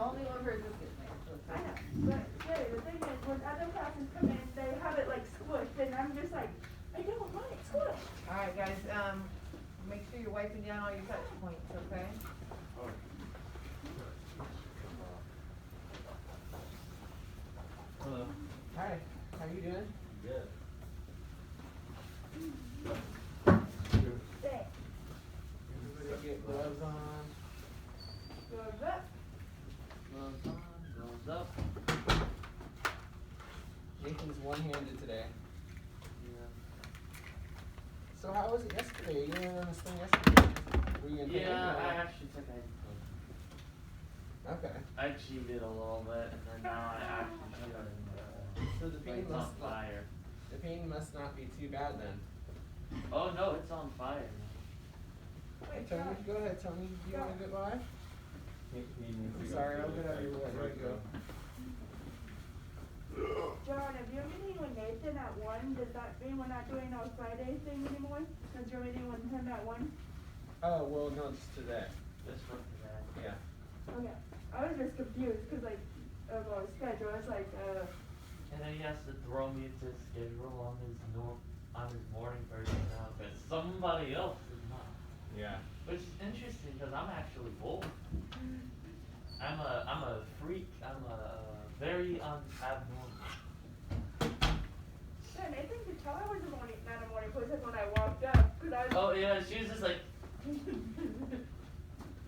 only one person's getting there. So I know, but yeah, the thing is, when other classes come in, they have it like squished, and I'm just like, I don't want it squished. all right, guys. Make sure you're wiping down all your touch points, okay? Hello. Hi, how you doing? Good. There. Get gloves on. Goes up. Gloves on, gloves up. Nathan's one-handed today. Yeah. So how was it yesterday? You were on this thing yesterday. Were you in pain? Yeah, or- I actually took ibuprofen. Okay. I cheated a little bit, and then now I actually took it. So the pain It's on must not, fire. the pain must not be too bad then. Oh no, it's on fire. Hey Wait, Tony, John. go ahead Tony. Do you want to get by? I'm sorry, I'll get out of your way. There you go. John, if you're meeting with Nathan at 1, does that mean we're not doing our Friday thing anymore? Since you're meeting with him at 1? Oh, well, no, it's today. Just for today. Yeah. Okay. I was just confused because, like, of our schedule. I was like, And then he has to throw me into his schedule on his morning person now, but somebody else is not. Yeah. Which is interesting because I'm actually both. I'm a freak. I'm a very abnormal. yeah, Nathan could tell I was not a morning person when I walked up. Cause I was, Oh yeah, she was just like,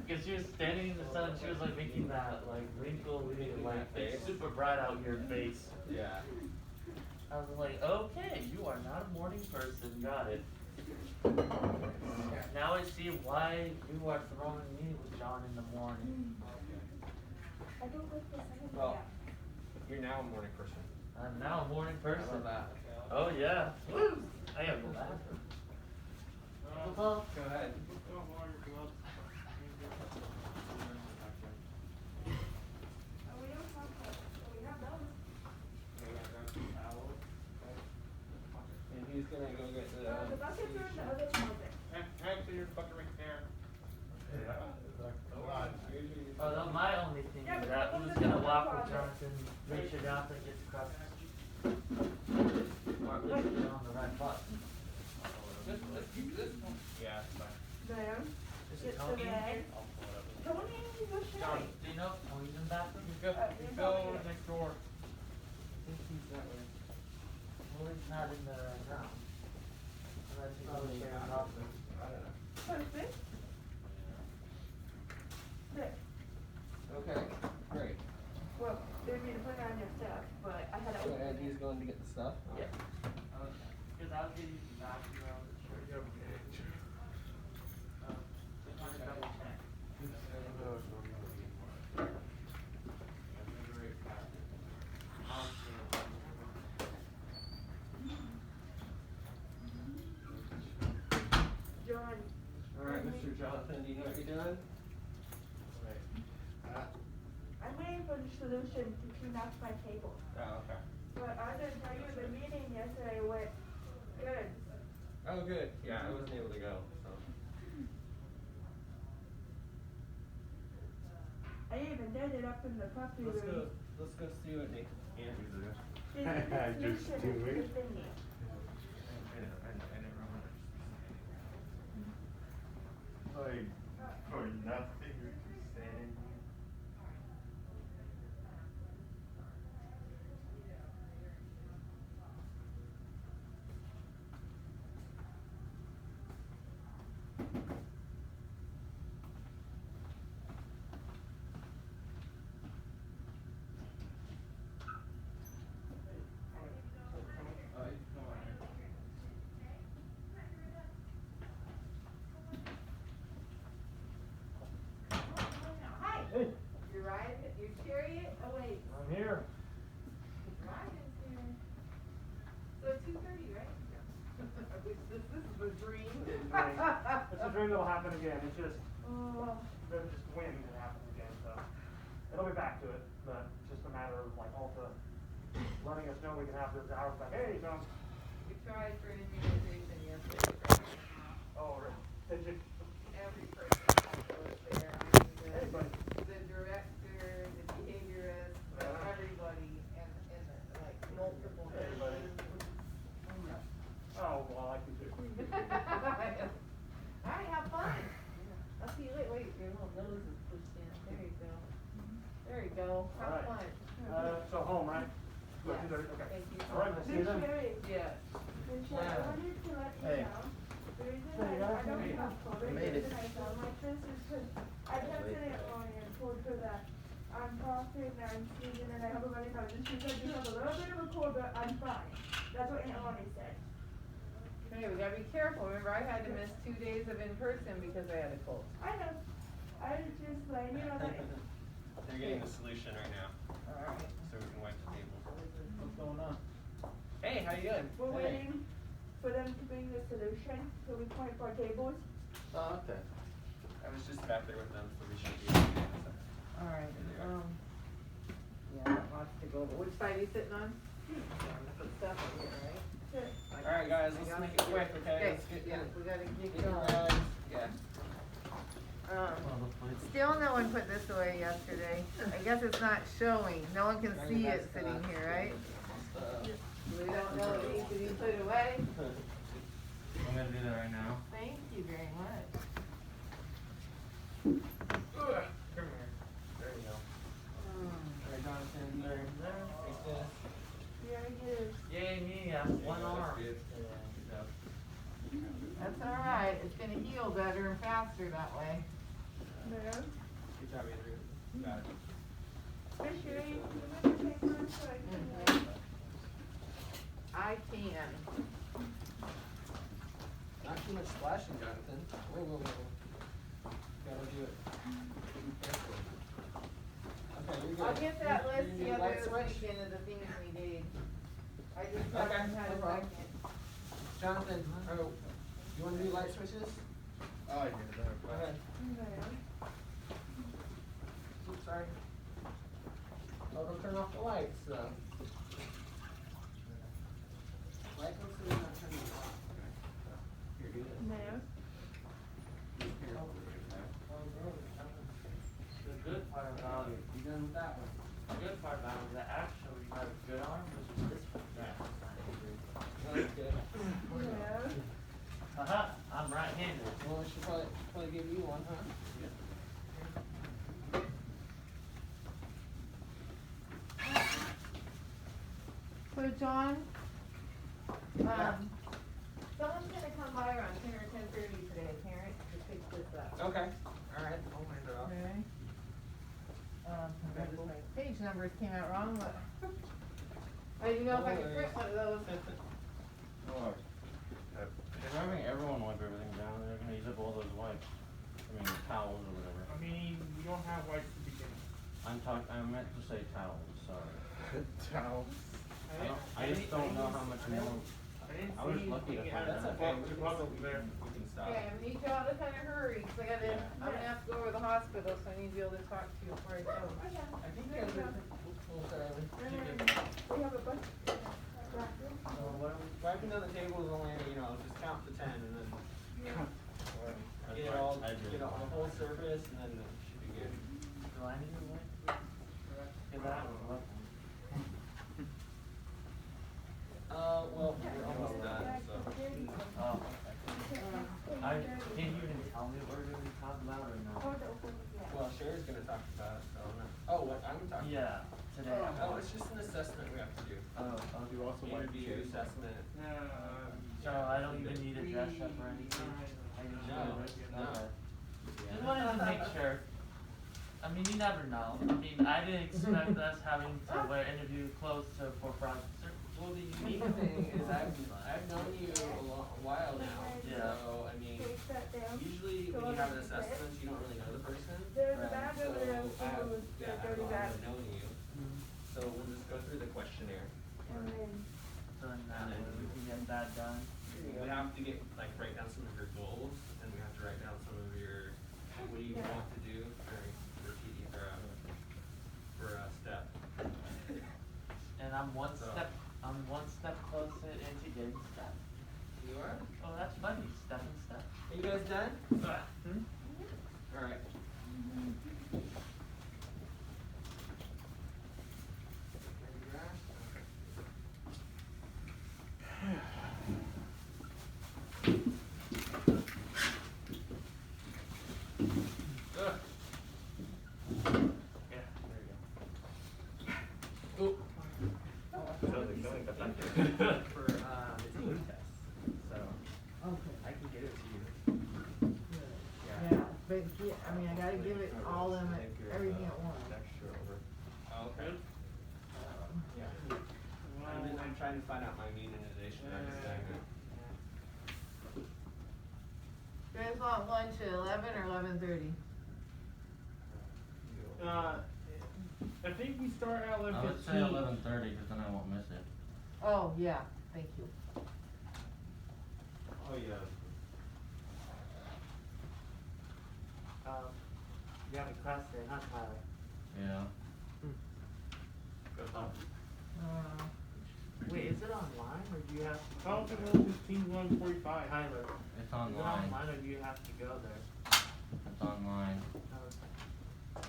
because she was standing in the sun, she was like making that like wrinkle, like face. it's super bright out your face. Yeah. I was like, okay, you are not a morning person, got it. Now I see why you are throwing me with John in the morning. I don't like the second Well, you're now a morning person. I'm now a morning How person. about that? Oh yeah. Woo! I gotta go back. Football? Go ahead. Oh, we don't have that. So we have those. And he's gonna go get the. The buckets are in the other closet. Actually, your bucket right there. Oh, no, my only thing Yeah, is but that what who's was gonna in the walk with closet? Jonathan, make sure Jonathan gets across the street. Or at least get on the right bus. Let's keep this one. Yeah, it's fine. There. Is Get it the Tony in bag. here? Tony, go John, straight. do you know if Tony's in the bathroom? Go, you're go probably- next door. I think he's that way. Well, he's not in there right now. Unless he's Oh, in the yeah. office. I don't know. Perfect. There. Okay, great. Well, they need to put on your stuff, but I had to So, open and it. he's going to get the stuff? Yeah. Okay. Because I'll give you the bathroom. Sure. Just want to double check. John, Alright, Mr. Jonathan, do you know what you're doing? I'm waiting for the solution to clean up my table. Oh, okay. But I didn't tell you the meeting yesterday went good. Oh, good. Yeah, I wasn't able to go, so. I even did it up in the puppy Let's room. go see what Andrew's doing. There's a Just solution do to it. the thingy. Like, for nothing, you're just standing here. Hi. Hey, You're riding, your chariot? Oh wait, I'm here. Ryan's here. So 2:30, right? This is a dream. It's a dream that'll happen again. It's just, Oh, there's just wind that happens again, so it'll be back to it. But it's just a matter of like Alta letting us know we can have those hours back. Hey, John. We tried for an immunization yesterday. Oh, right. Did you? Every person that was there. I mean, Hey, buddy. the director, the go. Have Alright. fun. So home, right? Yes. 2:30, okay. Thank you so All right, much. Miss Susan. Yes. Michelle, I wanted to let you Hey. know, the reason Hey, I guys. don't Hey. have COVID, I the made it. reason I felt like this is because I tested it on and told her that I'm coughing and I'm sneezing and I have a runny nose, and she said you have a little bit of a cold, but I'm fine. That's what Aunt Lonnie said. Okay, we gotta be careful. Remember, I had to miss 2 days of in-person because I had a cold. I know. I was just like, you know, that. They're getting the solution right now, Alright. so we can wipe the table. What's going on? Hey, how you doing? We're Hey. waiting for them to bring the solution so we point for tables. Oh, okay. I was just back there with them, so we should be able to get this. Alright, yeah, lots to go over. Which side are you sitting on? Put stuff in here, right? Sure. Alright guys, let's make it quick, okay? Let's get Yeah, we gotta get your going. rides. Yeah. Still no one put this away yesterday. I guess it's not showing. No one can see it sitting here, right? We don't know it needs to be put away. I'm gonna do that right now. Thank you very much. Come here. There you go. Alright, Jonathan, there. Take this. Very good. Yay me, I have one arm. Good. Good job. That's alright. It's gonna heal better and faster that way. There. Good job, Andrew. You got it. Miss Sherry, you want to take one so I can, I can. Not too much splashing, Jonathan. Whoa. Gotta do it. Carefully. Okay, you're good. I'll get that You list need together light this switch? weekend of the things we need. I just Okay, haven't had no a problem. second. Jonathan, you wanna do light switches? Oh, I get it. Go ahead. there. Oops, sorry. Oh, don't turn off the lights, though. Light them so you're not turning them off. Here, do this. There. Here. The good part about it, You done with that one? the good part about it is that actually my good arm was this one. Oh, that's good. There. Haha, I'm right-handed. Well, we should probably give you one, huh? So John, someone's gonna come by around 10 or 10:30 today, a parent, to pick this up. Okay, alright, I'll hand it off. Okay. My page numbers came out wrong, but I didn't know if I could print one of those. Oh, They're having everyone wipe everything down, they're gonna use up all those wipes. I mean, towels or whatever. I mean, we don't have wipes to begin with. I meant to say towels, sorry. towel. I just don't know how much more. I was lucky to find That's that. okay, You're probably there. we can stop. Okay, I need y'all to kinda hurry, 'cause I'm gonna have to go over to the hospital, so I need to be able to talk to you before I go. Okay. I think you guys are, oh, sorry. And then we have a bunch. Wiping down the table is only, just count to 10 and then get it all, get on the whole surface and then it should be good. Do I need to wipe? Get that one. Well, we're almost done, so. Oh, can you even tell me what we're gonna talk about or no? Well, Sherry's gonna talk about it, so I'm not, oh, what I'm talking about? Yeah, today. Oh, it's just an assessment we have to do. I'll do also Interview assessment. So I don't even need a dress up or anything? I just No, do it? no. Okay. Just wanted to make sure. I mean, you never know. I mean, I didn't expect us having to wear interview clothes for projects. Well, the unique The thing is, I've known you a while now, Yeah. so, I mean, Take that down. usually when you have an assessment, you don't really know the person. There's a Right. bag So over there, I've, so yeah, dirty I've bag. known you, so we'll just go through the questionnaire. And then, So then that way we can get that done. We have to get, write down some of your goals, and we have to write down some of your, what do you want to do for TD, for step. And I'm one So- step closer into getting step. You are? Oh, that's funny. Step and step. Are you guys done? Alright. Yeah, there you go. for the team test. So Okay. I can get it to you. Yeah, but I mean, I gotta give it all them, everything at once. Extra over. Oh, okay. Yeah. I'm trying to find out my unionization. I'm just saying that. You guys want lunch at 11 or 11:30? I think we start at 11:15. I would say 11:30 because then I won't miss it. Oh, yeah, thank you. Oh, yeah. You have a class today, huh, Tyler? Yeah. Good luck. Wait, is it online or do you have to I don't go think there? it's 15:45. Tyler, It's is it online. online or do you have to go there? It's online. Okay.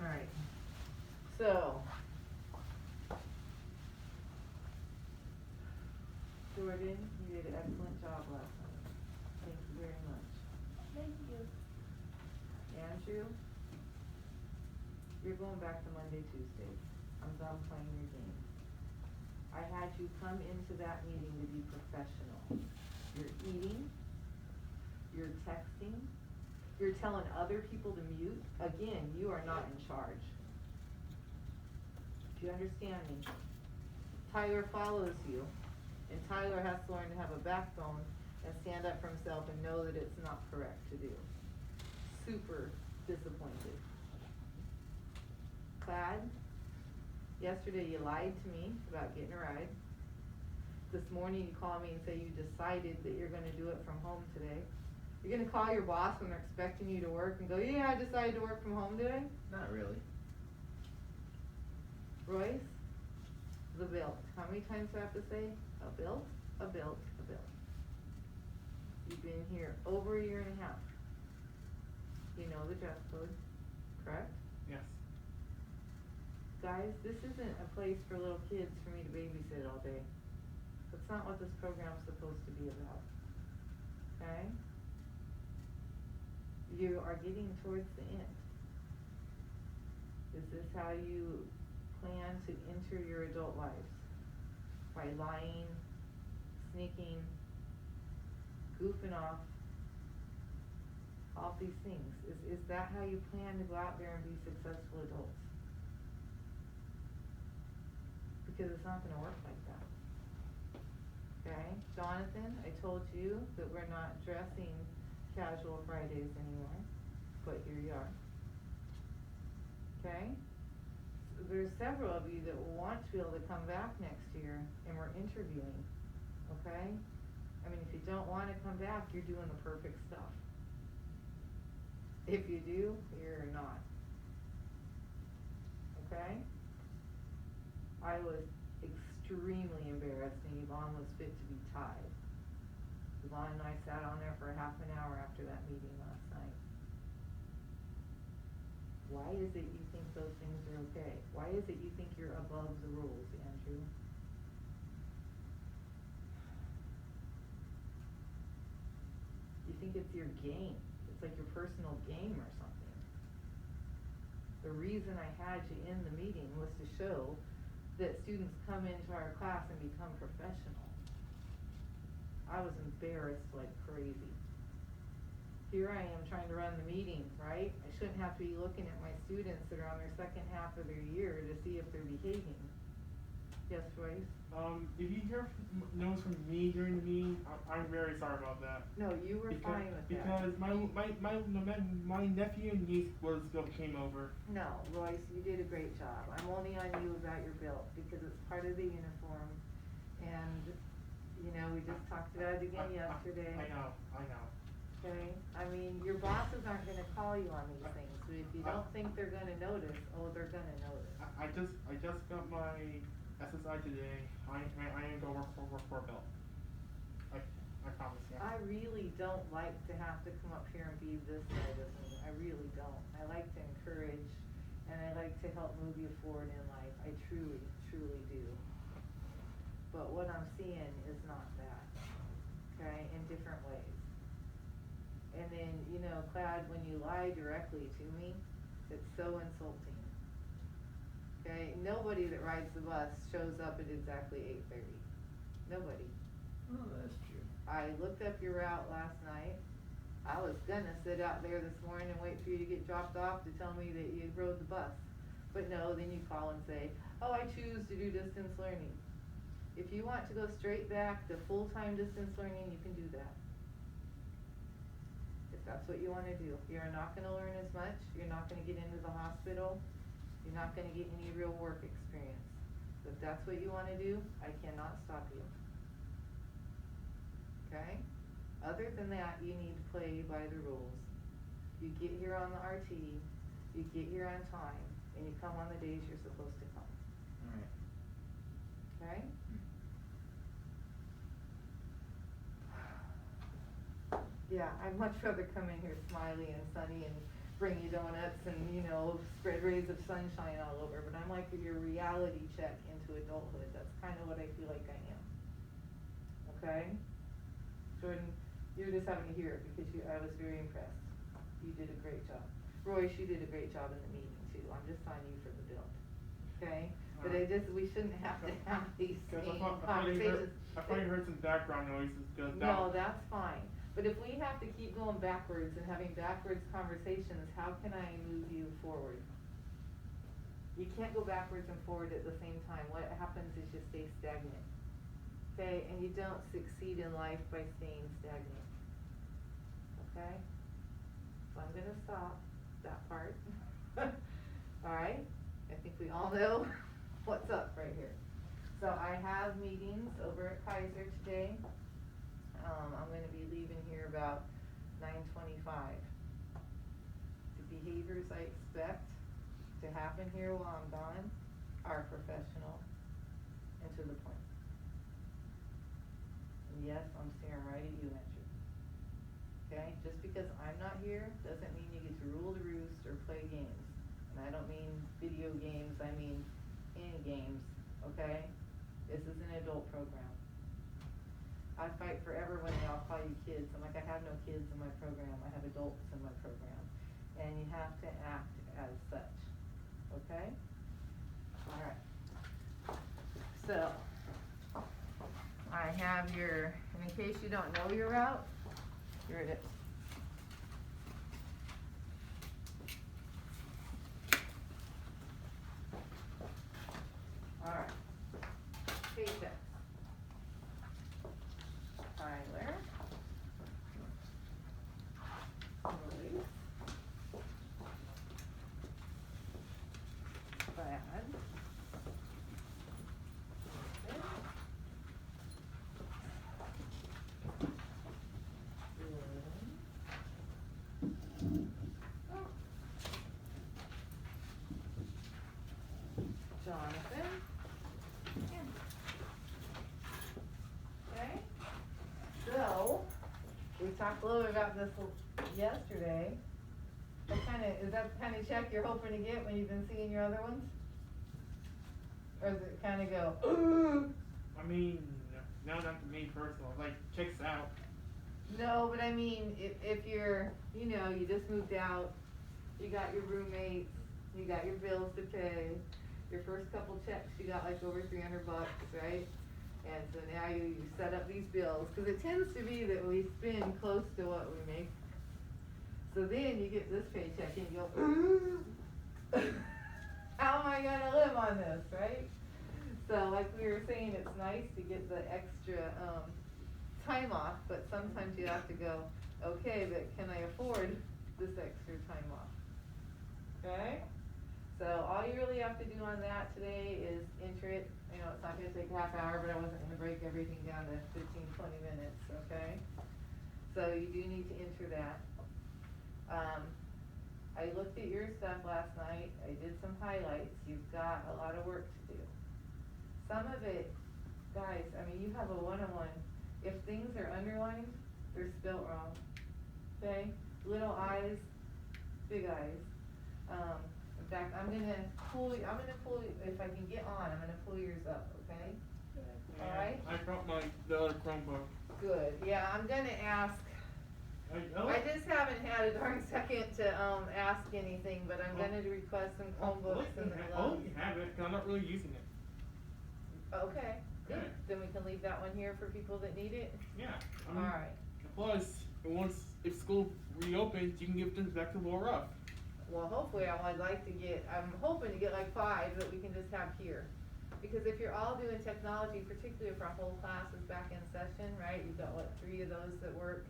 Alright. So. Jordan, you did an excellent job last night. Thank you very much. Thank you. Andrew, you're going back to Monday, Tuesday. I'm done playing your game. I had you come into that meeting to be professional. You're eating, you're texting, you're telling other people to mute. Again, you are not in charge. Do you understand me? Tyler follows you, and Tyler has to learn to have a backbone and stand up for himself and know that it's not correct to do. Super disappointed. Plaid, yesterday you lied to me about getting a ride. This morning you call me and say you decided that you're gonna do it from home today. You're gonna call your boss when they're expecting you to work and go, yeah, I decided to work from home today? Not really. Royce, the bill. How many times do I have to say? A bill, a bill, a bill. You've been here over a year and a half. You know the dress code, correct? Yes. Guys, this isn't a place for little kids for me to babysit all day. That's not what this program's supposed to be about. Okay? You are getting towards the end. Is this how you plan to enter your adult lives? By lying, sneaking, goofing off, all these things. Is that how you plan to go out there and be successful adults? Because it's not gonna work like that. Okay? Jonathan, I told you that we're not dressing casual Fridays anymore, but here you are. Okay? There's several of you that will want to be able to come back next year, and we're interviewing. Okay? I mean, if you don't wanna come back, you're doing the perfect stuff. If you do, you're not. Okay? I was extremely embarrassed and Yvonne was fit to be tied. Yvonne and I sat on there for half an hour after that meeting last night. Why is it you think those things are okay? Why is it you think you're above the rules, Andrew? You think it's your game. It's like your personal game or something. The reason I had you in the meeting was to show that students come into our class and become professional. I was embarrassed like crazy. Here I am trying to run the meeting, right? I shouldn't have to be looking at my students that are on their second half of their year to see if they're behaving. Yes, Royce? If you hear notes from me during the meeting, I'm very sorry about that. No, you were fine with that. Because my nephew and niece came over. No, Royce, you did a great job. I'm only on you about your bill because it's part of the uniform. And, you know, we just talked about it again yesterday. I know. Okay? I mean, your bosses aren't gonna call you on these things, but if you don't think they're gonna notice, oh, they're gonna notice. I just got my SSI today. I ain't gonna work for a bill. I promise you. I really don't like to have to come up here and be this side of me. I really don't. I like to encourage and I like to help move you forward in life. I truly, truly do. But what I'm seeing is not that. Okay? In different ways. And then, you know, Cloud, when you lie directly to me, it's so insulting. okay? Nobody that rides the bus shows up at exactly 8:30. Nobody. Oh, that's true. I looked up your route last night. I was gonna sit out there this morning and wait for you to get dropped off to tell me that you rode the bus. But no, then you call and say, oh, I choose to do distance learning. If you want to go straight back to full-time distance learning, you can do that. If that's what you wanna do. You're not gonna learn as much, you're not gonna get into the hospital, you're not gonna get any real work experience. If that's what you wanna do, I cannot stop you. Okay? Other than that, you need to play by the rules. You get here on the RT, you get here on time, and you come on the days you're supposed to come. Alright. Okay? Yeah, I'd much rather come in here smiley and sunny and bring you donuts and, you know, spread rays of sunshine all over, but I'm like your reality check into adulthood. That's kind of what I feel like I am. Okay? Jordan, you're just having to hear it because I was very impressed. You did a great job. Royce, you did a great job in the meeting too. I'm just on you for the build. Okay? But we shouldn't have to have these same conversations. I thought you heard some background noises, cause No, that's fine. But if we have to keep going backwards and having backwards conversations, how can I move you forward? You can't go backwards and forward at the same time. What happens is you stay stagnant. Okay? And you don't succeed in life by staying stagnant. Okay? So I'm gonna stop that part. Alright? I think we all know what's up right here. So I have meetings over at Kaiser today. I'm gonna be leaving here about 9:25. The behaviors I expect to happen here while I'm gone are professional and to the point. And yes, I'm staring right at you, Andrew. Okay? Just because I'm not here doesn't mean you get to rule the roost or play games. And I don't mean video games, I mean any games, okay? This is an adult program. I fight forever when they all call you kids. I'm like, I have no kids in my program, I have adults in my program. And you have to act as such, okay? Alright. So, I have your, and in case you don't know your route, here it is. Alright. Paycheck. Tyler. Release. Brad. Jonathan. Okay. So, we talked a little bit about this yesterday. Is that the kind of check you're hoping to get when you've been seeing your other ones? Or does it kind of go, ooh? I mean, no, not to me personal, like, checks out. No, but I mean, if you're, you know, you just moved out, you got your roommates, you got your bills to pay, your first couple checks, you got like over $300, right? And so now you set up these bills, cause it tends to be that we spend close to what we make. So then you get this paycheck and you go, ooh, how am I gonna live on this, right? So like we were saying, it's nice to get the extra, time off, but sometimes you have to go, okay, but can I afford this extra time off? Okay? So all you really have to do on that today is enter it. You know, it's not gonna take a half hour, but I wasn't gonna break everything down to 15, 20 minutes, okay? So you do need to enter that. I looked at your stuff last night, I did some highlights, you've got a lot of work to do. Some of it, guys, I mean, you have a one-on-one. If things are underlined, they're spelled wrong, okay? Little I's, big I's. In fact, I'm gonna pull, if I can get on, I'm gonna pull yours up, okay? Alright? I brought the other Chromebook. Good, yeah, I'm gonna ask I just haven't had a darn second to, ask anything, but I'm gonna request some Chromebooks and the gloves. you have it, 'cause I'm not really using it. Okay, good, Yeah. then we can leave that one here for people that need it? Yeah. Alright, Plus, if school reopens, you can give things back to Laura. well, hopefully, I'm hoping to get like 5 that we can just have here. Because if you're all doing technology, particularly if our whole class is back in session, right, you've got, 3 of those that work.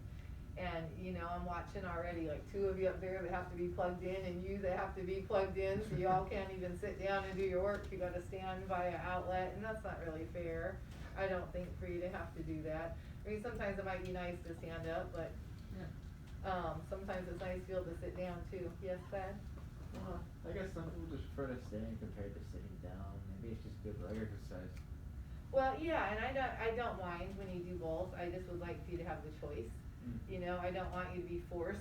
And, I'm watching already, 2 of you up there that have to be plugged in, and you that have to be plugged in, so you all can't even sit down and do your work, you gotta stand by an outlet, and that's not really fair. I don't think for you to have to do that. I mean, sometimes it might be nice to stand up, but, sometimes it's nice to be able to sit down too. Yes, Thad? I guess some people just prefer to stand compared to sitting down. Maybe it's just good leg exercise. Well, yeah, and I don't mind when you do both, I just would like for you to have the choice. I don't want you to be forced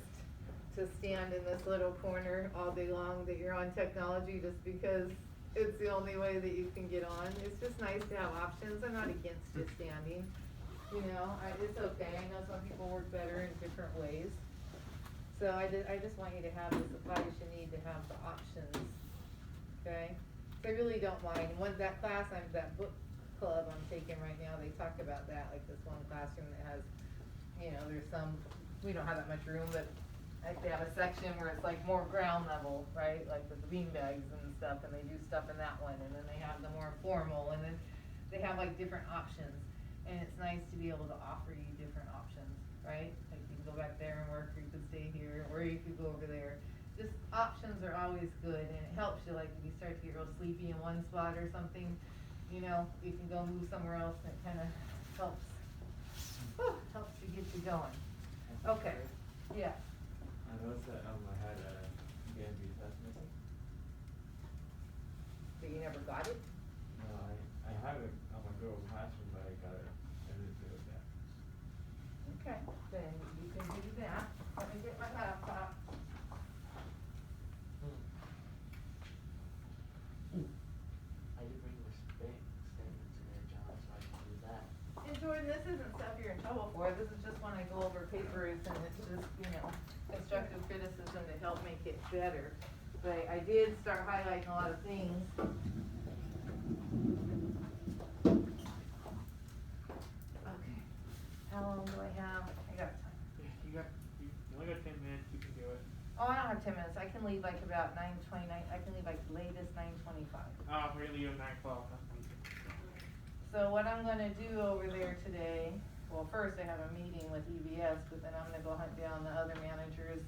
to stand in this little corner all day long that you're on technology just because it's the only way that you can get on. It's just nice to have options. I'm not against just standing, it's okay. I know some people work better in different ways. So I just want you to have the supplies you need to have the options, okay? So I really don't mind. That book club I'm taking right now, they talk about that, like this one classroom that has, there's we don't have that much room, but like they have a section where it's like more ground level, right? Like with the bean bags and stuff, and they do stuff in that one, and then they have the more formal, and then they have like different options. And it's nice to be able to offer you different options, right? Like you can go back there and work, or you could stay here, or you could go over there. Just options are always good, and it helps you, like if you start to get real sleepy in one spot or something, you can go move somewhere else, and it kinda helps to get you going. Okay, yeah. I noticed that I had a GMB test missing. So you never got it? No, I have it on my Google Classroom, but I didn't do it yet. Okay, then you can do that. Let me get my laptop. I did bring my bank statement today, John, so I can do that. And Jordan, this isn't stuff you're in trouble for, this is just when I go over papers and it's just, constructive criticism to help make it better. But I did start highlighting a lot of things. Okay, how long do I have? I got time. You only got 10 minutes, you can do it. Oh, I don't have 10 minutes, I can leave like about 9:29, I can leave like latest 9:25. We're gonna leave at 9:12, that's fine. So what I'm gonna do over there today, well, first I have a meeting with EBS, but then I'm gonna go hunt down the other managers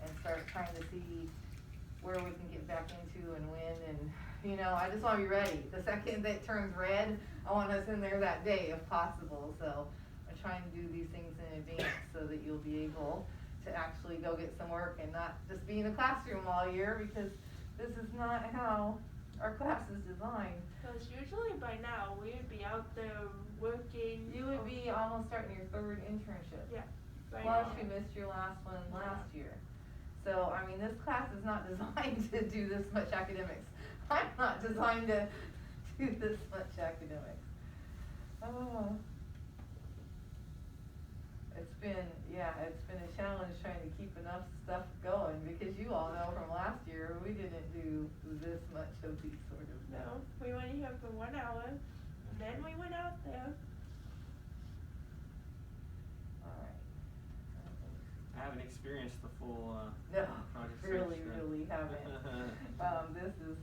and start trying to see where we can get back into and when, and, I just wanna be ready. The second that it turns red, I want us in there that day if possible, so I'm trying to do these things in advance so that you'll be able to actually go get some work and not just be in a classroom all year, because this is not how our class is designed. Because usually by now, we would be out there working. You would be almost starting your 3rd internship. Yeah. Plus you missed your last one last year. So, this class is not designed to do this much academics. I'm not designed to do this much academics. Oh. It's been a challenge trying to keep enough stuff going, because you all know from last year, we didn't do this much of these sort of things. No, we went in here for 1 hour, then we went out there. Alright. I haven't experienced the full, No, project really, search, really haven't. This is,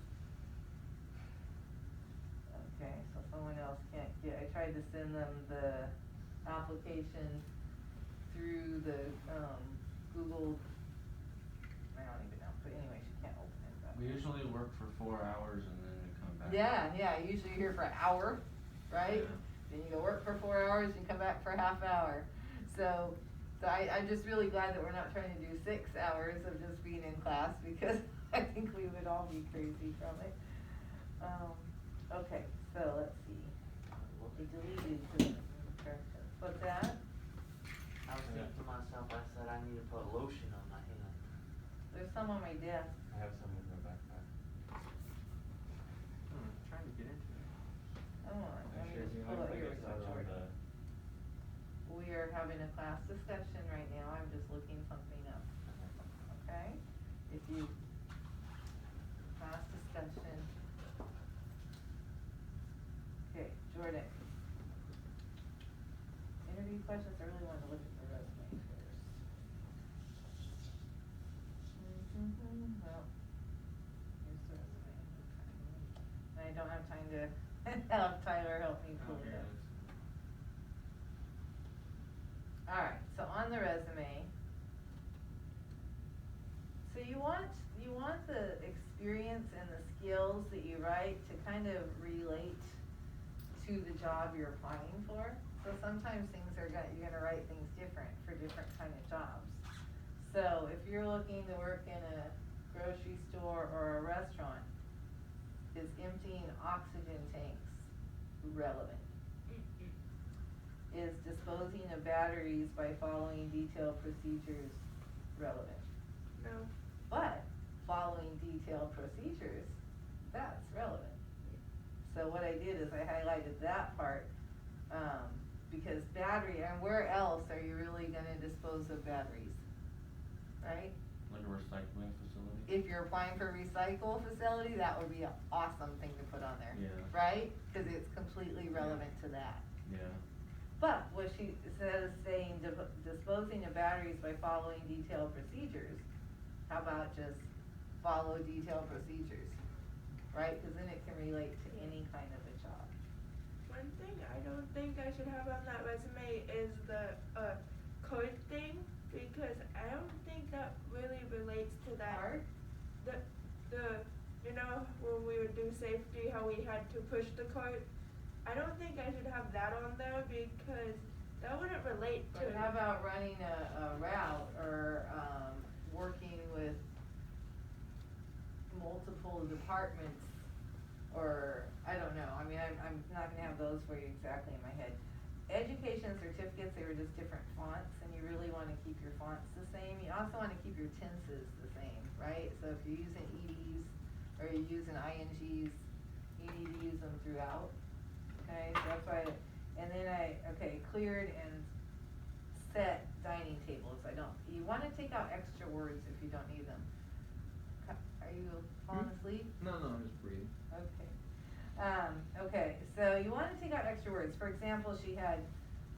okay, so someone else can't I tried to send them the application through the, Google, I don't even know, but anyway, she can't open it. We usually work for 4 hours and then we come back. Yeah, usually you're here for an hour, right? Yeah. Then you go work for 4 hours, you come back for a half hour. So I'm just really glad that we're not trying to do 6 hours of just being in class, because I think we would all be crazy from it. Okay, so let's see. We deleted the corrections. What's that? I was thinking to myself, I said I need to put lotion on my hand. There's some on my desk. I have some in my backpack. trying to get into it. Come on, let me just pull it here. We are having a class discussion right now, I'm just looking questions, I really wanted to look at the resume first. Well, here's the resume. And I don't have time to have Tyler help me pull it up. Alright, so on the resume, so you want the experience and the skills that you write to kind of relate to the job you're applying for. So sometimes you're gonna write things different for different kind of jobs. So if you're looking to work in a grocery store or a restaurant, is emptying oxygen tanks relevant? Is disposing of batteries by following detailed procedures relevant? No. But following detailed procedures, that's relevant. So what I did is I highlighted that part, because battery, and where else are you really gonna dispose of batteries, right? Like a recycling facility? If you're applying for a recycle facility, that would be an awesome thing to put on there. Yeah. Right? Cause it's completely relevant to that. Yeah. But what she says, saying disposing of batteries by following detailed procedures, how about just follow detailed procedures, right? Cause then it can relate to any kind of a job. One thing I don't think I should have on that resume is the code thing, because I don't think that really relates to that. Art? The you know, when we would do safety, how we had to push the cart. I don't think I should have that on there because that wouldn't relate to. But how about running a route or, working with multiple departments, or, I don't know, I mean, I'm not gonna have those for you exactly in my head. Education certificates, they were just different fonts, and you really wanna keep your fonts the same. You also wanna keep your tenses the same, right? So if you're using EDs, or you're using INGs, you need to use them throughout, okay? So that's why, and then cleared and set dining tables, you wanna take out extra words if you don't need them. Are you falling asleep? No, I'm just breathing. Okay, so you wanna take out extra words. For example, she had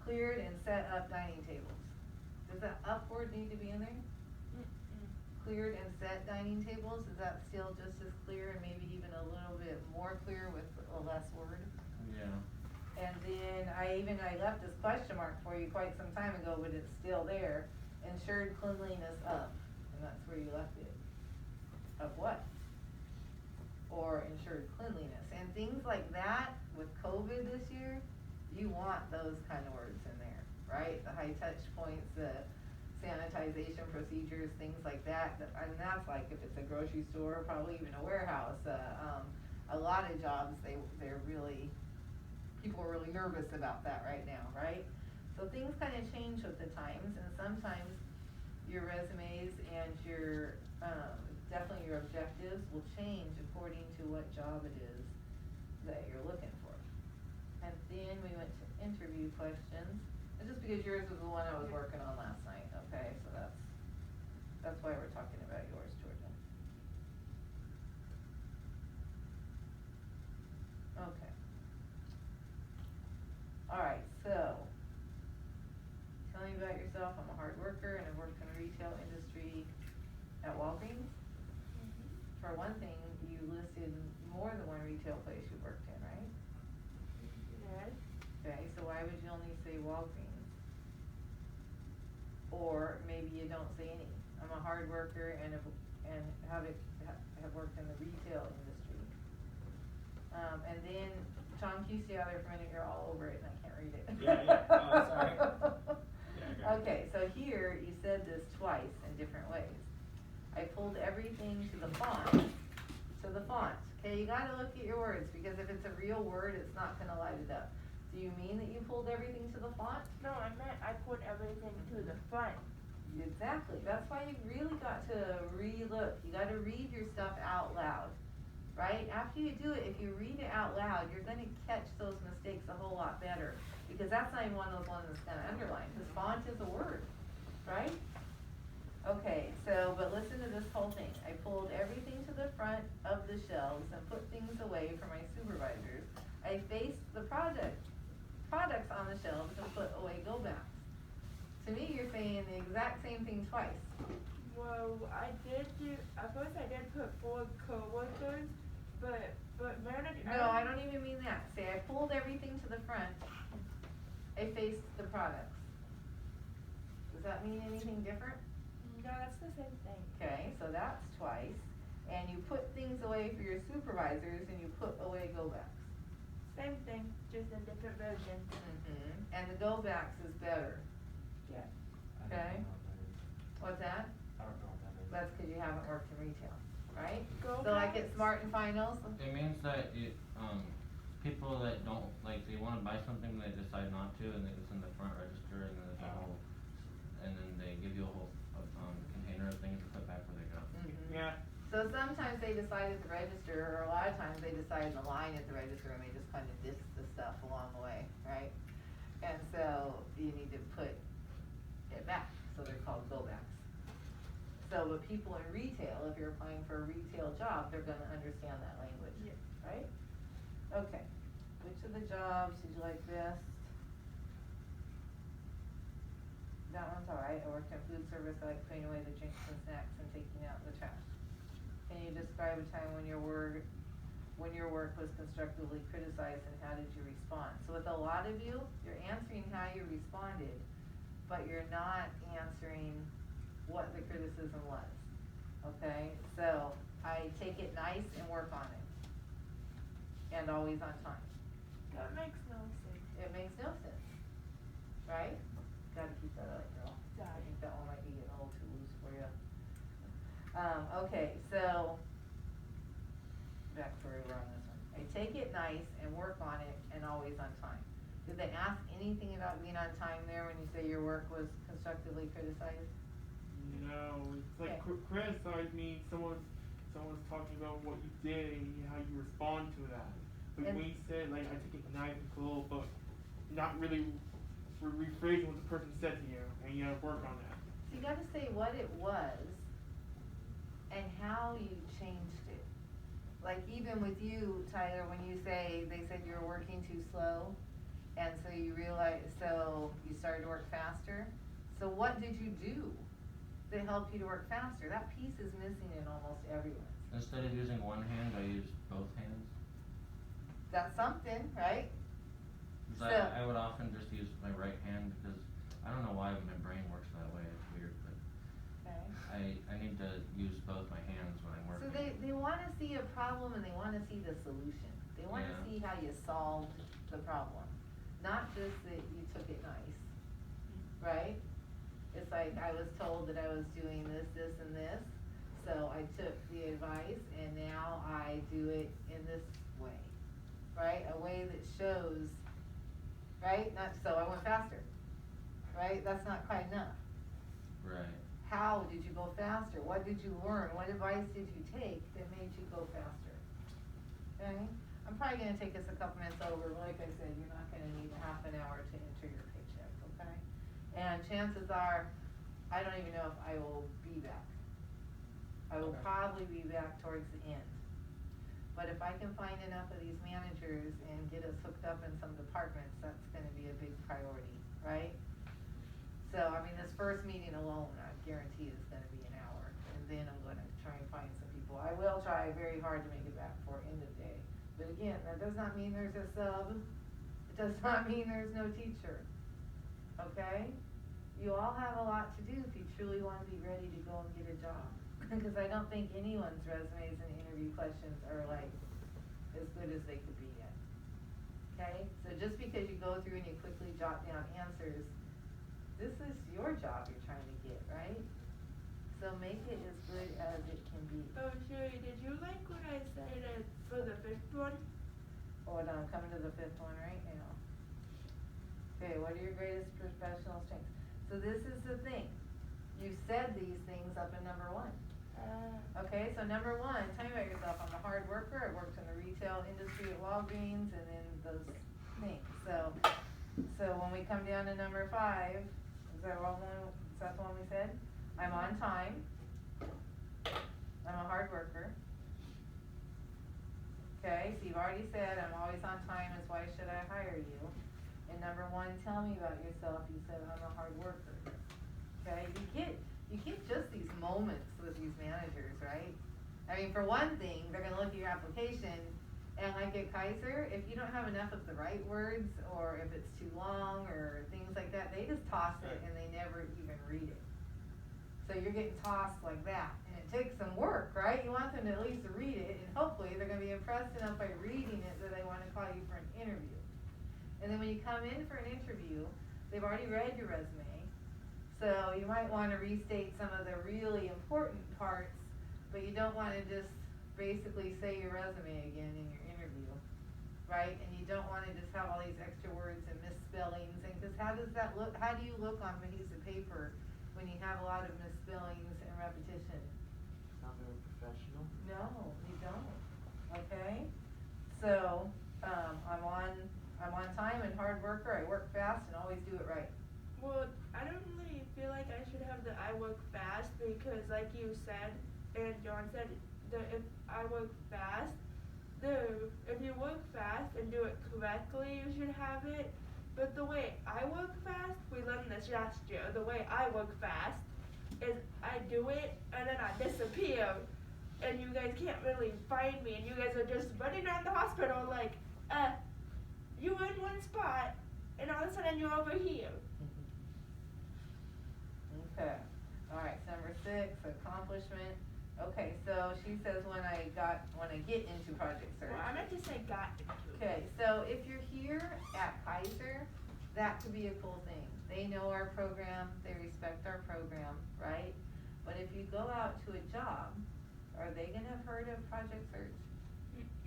cleared and set up dining tables. Does that up word need to be in there? Cleared and set dining tables, is that still just as clear and maybe even a little bit more clear with a less word? Yeah. And then I left this question mark for you quite some time ago, but it's still there. Ensured cleanliness of, and that's where you left it. Of what? Or ensured cleanliness, and things like that with COVID this year, you want those kind of words in there, right? The high touch points, the sanitization procedures, things like that, and that's like if it's a grocery store, probably even a warehouse, a lot of jobs, they're really, people are really nervous about that right now, right? So things kind of change with the times, and sometimes your resumes and your, definitely your objectives will change according to what job it is that you're looking for. And then we went to interview questions, and just because yours was the one I was working on last night, okay, so that's why we're talking about yours, Georgia. Okay. Alright, so, tell me about yourself. I'm a hard worker and I've worked in the retail industry at Walgreens. For one thing, you listed more than one retail place you worked in, right? Yes. Okay, so why would you only say Walgreens? Or maybe you don't say any. I'm a hard worker and have worked in the retail industry. And then, John, can you stay out there for a minute? You're all over it and I can't read it. Yeah. Oh, sorry. Yeah, Okay, so here you said this twice in different ways. I pulled everything to the font. Okay, you gotta look at your words, because if it's a real word, it's not gonna light it up. Do you mean that you pulled everything to the font? No, I meant I put everything to the front. Exactly, that's why you really got to re-look, you gotta read your stuff out loud, right? After you do it, if you read it out loud, you're gonna catch those mistakes a whole lot better, because that's not even one of those ones that's gonna underline, because font is a word, right? Okay, so, but listen to this whole thing. I pulled everything to the front of the shelves and put things away for my supervisors. I faced the products on the shelves and put away go backs. To me, you're saying the exact same thing twice. Well, at first I did put 4 coworkers, but Meredith. No, I don't even mean that. Say I pulled everything to the front. I faced the products. Does that mean anything different? No, that's the same thing. Okay, so that's twice. And you put things away for your supervisors and you put away go backs. Same thing, just in different versions. And the go backs is better. Yeah. Okay. What's that? I don't know what that is. That's because you haven't worked in retail, right? Go So like at backs? Smart and Finals, It means that people that don't, like, they wanna buy something, they decide not to, and then it's in the front register, and then there's a whole, and then they give you a whole, container of things to put back where they go. Yeah. So sometimes they decide at the register, or a lot of times they decide in the line at the register, and they just kind of disc the stuff along the way, right? And so you need to put it back, so they're called go backs. So, but people in retail, if you're applying for a retail job, they're gonna understand that language, Yeah. right? Okay, which of the jobs did you like best? That one's alright. I worked in food service. I like putting away the drinks and snacks and taking out the trash. Can you describe a time when your work was constructively criticized and how did you respond? So with a lot of you, you're answering how you responded, but you're not answering what the criticism was. Okay? So I take it nice and work on it. And always on time. That makes no sense. It makes no sense. Right? Gotta keep that up, girl. I Sorry. think that one might be getting a little too loose for you. Okay, so, back to where we were on this one. I take it nice and work on it and always on time. Did they ask anything about being on time there when you say your work was constructively criticized? No, it's like Okay. criticize means someone's talking about what you did and how you respond to that. But And- when you said like I take it nice and cool, but not really rephrasing what the person said to you, and you gotta work on that. So you gotta say what it was and how you changed it. Like even with you, Tyler, when you say, they said you were working too slow, and so you realized, so you started to work faster. So what did you do to help you to work faster? That piece is missing in almost everyone. Instead of using one hand, I use both hands. That's something, right? 'Cause So- I would often just use my right hand because I don't know why my brain works that way, it's weird, but Okay. I need to use both my hands when I'm working. So they wanna see a problem and they wanna see the solution. They wanna Yeah. see how you solved the problem, not just that you took it nice, right? It's like I was told that I was doing this, this, and this, so I took the advice and now I do it in this way, right? A way that shows, right? Not, so I went faster, right? That's not quite enough. Right. How did you go faster? What did you learn? What advice did you take that made you go faster? Okay? I'm probably gonna take us a couple minutes over, but like I said, you're not gonna need a half an hour to enter your paycheck, okay? And chances are, I don't even know if I will be back. I will Okay. probably be back towards the end. But if I can find enough of these managers and get us hooked up in some departments, that's gonna be a big priority, right? So, I mean, this first meeting alone, I guarantee is gonna be an hour, and then I'm gonna try and find some people. I will try very hard to make it back before end of day, but again, that does not mean there's a sub, it does not mean there's no teacher, okay? You all have a lot to do if you truly wanna be ready to go and get a job, because I don't think anyone's resumes and interview questions are like as good as they could be yet. Okay, so just because you go through and you quickly jot down answers, this is your job you're trying to get, right? So make it as good as it can be. Oh, Sherry, did you like what I said for the 5th one? Hold on, I'm coming to the 5th one right now. Okay, what are your greatest professional strengths? So this is the thing, you said these things up in number 1. Okay, so number 1, tell me about yourself. I'm a hard worker, I worked in the retail industry at Walgreens and then those things. So when we come down to number 5, is that the one we said? I'm on time. I'm a hard worker. Okay, so you've already said I'm always on time, is why should I hire you? And number one, tell me about yourself. You said, I'm a hard worker. Okay, you get just these moments with these managers, right? I mean, for one thing, they're gonna look at your application, and like at Kaiser, if you don't have enough of the right words, or if it's too long, or things like that, they just toss it and they never even read it. So you're getting tossed like that, and it takes some work, right? You want them to at least read it, and hopefully they're gonna be impressed enough by reading it that they wanna call you for an interview. And then when you come in for an interview, they've already read your resume, so you might wanna restate some of the really important parts, but you don't wanna just basically say your resume again in your interview, right? And you don't wanna just have all these extra words and misspellings, and cause how do you look on a piece of paper when you have a lot of misspellings and repetition? It's not very professional. No, you don't, okay? So, I'm on time and hard worker, I work fast and always do it right. Well, I don't really feel like I should have the I work fast because like you said, and John said, if I work fast, if you work fast and do it correctly, you should have it. But the way I work fast, we learned this last year, the way I work fast is I do it and then I disappear and you guys can't really find me and you guys are just running around the hospital like, you were in one spot and all of a sudden you're over here. Okay, alright, so number 6, accomplishment. Okay, so she says when I get into project search. Well, I meant to say got into. Okay, so if you're here at Kaiser, that could be a cool thing. They know our program, they respect our program, right? But if you go out to a job, are they gonna have heard of project search?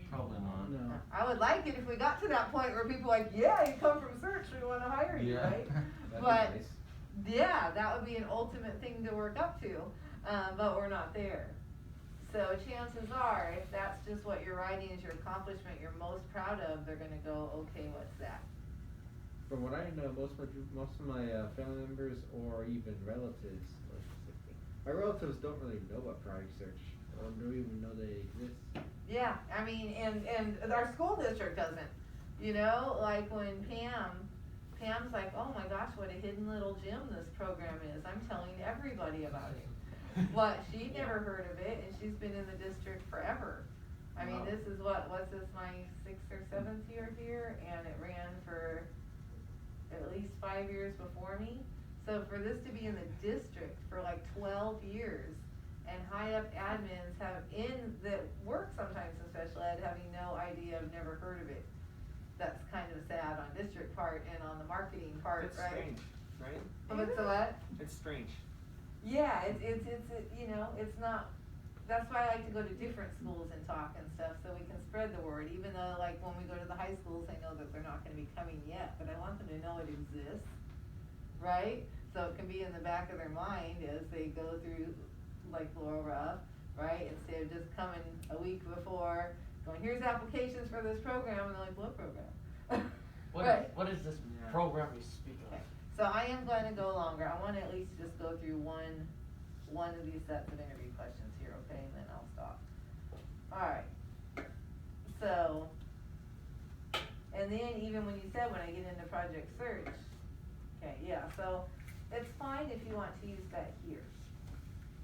Probably not. No. I would like it if we got to that point where people are like, yeah, you come from search, we wanna hire you, Yeah. right? That'd be But, nice. yeah, that would be an ultimate thing to work up to, but we're not there. So chances are, if that's just what you're writing as your accomplishment you're most proud of, they're gonna go, okay, what's that? From what I know, most of my family members or even relatives, my relatives don't really know about project search, or don't even know they exist. Yeah, I mean, and our school district doesn't, you know, like when Pam's like, oh my gosh, what a hidden little gem this program is, I'm telling everybody about it. But she never heard of it, and she's been in the district forever. I mean, Wow. this is what's this, my 6th or 7th year here, and it ran for at least 5 years before me. So for this to be in the district for like 12 years, and high up admins that work sometimes in special ed having no idea, have never heard of it. That's kind of sad on district part and on the marketing part, It's right? strange, right? What's the what? It's strange. Yeah, it's you know, it's not, that's why I like to go to different schools and talk and stuff, so we can spread the word, even though like when we go to the high schools, I know that they're not gonna be coming yet, but I want them to know it exists, right? So it can be in the back of their mind as they go through like Laura, right? Instead of just coming a week before, going, here's applications for this program, and they're like, what program? Right. What is this Yeah. program you speak of? Okay, so I am going to go longer. I want to at least just go through one of these sets of interview questions here, okay, and then I'll stop. Alright, so, and then even when you said when I get into project search, okay, yeah, so it's fine if you want to use that here,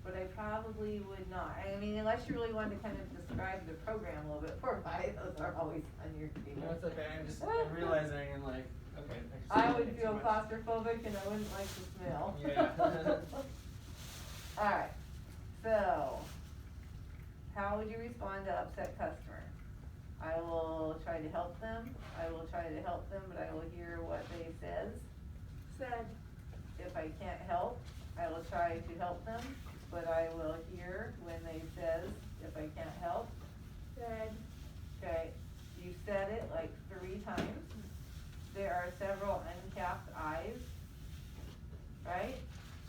but I probably would not. I mean, unless you really wanted to kind of describe the program a little bit more, by those are always on your screen. No, it's okay. I'm realizing and like, okay. I would feel claustrophobic and I wouldn't like the smell. Yeah. Alright, so, how would you respond to upset customer? I will try to help them, but I will hear what they says. Said. If I can't help, I will try to help them, but I will hear when they says, if I can't help. Said. Okay, you said it like 3 times. There are several uncapped I's, right?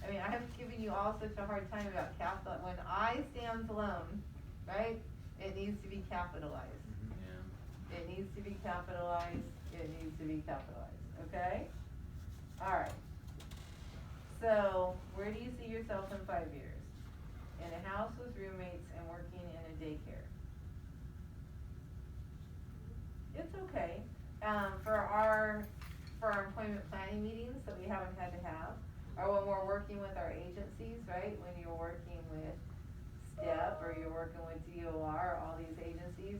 I mean, I have given you all such a hard time about capital, when I stands alone, right? It needs to be capitalized. Yeah. It needs to be capitalized, it needs to be capitalized, okay? Alright. So, where do you see yourself in 5 years? In a house with roommates and working in a daycare. It's okay. For our for our employment planning meetings that we haven't had to have, or when we're working with our agencies, right? When you're working with STEP or you're working with DOR, all these agencies,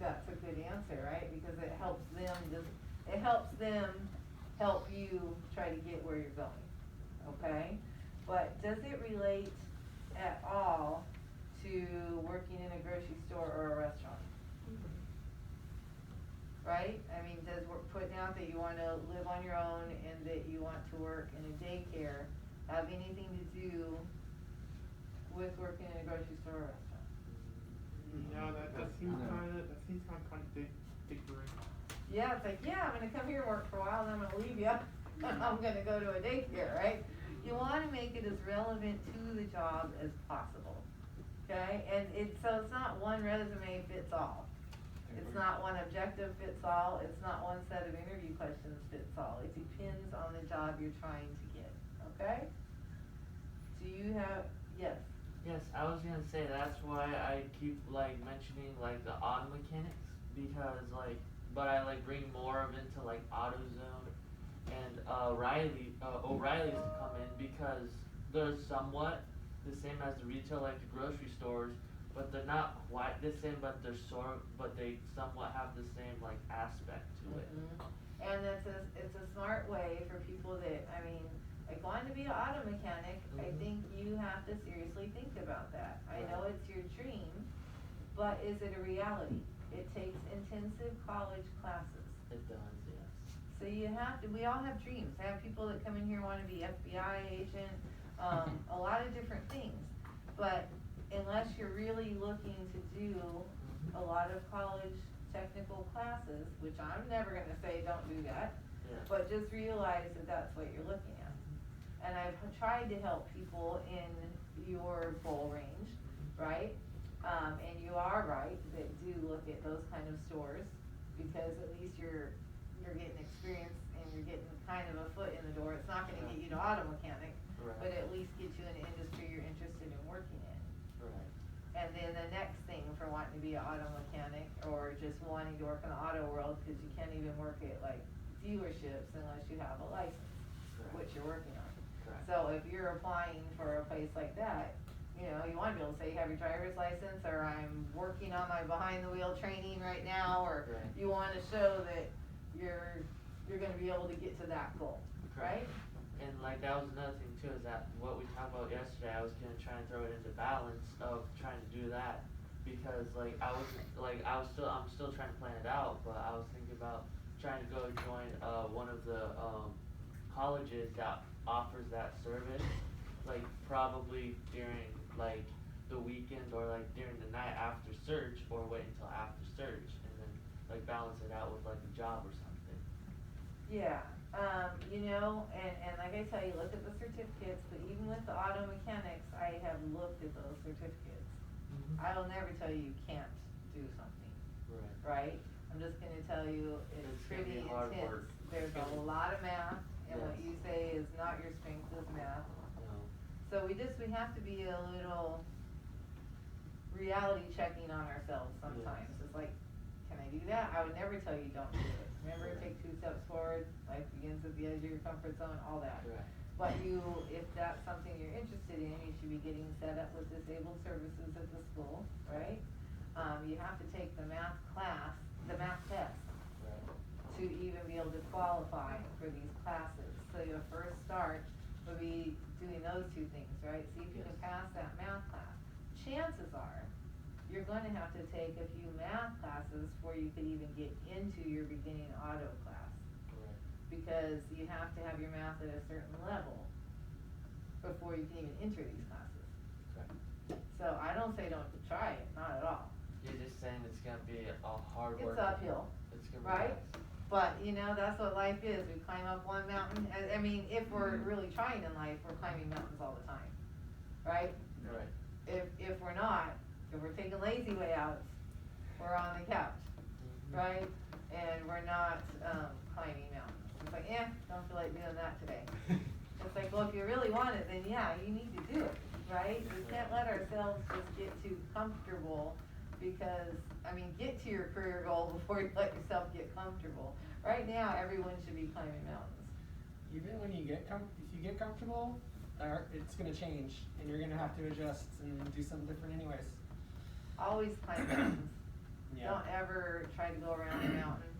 that's a good answer, right? Because it helps them help you try to get where you're going, okay? But does it relate at all to working in a grocery store or a restaurant? Right? I mean, does putting out that you wanna live on your own and that you want to work in a daycare have anything to do with working in a grocery store or restaurant? Yeah, that seems kinda contradictory. Yeah, it's like, yeah, I'm gonna come here and work for a while and I'm gonna leave you and I'm gonna go to a daycare, right? You wanna make it as relevant to the job as possible, okay? And so it's not one resume fits all. It's not one objective fits all, it's not one set of interview questions fits all. It depends on the job you're trying to get, okay? Do you have, yes? Yes, I was gonna say that's why I keep like mentioning like the auto mechanics because like, but I like bring more of into like AutoZone and O'Reilly's to come in because they're somewhat the same as the retail like the grocery stores, but they're not quite the same, but they somewhat have the same like aspect to it. And it's a smart way for people that, I mean, like wanting to be an auto mechanic, I think you have to seriously think about that. I know it's your dream, but is it a reality? It takes intensive college classes. It does, yes. So we all have dreams. I have people that come in here want to be FBI agent, a lot of different things. But unless you're really looking to do a lot of college technical classes, which I'm never gonna say don't do that, but just realize that that's what you're looking at. And I've tried to help people in your goal range, right? And you are right, that do look at those kind of stores, because at least you're getting experience and you're getting kind of a foot in the door. It's not gonna get you to auto mechanic, but at least get you in an industry you're interested in working in. Right. And then the next thing for wanting to be an auto mechanic, or just wanting to work in the auto world, cause you can't even work at like dealerships unless you have a license, which you're working on. Correct. So if you're applying for a place like that, you know, you wanna be able to say you have your driver's license, or I'm working on my behind the wheel training right now, or you wanna show that you're gonna be able to get to that goal, right? And like that was another thing too, is that what we talked about yesterday, I was gonna try and throw it into balance of trying to do that. Because like I'm still trying to plan it out, but I was thinking about trying to go join one of the colleges that offers that service, like probably during like the weekend or like during the night after search, or wait until after search and then like balance it out with like a job or something. Yeah, you know, and like I tell you, look at the certificates, but even with the auto mechanics, I have looked at those certificates. I will never tell you you can't do something, right? I'm just gonna tell you it's pretty hard intense. work. There's a lot of math, and what you say is not your strength is math. No. So we have to be a little reality checking on ourselves sometimes. It's like, can I do that? I would never tell you don't do it. Remember, take 2 steps forward, life begins at the edge of your comfort zone, all that. But if that's something you're interested in, you should be getting set up with disabled services at the school, right? You have to take the math class, the math test, to even be able to qualify for these classes. So your first start would be doing those 2 things, right? See if you can pass that math class. Chances are, you're going to have to take a few math classes before you could even get into your beginning auto class. Because you have to have your math at a certain level before you can even enter these classes. So I don't say don't try it, not at all. You're just saying it's gonna be a hard work. It's uphill, It's gonna be right? nice. But you know, that's what life is. We climb up one mountain. I mean, if we're really trying in life, we're climbing mountains all the time, right? Right. If we're not, if we're taking lazy way outs, we're on the couch, right? And we're not climbing mountains. It's like, don't feel like doing that today. It's like, well, if you really want it, then yeah, you need to do it, right? We can't let ourselves just get too comfortable Because, I mean, get to your career goal before you let yourself get comfortable. Right now, everyone should be climbing mountains. Even when you get if you get comfortable, it's gonna change, and you're gonna have to adjust and do something different anyways. Always climb mountains. Yeah. Don't ever try to go around the mountain,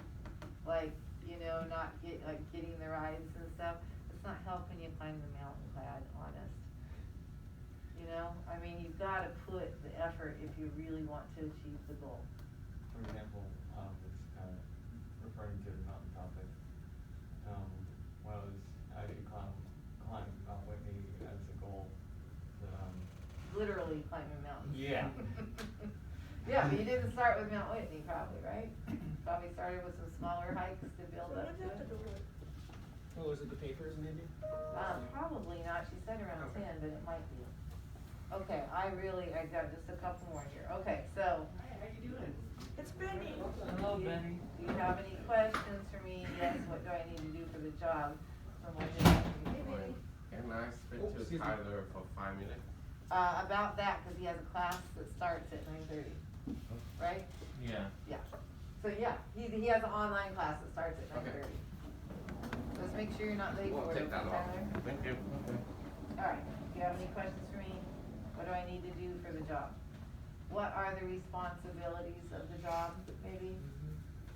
like, you know, not getting the rides and stuff. It's not helping you climb the mountain, Glad, honest. You know, I mean, you've gotta put the effort if you really want to achieve the goal. For example, it's kind of referring to the mountain topic. I did climb Mount Whitney as a goal. Literally climbing mountains. Yeah. Yeah, but you didn't start with Mount Whitney, probably, right? Probably started with some smaller hikes to build up to it. What was it, the papers maybe? Probably not. She said around 10, but it might be. Okay, I got just a couple more here. Okay, so. Hi, how you doing? It's Benny. Hello, Benny. Do you have any questions for me? Yes, what do I need to do for the job? From what you're asking me. Hey, baby. Can I speak Oh, to excuse me. Tyler for 5 minutes? About that, cause he has a class that starts at 9:30, right? Yeah. Yeah. So yeah, he has an online class that starts at 9:30. Let's make sure you're not late Won't for it, take that long. Tyler. Thank you. Alright, do you have any questions for me? What do I need to do for the job? What are the responsibilities of the job, maybe?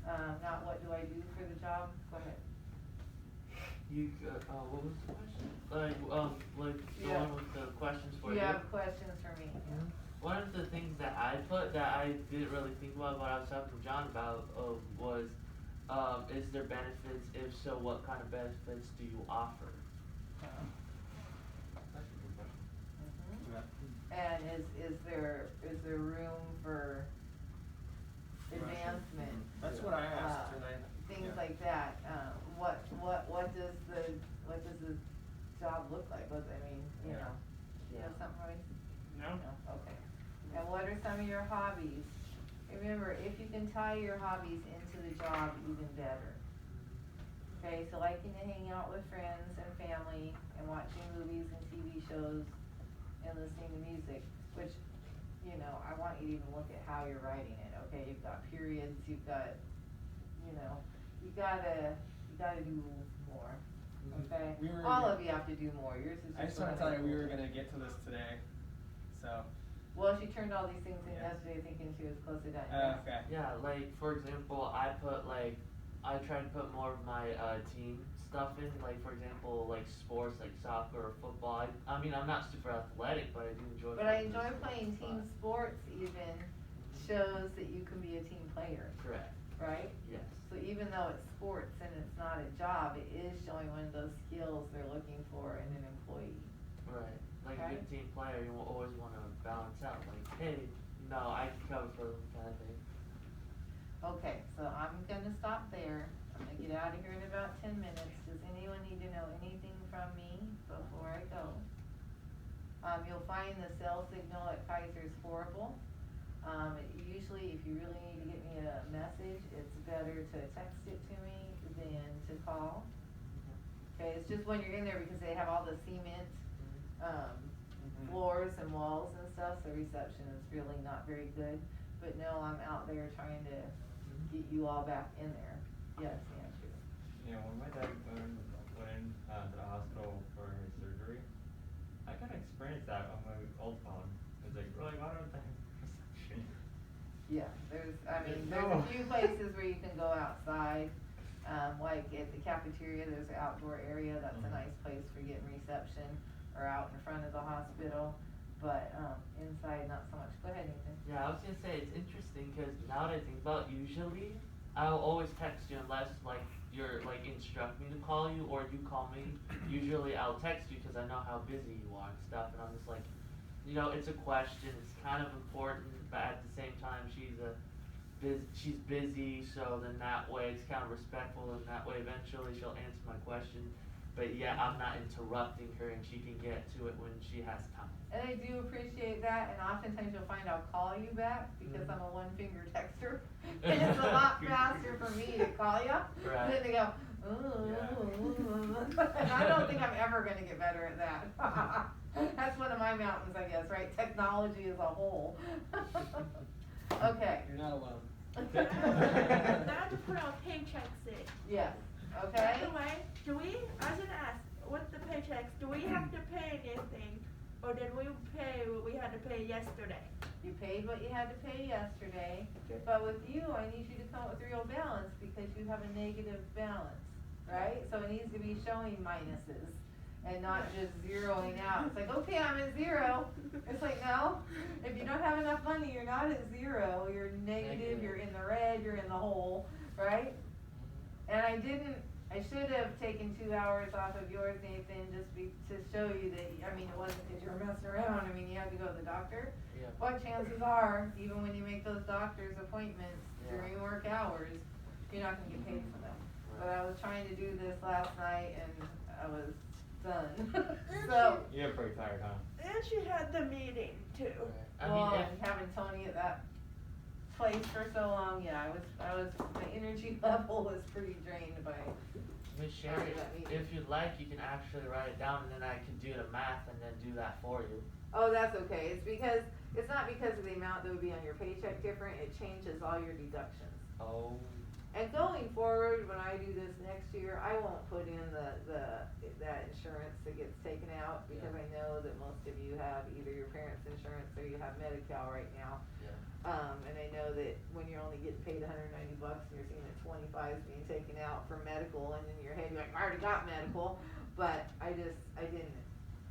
Not what do I do for the job? Go ahead. You what was the question? Like the Yeah. one with the questions for Do you. you have questions for me? Yeah. One of the things that I put that I didn't really think about, but I was talking to John about, was, is there benefits? If so, what kind of benefits do you offer? That's a good question. And is there room for advancement? That's what I asked, and Things yeah. like that. What does the job look like? I mean, you know, you have something, Royce? No? No, okay. And what are some of your hobbies? Remember, if you can tie your hobbies into the job, even better. Okay, so liking to hang out with friends and family and watching movies and TV shows and listening to music, which, you know, I want you to even look at how you're writing it, okay? You've got periods, you've got, you know, you gotta do more, okay? We were All gonna- of you have to do more. Yours is just. I just wanna tell you, we were gonna get to this today, so. Well, she turned all these things in Yeah. yesterday thinking she was close to done. Okay. Yeah, like for example, I try to put more of my team stuff in. Like for example, like sports, like soccer or football. I mean, I'm not super athletic, but I do enjoy. But I playing enjoy those playing sports, team but- sports even shows that you can be a team player, Correct. right? Yes. So even though it's sports and it's not a job, it is showing one of those skills they're looking for in an employee. Right. Like Okay. a good team player, you will always want to balance out. Like, hey, no, I can cover for them, kind of thing. Okay, so I'm gonna stop there. I'm gonna get out of here in about 10 minutes. Does anyone need to know anything from me before I go? You'll find the cell signal at Kaiser's horrible. Usually if you really need to get me a message, it's better to text it to me than to call. Okay, it's just when you're in there because they have all the cement, floors and walls and stuff, so reception is really not very good. But no, I'm out there trying to get you all back in there. Yes, Andrew. Yeah, when my dad went in to the hospital for his surgery, I kind of experienced that on my old phone. It's like, really, why don't I have reception? Yeah, there's a No. few places where you can go outside, like at the cafeteria, there's an outdoor area, that's a nice place for getting reception, or out in front of the hospital, but, inside, not so much. Go ahead, Nathan. Yeah, I was gonna say it's interesting because now that I think about it, usually I'll always text you unless like you're like instruct me to call you or you call me. Usually I'll text you because I know how busy you are and stuff, and I'm just like, you know, it's a question. It's kind of important, but at the same time, she's busy, so then that way it's kind of respectful, and that way eventually she'll answer my question. But yeah, I'm not interrupting her, and she can get to it when she has time. And I do appreciate that, and oftentimes you'll find I'll call you back because I'm a one-finger texter. And it's a lot faster for me to call you Right. than to go, ooh. And I don't think I'm ever gonna get better at that. That's one of my mountains, I guess, right? Technology as a whole. Okay. You're not alone. Not to put our paychecks in. Yes, By okay? the way, I was gonna ask, with the paychecks, do we have to pay anything? Or did we pay what we had to pay yesterday? You paid what you had to pay yesterday, Okay. but with you, I need you to come up with real balance because you have a negative balance, right? So it needs to be showing minuses and not just zeroing out. It's like, okay, I'm at zero. It's like, no, if you don't have enough money, you're not at zero, you're negative, you're in the red, you're in the hole, right? And I should have taken 2 hours off of yours, Nathan, to show you that, I mean, it wasn't because you were messing around, I mean, you had to go to the doctor. Yeah. What chances are, even when you make those doctor's appointments Yeah. during work hours, you're not gonna get paid for them. But I was trying to do this last night and I was done. So, You're pretty tired, huh? And she had the meeting too. I well, mean, and having Tony at that place for so long, yeah, my energy level was pretty drained by, Miss Sherry, that meeting. if you'd like, you can actually write it down and then I can do the math and then do that for you. oh, that's okay, it's not because of the amount that would be on your paycheck different, it changes all your deductions. Oh. And going forward, when I do this next year, I won't put in that insurance that gets taken out, because Yeah. I know that most of you have either your parents' insurance or you have Medi-Cal right now. Yeah. And I know that when you're only getting paid $190 and you're seeing that 25 is being taken out for medical, and in your head you're like, I already got medical, but I didn't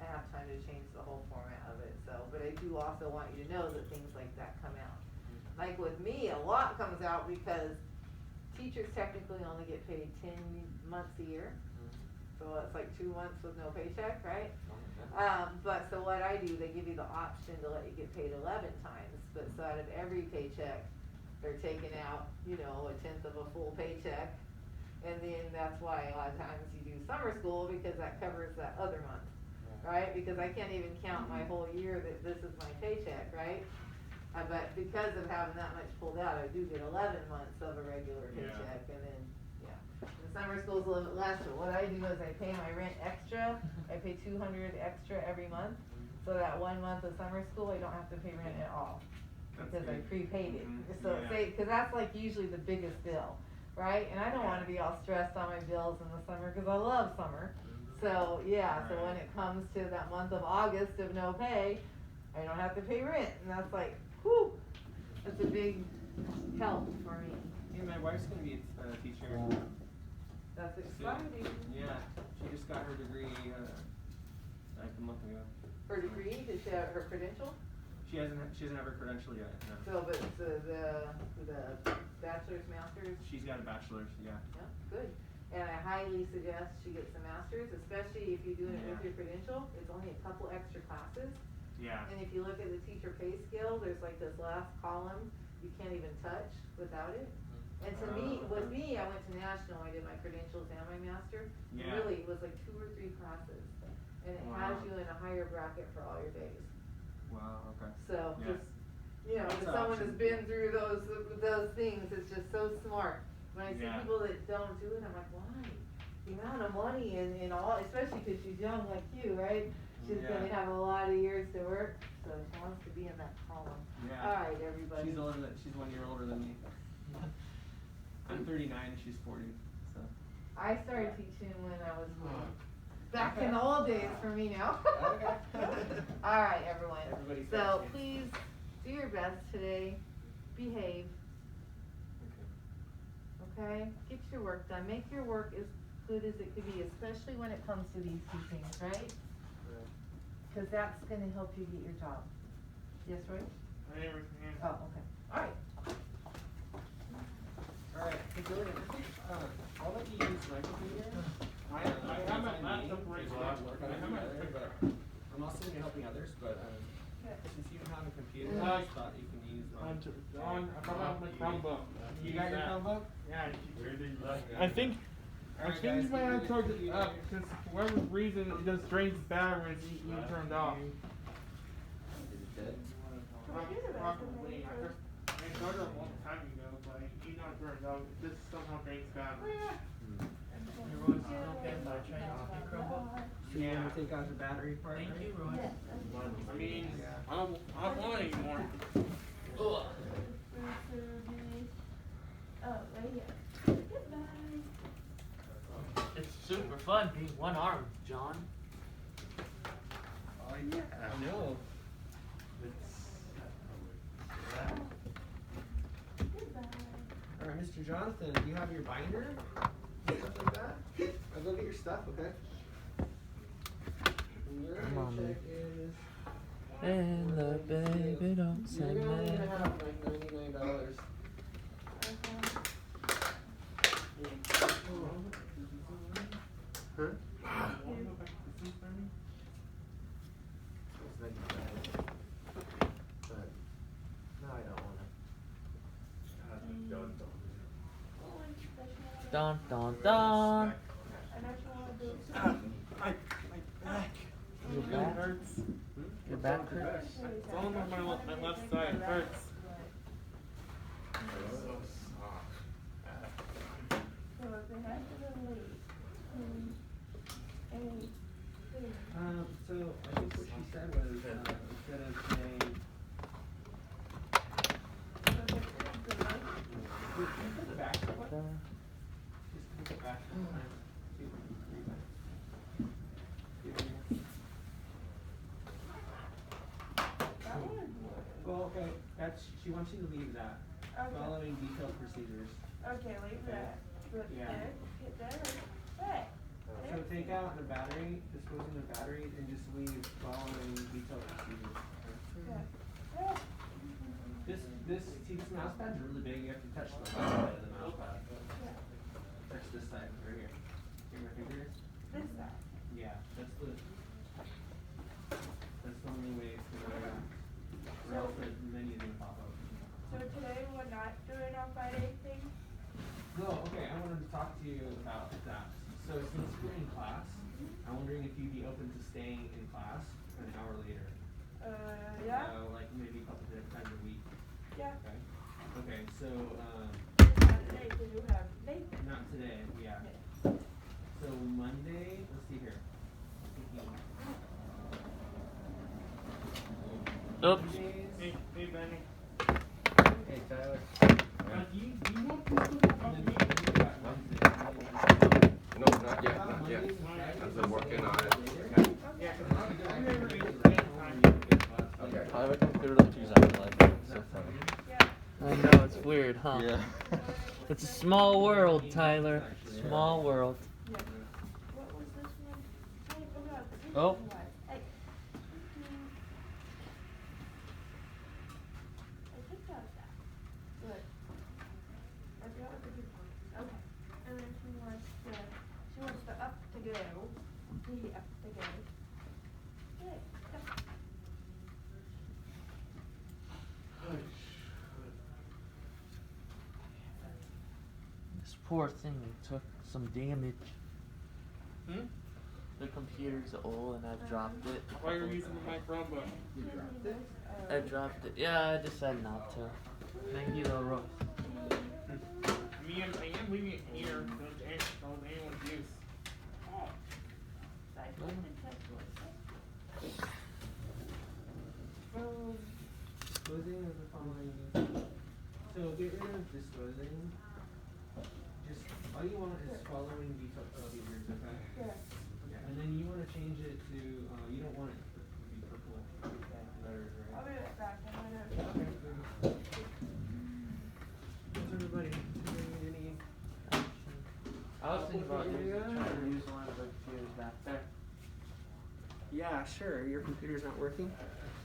have time to change the whole format of it, so, but I do also want you to know that things like that come out. Like with me, a lot comes out because teachers technically only get paid 10 months a year, so it's like 2 months with no paycheck, right? But so what I do, they give you the option to let you get paid 11 times, but so out of every paycheck, they're taking out, you know, 1/10 of a full paycheck. And then that's why a lot of times you do summer school, because that covers that other month, right? Because I can't even count my whole year that this is my paycheck, right? But because of having that much pulled out, I do get 11 months of a regular paycheck, and then, yeah. The summer school's a little bit less, but what I do is I pay my rent extra, I pay $200 extra every month, so that 1 month of summer school, I don't have to pay rent at all, because I prepaid it. So say, cause that's like usually the biggest bill, right? And I don't wanna be all stressed on my bills in the summer, cause I love summer. So, yeah, so when it comes to that month of August of no pay, I don't have to pay rent, and that's like, whew, that's a big help for me. Yeah, my wife's gonna be a teacher. That's soon. exciting. Yeah, she just got her degree, like a month ago. Her degree, did she have her credential? She doesn't have her credential yet, no. So, but the bachelor's, master's? She's got a bachelor's, yeah. Yeah, good. And I highly suggest she gets a master's, especially if you're doing it with your credential. It's only a couple extra classes. Yeah. And if you look at the teacher pay scale, there's like this last column you can't even touch without it. And to me, with me, I went to National, I did my credentials and my master. Yeah. Really, it was like 2 or 3 classes. And it has Wow. you in a higher bracket for all your days. Wow, okay. So Yeah. just, you know, That's as an someone option. that's been through those things, it's just so smart. When I see Yeah. people that don't do it, I'm like, why? The amount of money in all, especially because she's young like you, right? She's Yeah. gonna have a lot of years to work, so she wants to be in that column. Yeah. Alright, everybody. She's 1 year older than me. I'm 39 and she's 40, so. I started teaching when I was back in the old days for me now. Alright, everyone. Everybody's So got a chance. please do your best today. Behave. Okay? Get your work done. Make your work as good as it could be, especially when it comes to these 2 things, right? Cause that's gonna help you get your job. Yes, Roy? Oh, okay. Alright. Alright, hey Julian, I'll let you use my computer. I have my laptop right There's a lot of work on it together, but I'm also gonna be helping others, but, since you don't have a computer, I just thought you can use mine. I forgot my Chromebook. You got your Chromebook? Yeah. Where did you like I think I Alright, changed guys, my you charge can- up because for whatever reason it just drains battery when it's being turned off. Probably. I started a long time ago, but it's not turned off. It just somehow drains battery. Everyone's okay by trying off your Chromebook? So you wanna take out the battery part, Thank right? you, Roy. I mean, Yeah. I don't want it anymore. Ugh. to be, oh, right here. Goodbye. It's super fun being one arm, John. Oh yeah, I know. Goodbye. Alright, Mr. Jonathan, do you have your binder? Stuff like that? I'll go get your stuff, okay? And your Come on, paycheck is And the baby don't say you're only no. gonna have like $99. Huh? It's like but no, I don't wanna. Dun dun dun. My back. Your It back? hurts. Your back hurts? It's all on my left side. It hurts. So if they have to delete, So I think what she said was instead of saying put the back to what? Just put the back to the plan. Well, okay, that's, she wants you to leave that. Okay. Following detailed procedures. Okay, leave that. But Yeah. then, hit that, hey. So take out the battery, disposing the battery, and just leave following detailed procedures. Yeah. This mouse pad's really big, you have to touch the left side of the mouse pad. Touch this side, right here. See where my finger is? This side. Yeah, that's the only way it's gonna, or else the menu's gonna pop up. So today we're not doing our Friday thing? No, okay, I wanted to talk to you about that. So since we're in class, I'm wondering if you'd be open to staying in class an hour later. Yeah? Like maybe a couple of times a week. Yeah. Okay. Okay, so, Not today, because you have Nathan. not today, yeah. So Monday, let's see here. Oops. Mondays. Hey, Benny. Hey Tyler. Do you want this to come to me? No, not yet, not yet. I'm still working on it. Yeah, because I never made it time. Okay. I have a computer that you like. It's so funny. I know, it's weird, huh? Yeah. It's a small world, Tyler. Small world. Yeah. What was this one? I forgot. This Oh. one was. Hey. I think that was that. But I forgot what the good one was. Okay. And then she wants the up to go. The up to go. Okay. Yep. This poor thing took some damage. The computer's old and I've dropped it. Why are you using the mic Chromebook? You dropped it? I dropped it. Yeah, I decided not to. Thank you, though, Rose. I am leaving it here. Don't anyone's use. Hey. So I put the test one. Disposing of the following. So get rid of disposing. Just, all you want is following detailed procedures, okay? Yeah. Yeah, and then you wanna change it to, you don't want it to be purple letters, I'll right? be right back. I'm gonna. Okay, good. How's everybody? Doing any? I was thinking about trying to use one of the computers back there. Yeah, sure, your computer's not working?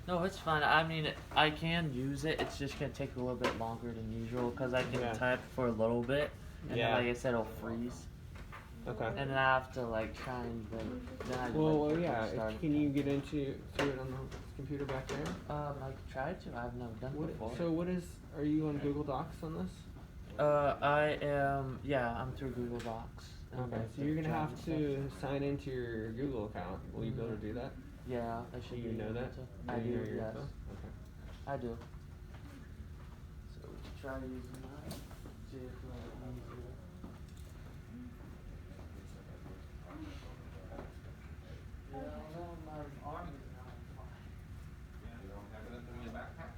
No, it's fine. I mean, I can use it. It's just gonna take a little bit longer than usual because I can Yeah. type for a little bit, and Yeah. then, like I said, it'll freeze. Okay. And then I have to like try and then I Well, like, yeah, restart can you get into it on the computer back there? I tried to. I've never done it before. So what is, are you on Google Docs on this? I am. Yeah, I'm through Google Docs. and Okay, like so you're gonna the have drive and to sign into your Google account. Will you be able to do that? stuff. Yeah, I Do should. you be know able that? to. Do I you do. know your Yes, info? Okay. I do. So we can try using that. See if easier. Yeah, well, my arm is now fine. You don't have anything in your backpack?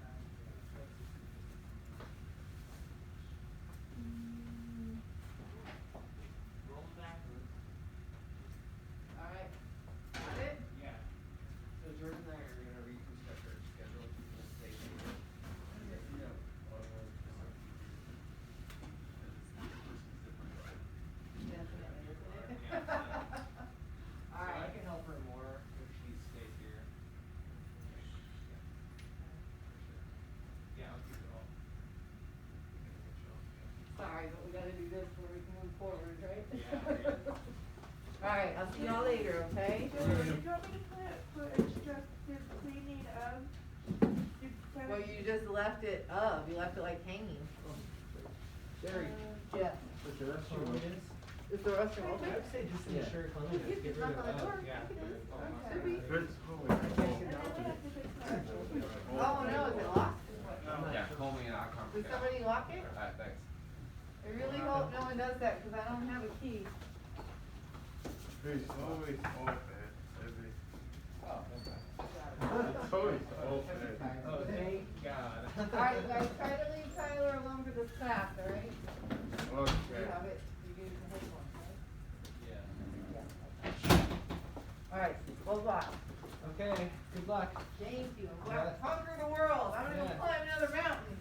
forward, right? Yeah. Alright, I'll see y'all later, okay? So, do you want me to put instructive cleaning of? Well, you just left it up, you left it like hanging. Jerry, Yeah. with the restroom is? Is the restroom I open? would say just Yeah. ensure cleanliness, You get can rid knock of on the door. yeah. I think it is. Oh, Should be. It's Oh, no, is it locked? Yeah, call me and I'll come. Did somebody lock it? Alright, thanks. I really hope no one does that, cause I don't have a key. It's always open. Oh, okay. It's always open. Oh, thank God. Alright, you guys, try to leave Tyler alone for this class, alright? Okay. You have it, you gave the whole one, right? Yeah. Yeah. Alright, well, luck. Okay, good luck. Thank you, I'm Got glad it. to conquer the world, I'm gonna go Yeah. climb another mountain.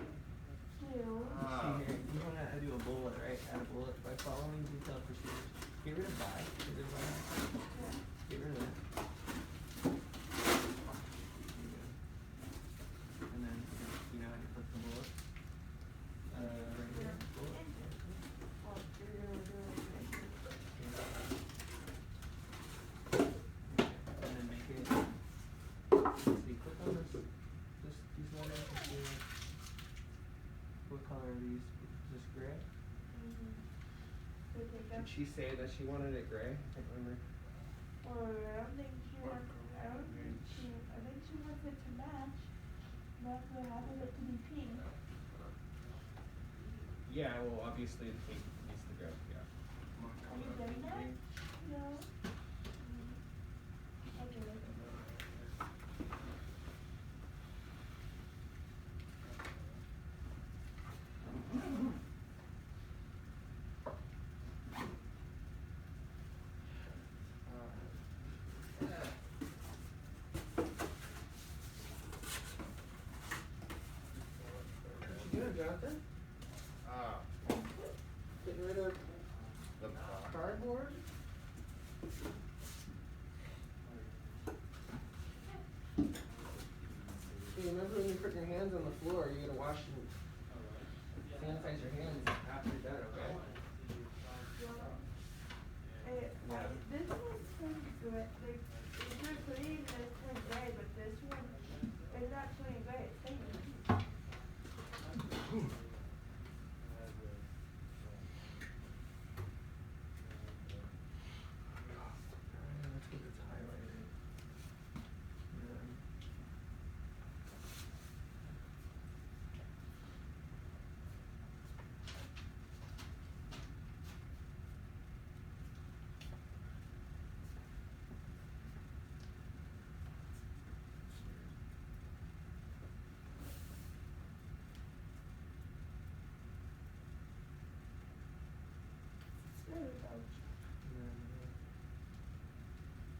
See here, you wanna do a bullet, right? Add a bullet by following detailed procedures. Get rid of by, get rid of by. Get rid of that. And then, you know how to click the bullet? Right here, bullet. And then make it, let's see, click on these letters and see what color are these? Is this gray? Did she say that she wanted it gray? I can't remember. I think she wants it to match. Not to have it to be pink. Yeah, well, obviously the pink needs to go, yeah. Are you doing that? No. Okay. What you doing, Jonathan? Getting rid of The cardboard? Hey, remember when you put your hands on the floor, you gotta wash and sanitize your hands after you're done, okay? This one's pretty good. Like, if you're clean, it's pretty gray, but this one is not pretty gray. It's pretty That's because it's highlighted.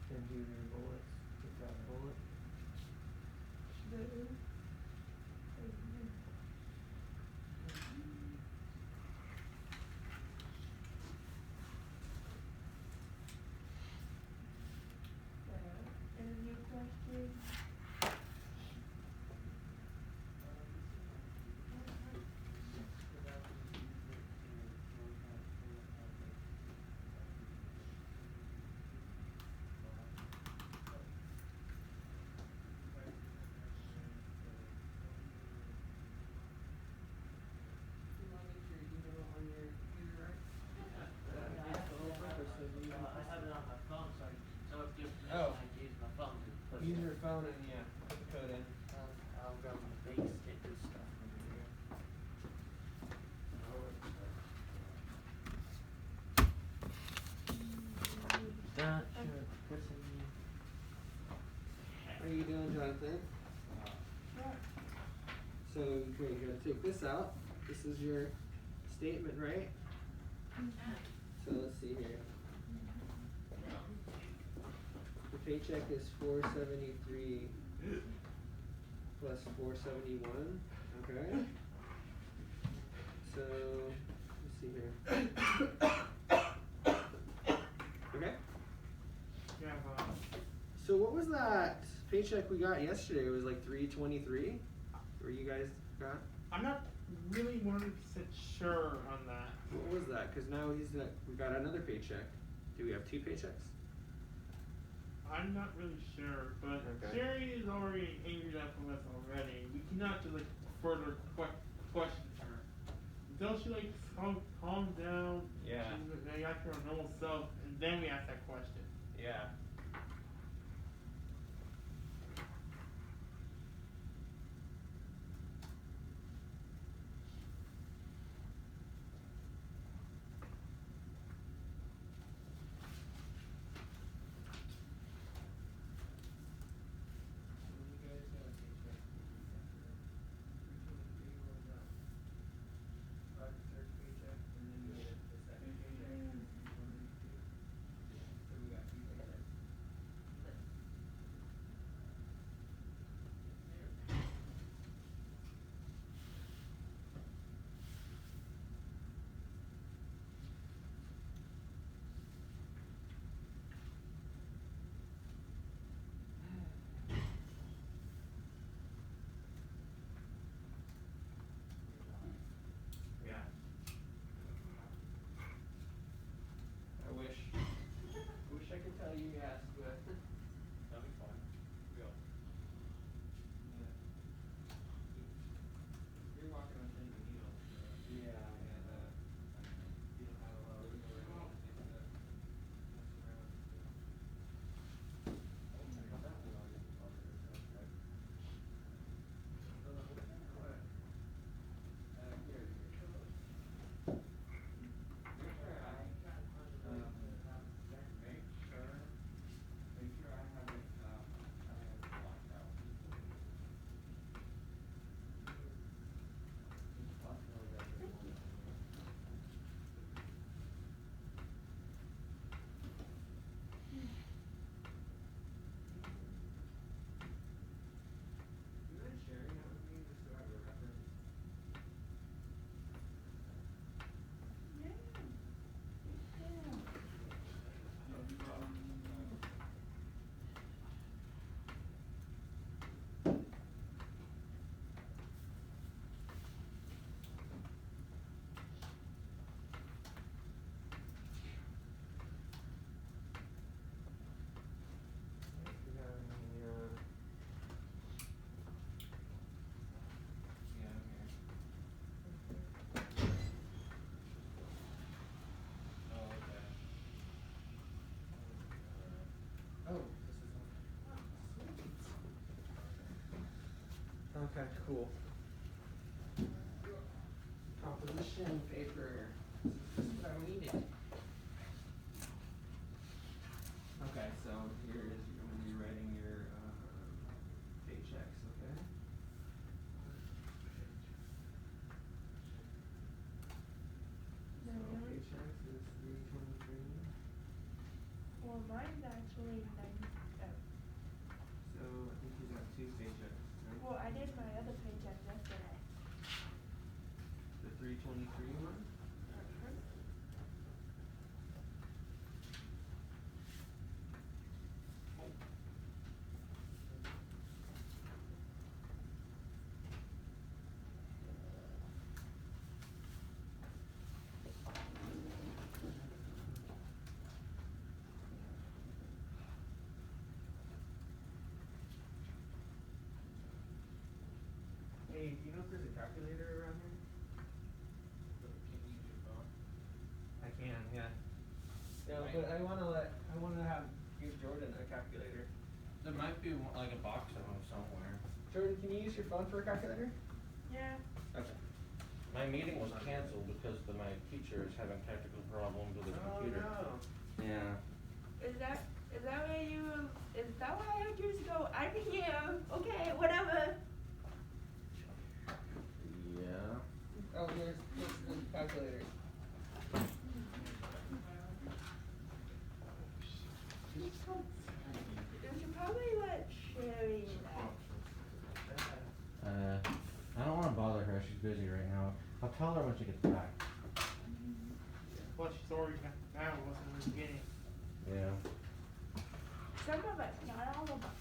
Then do your bullets. Get that bullet. Any new questions? I have it on my phone, so if you permission, Oh. I can use my phone to put Use it. your phone and yeah, put the code in. I'll grab my base sticker stuff over here. That should put some. What are you doing, Jonathan? So, okay, you gotta take this out. This is your statement, right? So let's see here. The paycheck is $473 plus $471. Okay. So let's see here. Okay. Yeah, So what was that paycheck we got yesterday was like $323. Where you guys got? I'm not really 100% sure on that. What was that? Cause now we got another paycheck. Do we have 2 paychecks? I'm not really sure, but Okay. Sherry is already angry up with us already. We cannot just like further question her until she like calms down. Yeah. She's back to her normal self, and then we ask that question. Yeah. You guys got a paycheck for December. 323 was the first paycheck, and then you get the second paycheck, 322. So we got 3 paychecks. Yeah. Wish I could tell you yes, but. That'll be fun. Real. Yeah. You're walking on thin needles, so. Yeah, And, you don't have a lot of wiggle room and things to mess around with, so. Check out that one. What? Here. Make sure I have it, I have it blocked out. It's possible that it won't. You mind sharing that with me, just so I have a reference? Yeah, I'm here. Oh, okay. Oh, this is on. Okay, cool. Composition paper. This is what I needed. Okay, so here is when you're writing your paychecks, okay? So paychecks is 323. Well, mine's actually 90. So I think you got 2 paychecks, right? Well, I did my other paycheck yesterday. The 323 one? Hey, do you know if there's a calculator around here? Can you use your phone? I can, yeah. Yeah, but I wanna give Jordan a calculator. There might be like a box of them somewhere. Jordan, can you use your phone for a calculator? Yeah. Okay. My meeting was canceled because my teacher is having technical problems with his computer. Oh, no. Yeah. Is that why I had years ago? I'm here. Okay, whatever. Yeah. Oh, here's the calculator. You should probably let Sherry know. I don't wanna bother her, she's busy right now. I'll tell her when she gets back. Plus, she's already now wasn't in the beginning. Yeah. Some of us, not all of us.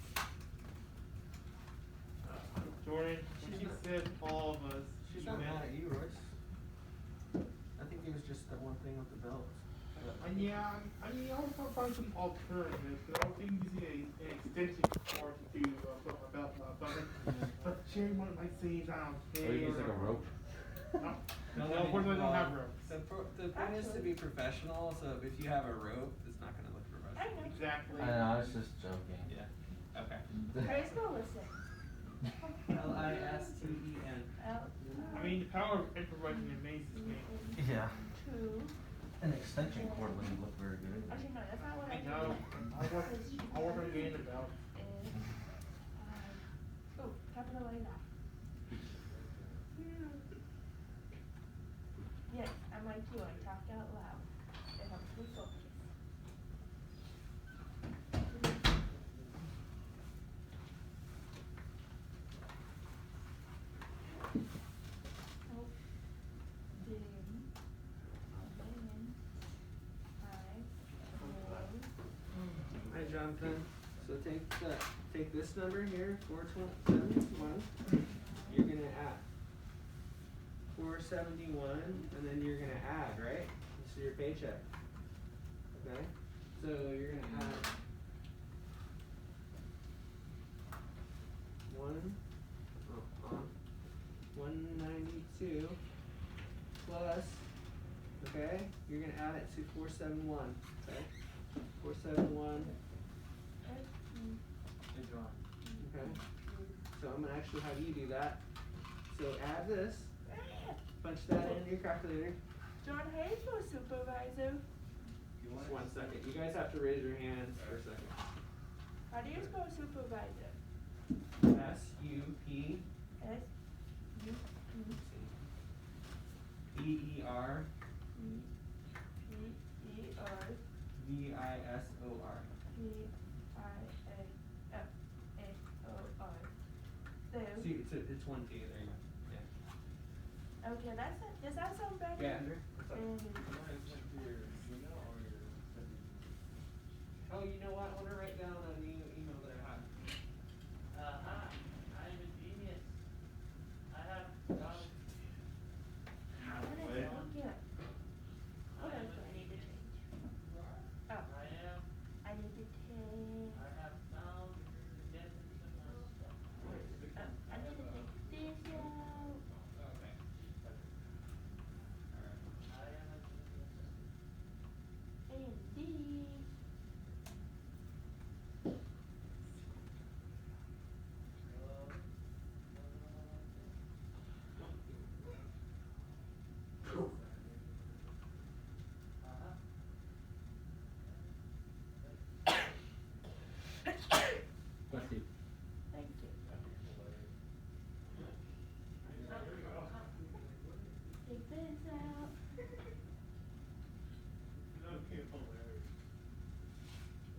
that one thing with the belts. And yeah, I mean, you also find some alternatives. Because I was thinking using an extension cord to do about but sharing one of my things, I don't care. Or you use like a rope. No, of course I don't have rope. The point is to be professional, so if you have a rope, it's not gonna look professional. Exactly. I know, I was just joking. Yeah, okay. Grace, go listen. Listen. I mean, the power of improvising amazes me. Yeah. 2. An extension cord wouldn't look very good. Actually, no, that's not what I I know. I'll work on getting it out. Oh, capitalize that. Yes, I'm like you. I talk out loud. It helps me focus. Oh, dim. Hi, Jonathan. So take this number here, 471. You're gonna add 471, and then you're gonna add, right? This is your paycheck. Okay? So you're gonna add 192 plus, okay? You're gonna add it to 471, okay? 471. Okay. So I'm gonna actually have you do that. So add this, punch that into your calculator. John, how do you spell supervisor? Just 1 second. You guys have to raise your hands for a second. How do you spell supervisor? S-U-P. S-U-P. B-E-R. B-E-R. V-I-S-O-R. V-I-S-O-R. There. See, it's 1 T. There you go. Yeah. Okay, does that sound better? Yeah, Andrew. What's up? Oh, you know what? I want to write down a new email that I have. Hi, I'm a genius. I have How did I don't get? What else do I need to change? Oh, I am. I need to change. I have found get some stuff. I need to take this out. Okay. I am a genius. And D. Bless you. Thank you. Take this out.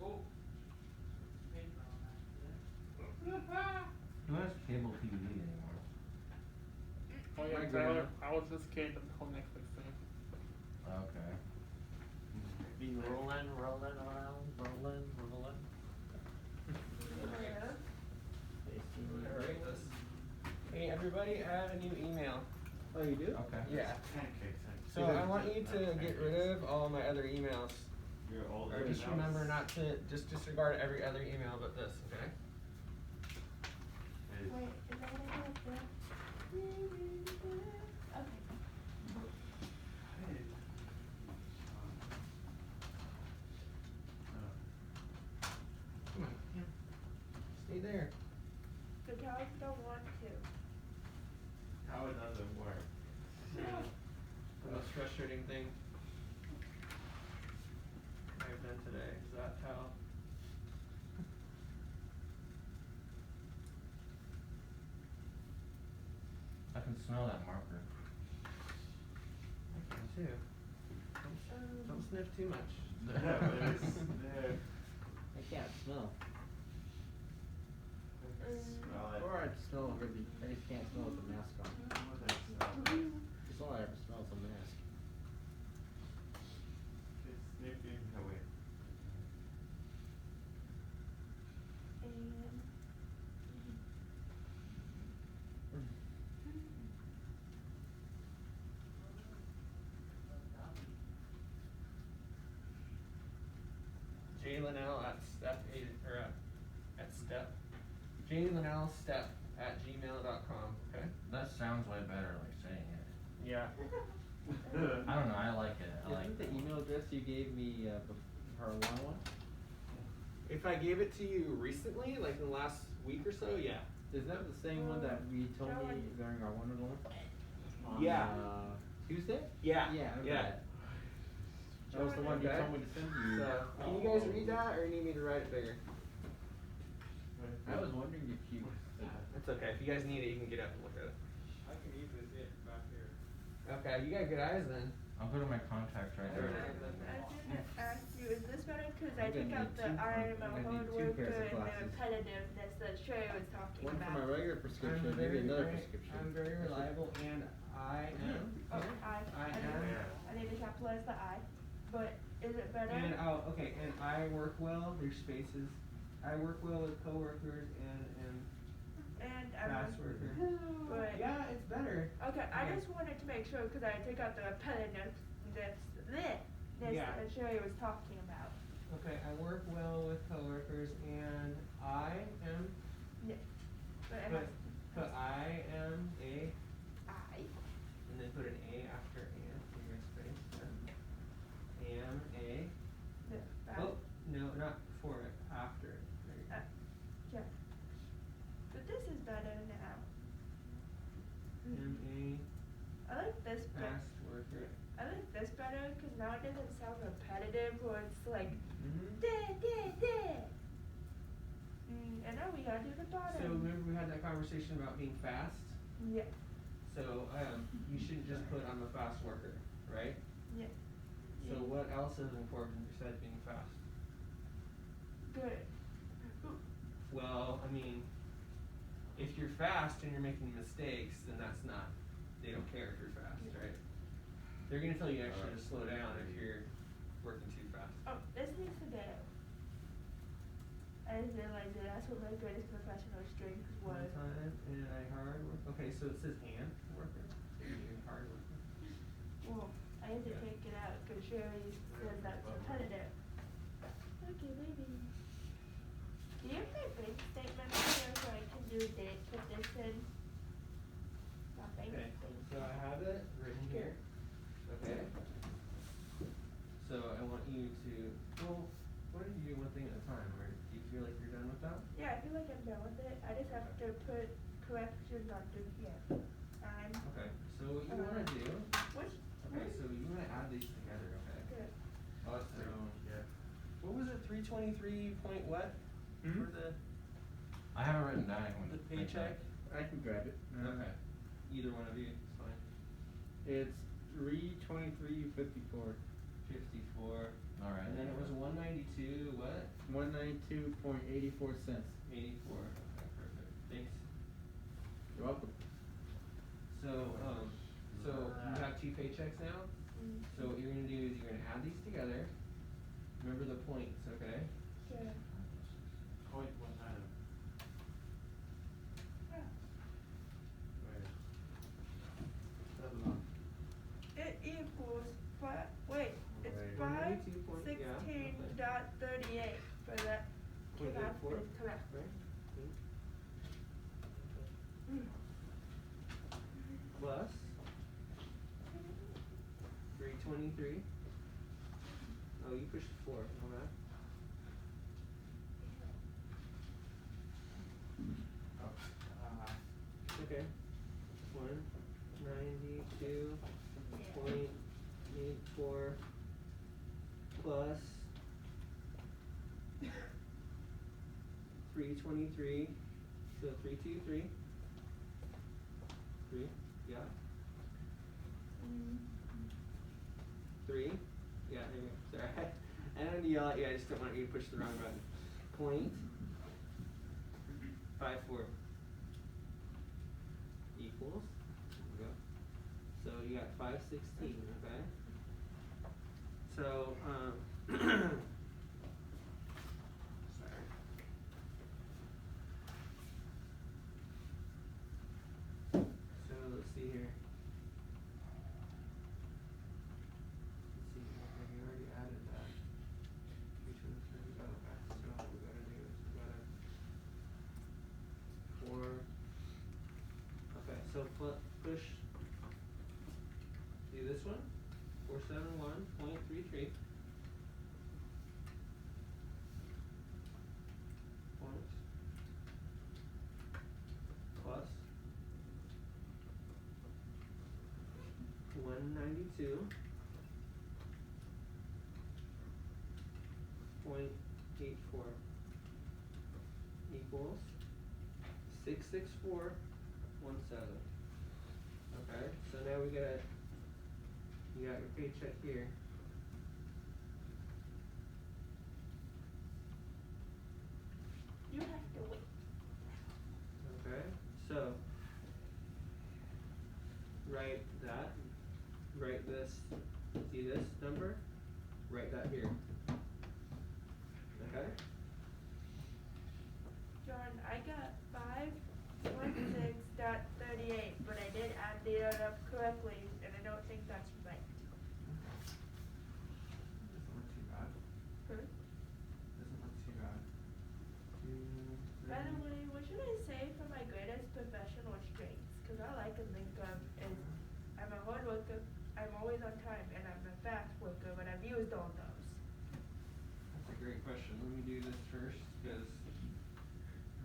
Oh. Who has cable TV anymore? Oh yeah, My Tyler, grandma. I was just kidding the whole Netflix thing. Okay. Be rolling around, rolling. Alright, hey everybody, I have a new email. Oh, you do? Okay. Yeah. So I want you to get rid of all my other emails. Your old Or just remember not to, just disregard every other email but this, okay? Wait, is that what I got there? Okay. Come on. Stay there. The cows don't want to. How it doesn't work. The most frustrating thing I've done today is that how I can smell that marker. I can too. Don't sniff too much. Yeah, but it's there. I can't smell. Smell it. Or I smell really, I just can't smell with the mask on. That's all I ever smell is a mask. It's sniffing. No, wait. And JaneyLinnellStep@gmail.com, okay? That sounds way better, like saying it. Yeah. I don't know, I like it, I like Isn't the it. email address you gave me, for our one? If I gave it to you recently, like in the last week or so, yeah. Is that the same one that we told me during our one-on-one? Yeah. Tuesday? Yeah. Yeah, I remember Yeah. that. That was the one you Okay. told me to send you. So, can you guys read that, or you need me to write it bigger? I was wondering if you. It's okay. If you guys need it, you can get up and look at it. I can easily see it back here. Okay, you got good eyes then. I'll go to my contacts right I there. didn't ask you, is this better? Cause I I'm gonna took out need the two- I'm a I'm gonna hard need two worker pairs of and the glasses. repetitiveness that Sherry was talking One for about. my regular prescription, maybe another prescription. I'm very reliable, and I am. Oh, I need- am. I need to capitalize the I, but is it better? And okay, and I work well. There's spaces. I work well with coworkers and And I'm fast worker. But Yeah, it's better. okay, I Yeah. just wanted to make sure because I took out the repetitiveness Yeah. that Sherry was talking about. Okay, I work well with coworkers, and I am. Yeah. But it Put, has put I am a, I. and then put an A after and in your space. Am a. The Oh no, not before it. After it. There you go. Yeah. But this is better now. Am I like this a better. fast worker. I like this better because now it doesn't sound repetitive or it's like Mhm. da. And now we gotta do the bottom. So remember we had that conversation about being fast. Yeah. So you shouldn't just put I'm a fast worker, right? Yeah. So what else is important besides being fast? Good. Well, I mean, if you're fast and you're making mistakes, then that's not, they don't care if you're fast, right? They're gonna tell you actually to slow down if you're working too fast. Oh, this needs to go. I just realized that that's what my greatest professional strength One was. time, and I hard work, okay, so it says and worker, so you're hard worker. Well, I had to take it out because Sherry said that's repetitive. Okay, baby. Do you have my bank statement here so I can do a date, put this in? My bank Okay, statement. so I have it written here, okay? So I want you to, well, why don't you do one thing at a time, or do you feel like you're done with that? Yeah, I feel like I'm done with it. I just have to put corrections on through here. Okay, so what you wanna do, Which? okay, so you wanna add these together, okay? Good. So, what was it, 323 point what? For the I have it written down. the paycheck? I can grab it. Okay, either one of you, it's fine. It's 323.54. 54. Alright. And then it was 192, what? 192.84 cents. 84, okay, perfect, thanks. You're welcome. So, you have two paychecks now? So what you're gonna do is you're gonna add these together. Remember the points, okay? Good. Point one time. It equals wait, it's Wait. 516.38 for that. Point Correct, eight four, is correct. right? Plus 323. Oh, you pushed 4, okay. Okay. 192.84 plus 323. So 323. 3. Yeah. 3. Yeah, there you go. Sorry. I don't yell at you, I just don't want you to push the wrong button. Point 54 equals. There we go. So you got 516, okay? So, sorry. So let's see here. Let's see, okay, we already added that. 323, oh. 192.84 equals 66417. Okay, so now you got your paycheck here. You have to wait. Okay, so write that, write this, see this number, write that here. Okay? John, I got 516.38, but I did add it up correctly, and I don't think that's right. Doesn't look too bad. Hmm? Doesn't look too bad. By the way, what should I say for my greatest professional strengths? Because all I can think of is I'm a hard worker, I'm always on time, and I'm a fast worker, but I've used all those. That's a great question. Let me do this first, because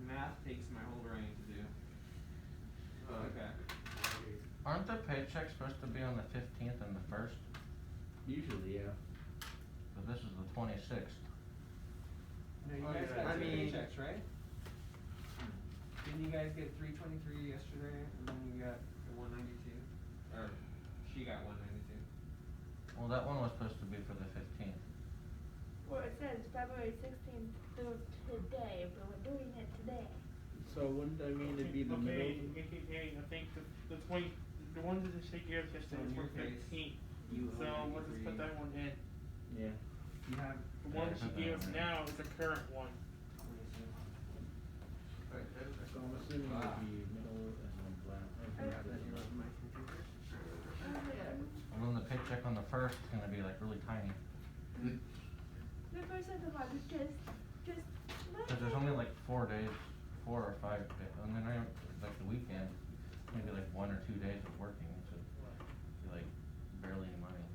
math takes my whole brain to do. Okay. Aren't the paychecks supposed to be on the 15th and the 1st? Usually, yeah. But this is the 26th. No, you Oh, guys yeah, got two I mean- paychecks, right? Didn't you guys get 323 yesterday, and then you got the 192? Or she got 192. Well, that one was supposed to be for the 15th. Well, it says February 16th through today, but we're doing it today. So wouldn't that mean it'd be the Okay, middle? AKA, I think the 20, the ones that just take yours yesterday So in were your case, 15. you So owe we'll just put 93. that one in. Yeah. You have The one that she Yeah, gave us okay. now is the current one. 26. So I'm assuming Wow. it'd be middle and then black. I have that here on my computer. And then the paycheck on the 1st is gonna be like really tiny. The first of the month is just Cause there's only like 4 days, 4 or 5 days, and then like the weekend, maybe like 1 or 2 days of working, so it'd be like barely any money.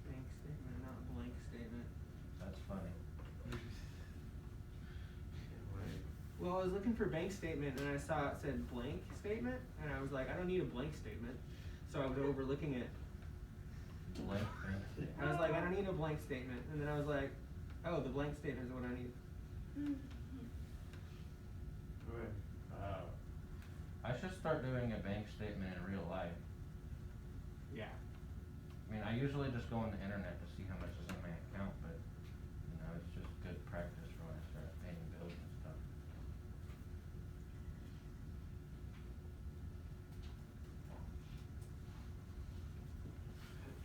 Bank statement, not blank statement. That's funny. Well, I was looking for bank statement and I saw it said blank statement, and I was like, I don't need a blank statement. So I was overlooking it. Blank thing. I was like, I don't need a blank statement, and then I was like, oh, the blank statement is what I need. I should start doing a bank statement in real life. Yeah. I mean, I usually just go on the internet to see how much is in my account, but, you know, it's just good practice for when I start paying bills and stuff.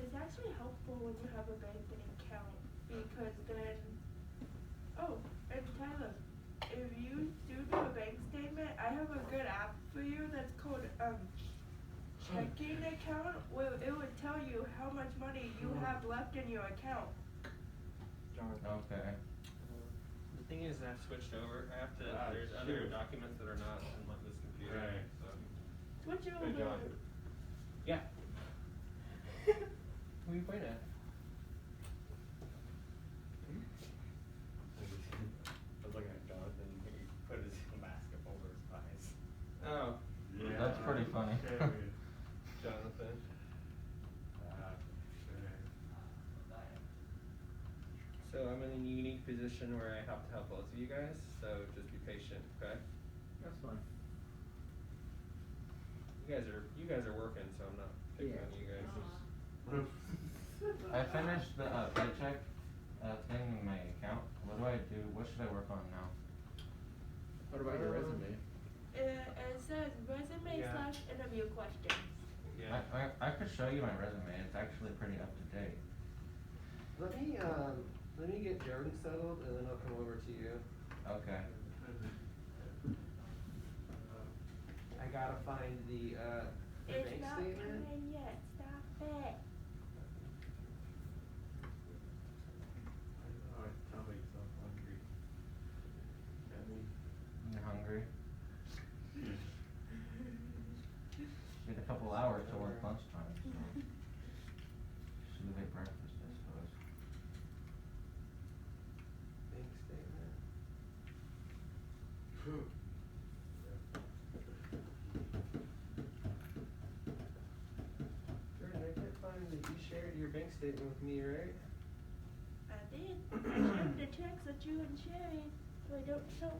It's actually helpful when you have a banking account because then, oh, and Tyler, if you do a bank statement, I have a good app for you that's called checking account where it would tell you how much money you have left in your account. Okay. The thing is, I've switched over. I have to. There's other documents that are not on this computer. Right. So. Switch Good over. job. Yeah. Who are you pointing at? I was looking at Jonathan, he put his mask up over his eyes. Oh. That's pretty funny. Jonathan. So I'm in a unique position where I have to help both of you guys, so just be patient, okay? That's fine. You guys are working, so I'm not picking Yeah. on you guys. I finished the paycheck thing in my account. What do I do? What should I work on now? What about your resume? It says resume Yeah. / interview questions. Yeah. I could show you my resume. It's actually pretty up to date. Let me Let me get Jordan settled and then I'll come over to you. Okay. I gotta find the It's bank not statement. coming yet. Stop it. Oh, Tommy's so hungry. You're hungry? Get a couple hours to work lunchtime, so. Should have ate breakfast, I suppose. Bank statement. Jordan, I can't find that you shared your bank statement with me, right? I did. I shared the text that you and Sherry, so I don't know.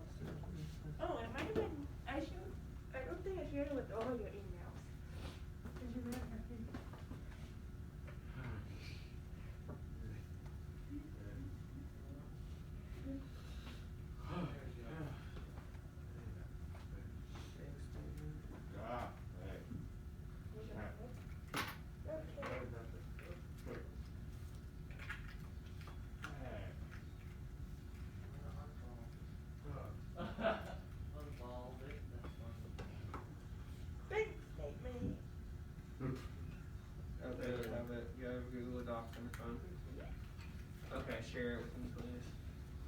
Oh, it might have been. I don't think I shared it with all your emails. Did you remember? Bank statement. Ah, hey. Unsolved it, that's funny. Bank statement. Oh, there you have it. You have Google Docs on your phone. Okay, share it with me, please.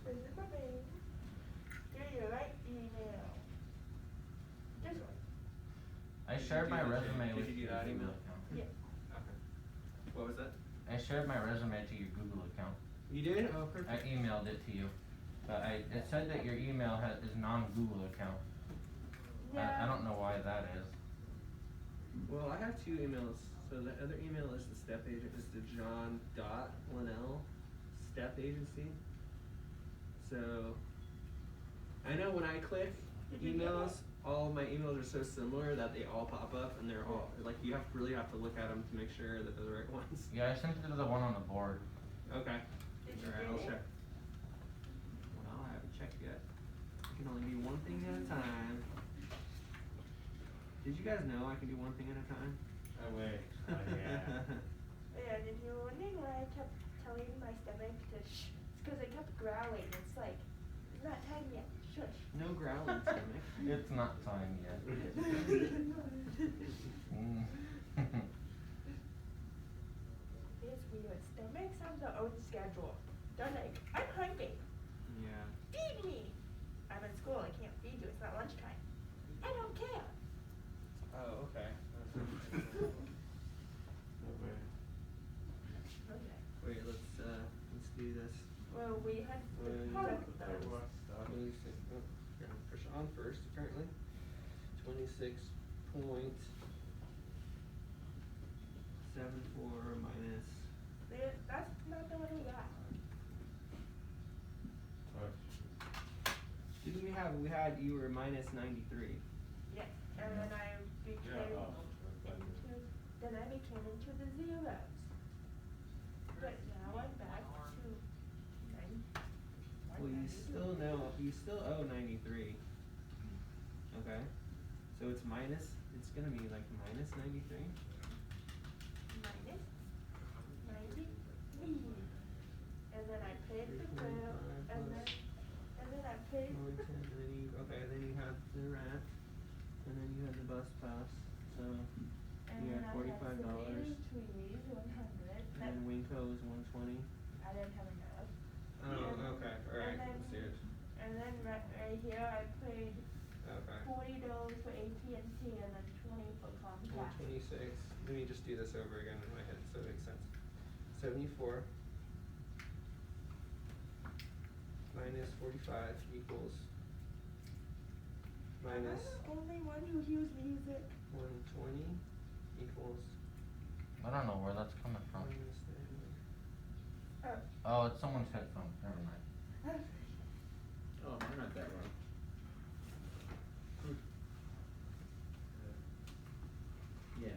This is for me. Do your right email. This one. I Did you shared do my the- resume did with you do your that Google email? account. Yeah. Okay. What was that? I shared my resume to your Google account. You did? Oh, I perfect. emailed it to you, but it said that your email is non-Google account. I don't know why that is. Well, I have two emails. So the other email is the step agent, is the John.Linnell step agency. So I know when I click Did you get emails, all of my emails are so similar that they all pop up and they're all like you really have to look at them to make sure that they're the right ones. Yeah, I sent it to the one on the board. Okay. Did you Alright, get I'll it? check. Well, I haven't checked yet. I can only do one thing at a time. Did you guys know I can do one thing at a time? Oh, wait. Oh, yeah. And if you're wondering why I kept telling my stomach to shh, it's because I kept growling. It's like, it's not time yet. Shush. No growling, stomach. It's not time yet. Mm. It's weird. Stomachs have their own schedule. They're like, I'm hungry. Yeah. Feed me. I'm in school. I can't feed you. It's not lunchtime. I don't care. Oh, okay. Okay. Wait, let's do this. Well, we had Wait, product Put the those. paperwork stuff. 26. Oh, here, I'm push on first, apparently. 26.74 minus. That's not the one we got. What? Didn't we had you were minus 93. Yes. And then I became Yeah, then I became into the zeros. But now I'm back to 9. Well, you still owe 93. Okay. So it's gonna be like minus 93. Minus 93. And then I paid the bill, and then I paid. Okay, then you had the rent, and then you had the bus pass, so And you then had I $45. had trees, 100. And then Winco is 120. I didn't have enough. Oh, okay, alright, And then, let's see it. and then right here I paid Okay. $40 for AT&T and then 20 for Comcast. 126. Let me just do this over again in my head so it makes sense. 74 minus 45 equals minus I'm the only one who hears music. 120 equals I don't know where that's coming from. minus Oh, it's someone's headphones. Never mind. Oh, they're not that wrong. Yeah.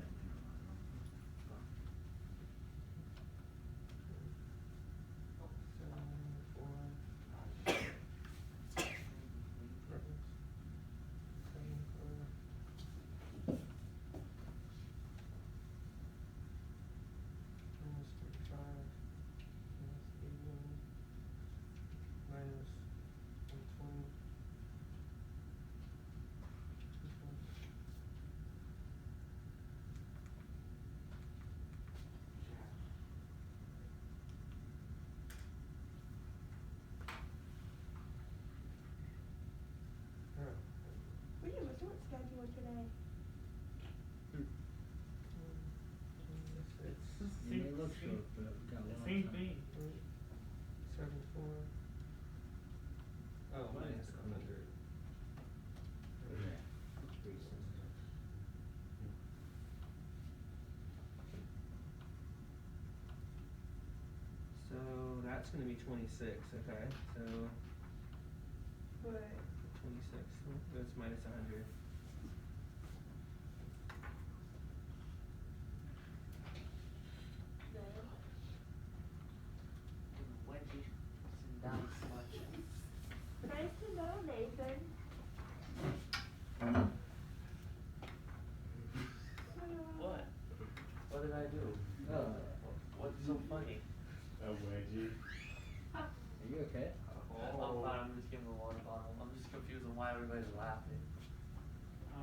short, but we got a The lot same of time. thing. 74. Oh, minus 100. Yeah, it's pretty simple. So that's gonna be 26, okay, so But 26, that's minus 100. then Wedgie, sit down so much. nice to know, Nathan. What? What did I do? What's so funny? A wedgie. Are you okay? I'm fine, I'm just giving a water bottle. I'm just confused on why everybody's laughing. I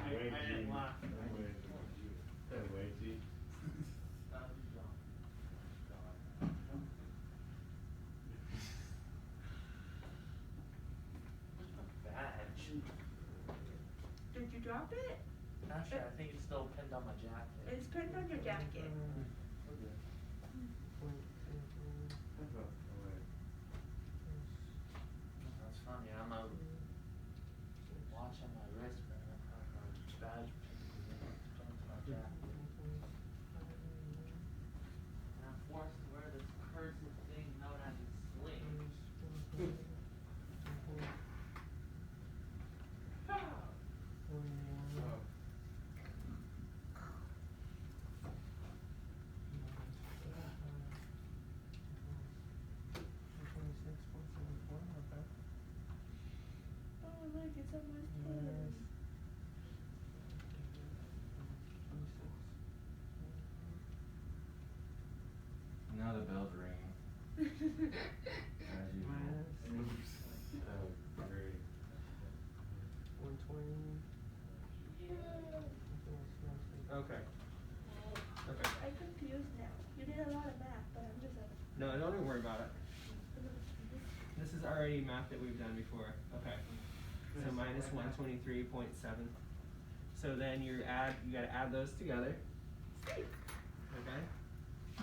didn't laugh. A wedgie. Badge. Did you drop it? Actually, I think it's still pinned on my jacket. It's pinned on your jacket. That's funny, I'm a watch on my wrist, man. I have my badge pinned to my jacket. And I'm forced to wear this cursed thing known as a sling. Oh, look, it's almost 10. Now the bell's ringing. As usual. Oh, great. 120. Yeah. Okay. I'm confused now. You did a lot of math, but I'm just like. No, don't even worry about it. This is already math that we've done before. Okay. So minus 123.7. So then you gotta add those together. Okay.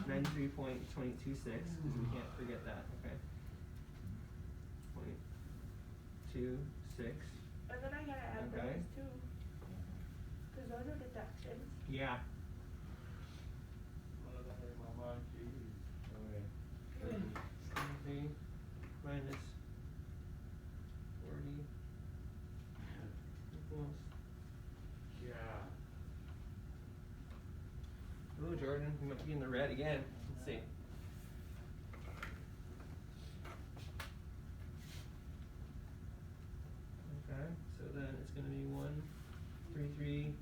93.226, because we can't forget that. Okay. 0.26. And then I gotta add Okay. those too. Cause those are deductions. Yeah. Okay. 73 minus 40 equals. Yeah. Ooh, Jordan, you might be in the red again. Let's see. Okay, so then it's gonna be 133.26.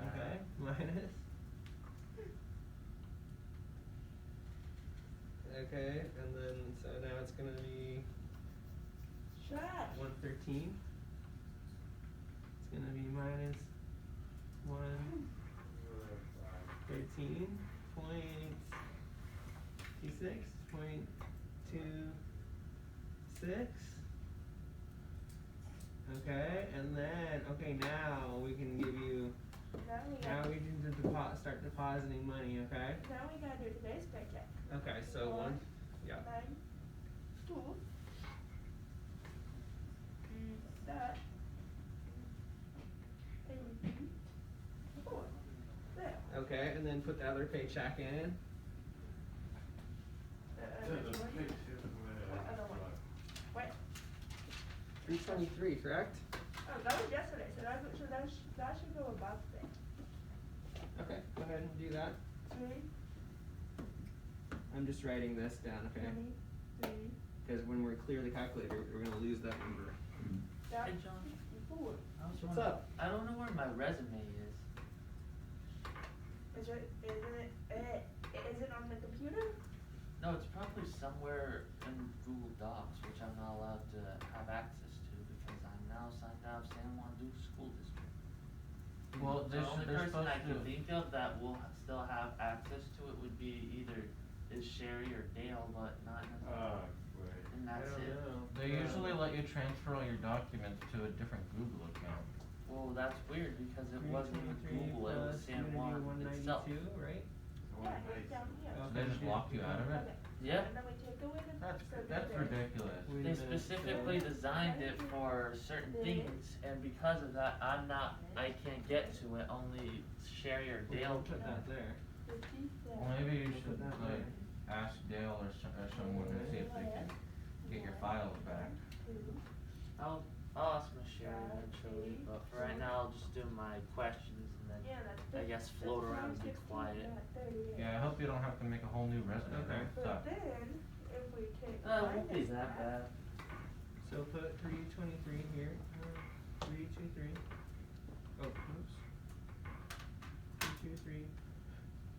Okay, minus. Okay, and then so now it's gonna be Shut. 113. It's gonna be minus 113.26.26. Okay, and then now we can give you. Now we can start depositing money. Okay. Now we gotta do today's paycheck. Okay, so one. Yeah. 9, 2. That. 84. There. Okay, and then put the other paycheck in. Which one? What other one? What? 323, correct? Oh, that was yesterday, so that should go above there. Okay, go ahead and do that. 3, I'm just writing this down, okay? 23. Because when we're clear the calculator, we're gonna lose that number. That Hey, John. 54. What's wondering- up? I don't know where my resume is. Is it on the computer? No, it's probably somewhere in Google Docs, which I'm not allowed to have access to because I'm now signed out of San Juan Dukes School District. Well, The only they're person I supposed can to. think of that will still have access to it would be either is Sherry or Dale, but not necessarily. And that's it. They usually let you transfer all your documents to a different Google account. Well, oh, that's weird because it wasn't even 323 Google, it was plus, San you're Juan gonna do itself. 192, right? Yeah, it's down here. So they just locked you out of it? Okay. Yeah. And then we take away the. That's, so that's this. ridiculous. Wait a They minute, specifically so- designed it for certain things, and because of that, I can't get to it, only Sherry or Well, Dale don't put can. that there. Well, maybe you should, Put that like, there. ask Dale or someone and see if they can get your files back. I'll ask Miss Sherry eventually, but for right now I'll just do my questions and then Yeah, that's. I guess float around and be 16, quiet. yeah, 38. Yeah, I hope you don't have to make a whole new resume. Okay. That But sucks. then, if we take. It won't be minus that bad. So put 323 here, 323. Oh, oops. 323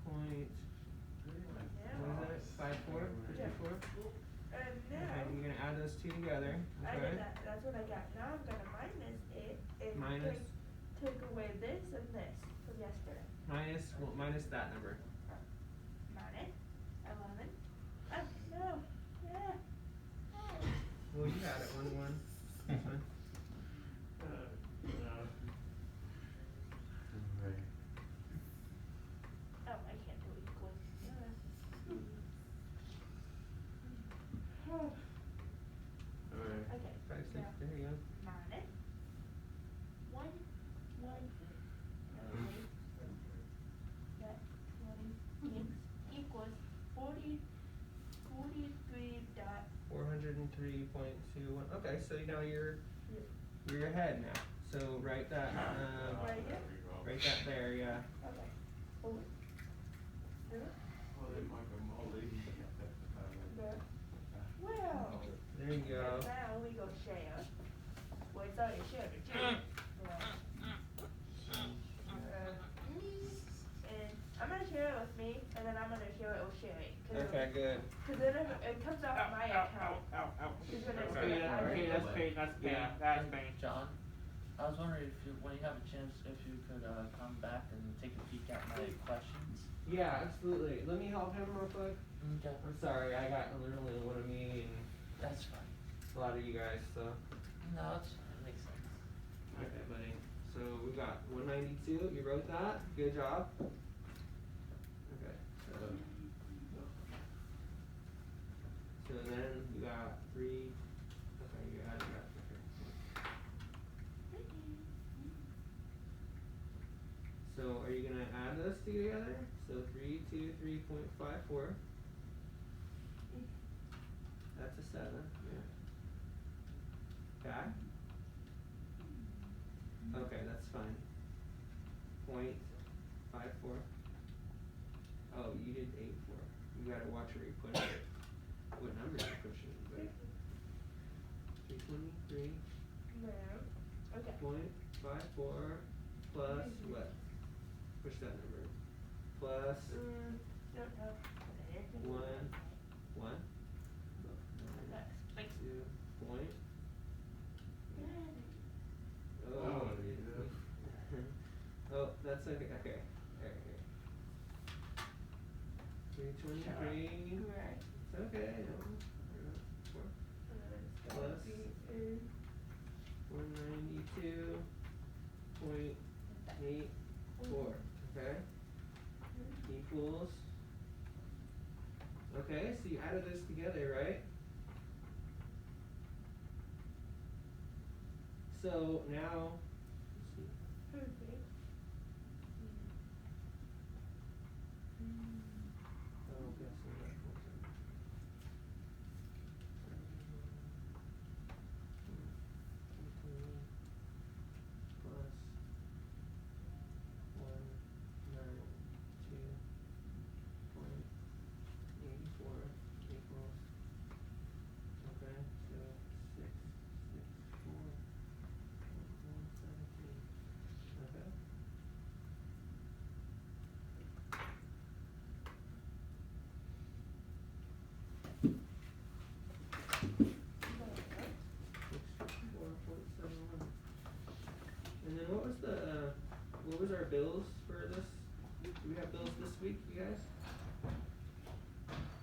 point, what is it, 54, 54? And Okay, now, you're gonna add those two together, I okay? did that, that's what I got, now I'm gonna minus it and Minus? take away this and this from yesterday. Minus, well, minus that number. Minus 11, oh, no, yeah. Well, you had it, 1, 1, that's fine. Oh, I can't do equals. Okay. 5, 6, now, there you go. minus 1, 1, that 20 equals 43 dot. 403.21, okay, so now you're ahead now. So write that, Right here? write that there, yeah. Okay. Oh. There? There. Well. There you go. And now we go share. Well, it's already shared, but you. And I'm gonna share it with me, and then I'm gonna share it with Sherry. Okay, good. Cause then if it comes off my account. She's gonna Okay, say, yeah, okay, that's paid, that's paid, Yeah. that's paid. John, I was wondering if you, when you have a chance, if you could, come back and take a peek at my questions. Yeah, absolutely. Let me help him real quick. Okay. I'm sorry, I got literally one of me and That's fine. a lot of you guys, so. No, it makes sense. Okay, buddy. So we got 192, you wrote that, good job. Okay, so then you got 3, okay, you added that, okay. So are you gonna add those two together? So 323.54. That's a 7, yeah. Okay. Okay, that's fine. 0.54. Oh, you did 84. You gotta watch where you put it. What number you push it, but 323. No. Okay. 0.54 plus what? Push that number. Plus No, no. 1, 1. Thanks. 2 point. Oh, Oh, that's okay. Okay. Alright, here. 323. Correct. It's okay. No. 4. Plus 192.84. Okay. Equals. Okay, so you added this together, right? So now, let's see. Perfect. Oh, guess I'm not plus 192.84 equals, okay, so 664.117, okay. And then what was our bills for this? Do we have bills this week, you guys?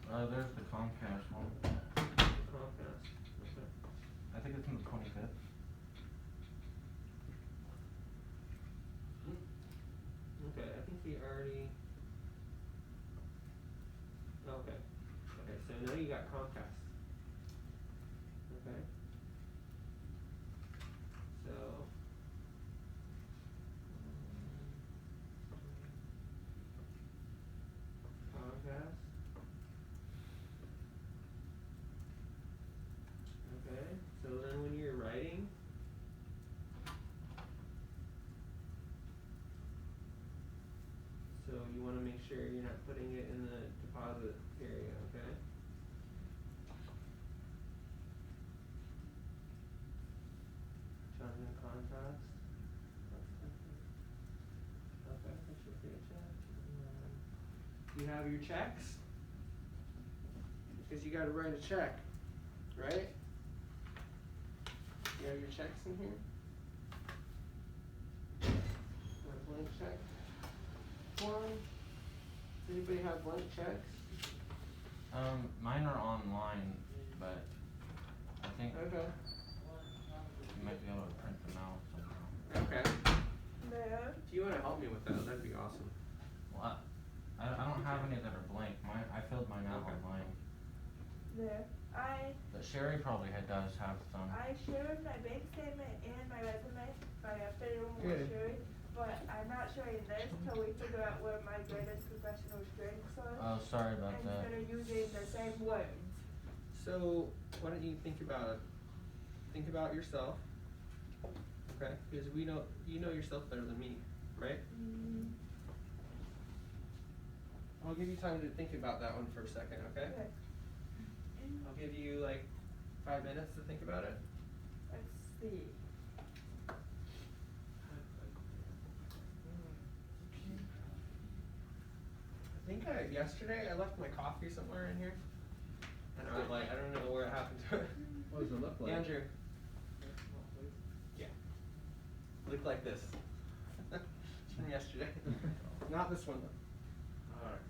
There's the Comcast one. Comcast, okay. I think it's on the 25th. Comcast. Okay. So. Comcast. Okay. So then when you're writing. So you want to make sure you're not putting it in the deposit area, okay? Chime in contacts. Okay, that should be a check. You have your checks? Because you gotta write a check, right? You have your checks in here? Got a blank check form? Does anybody have blank checks? Mine are online, but I think Okay. you might be able to print them out somehow. Okay. There. If you wanna help me with that, that'd be awesome. Well, I don't have any that are blank. I filled mine out Okay. online. There. But Sherry probably does have some. I shared my bank statement and my resume. I updated them with Good. Sherry, but I'm not sharing this till we figure out what my greatest professional strengths are. Oh, sorry about that. Instead of using the same words. So, why don't you think about it? Think about yourself. Okay? Because you know yourself better than me, right? Mm. I'll give you time to think about that one for a second, okay? Okay. I'll give you like 5 minutes to think about it. Let's see. I think yesterday I left my coffee somewhere in here. And I was like, I don't know where it happened to it. What does it look like? Andrew. Yeah. Looked like this. It's from yesterday. Not this one though. Alright.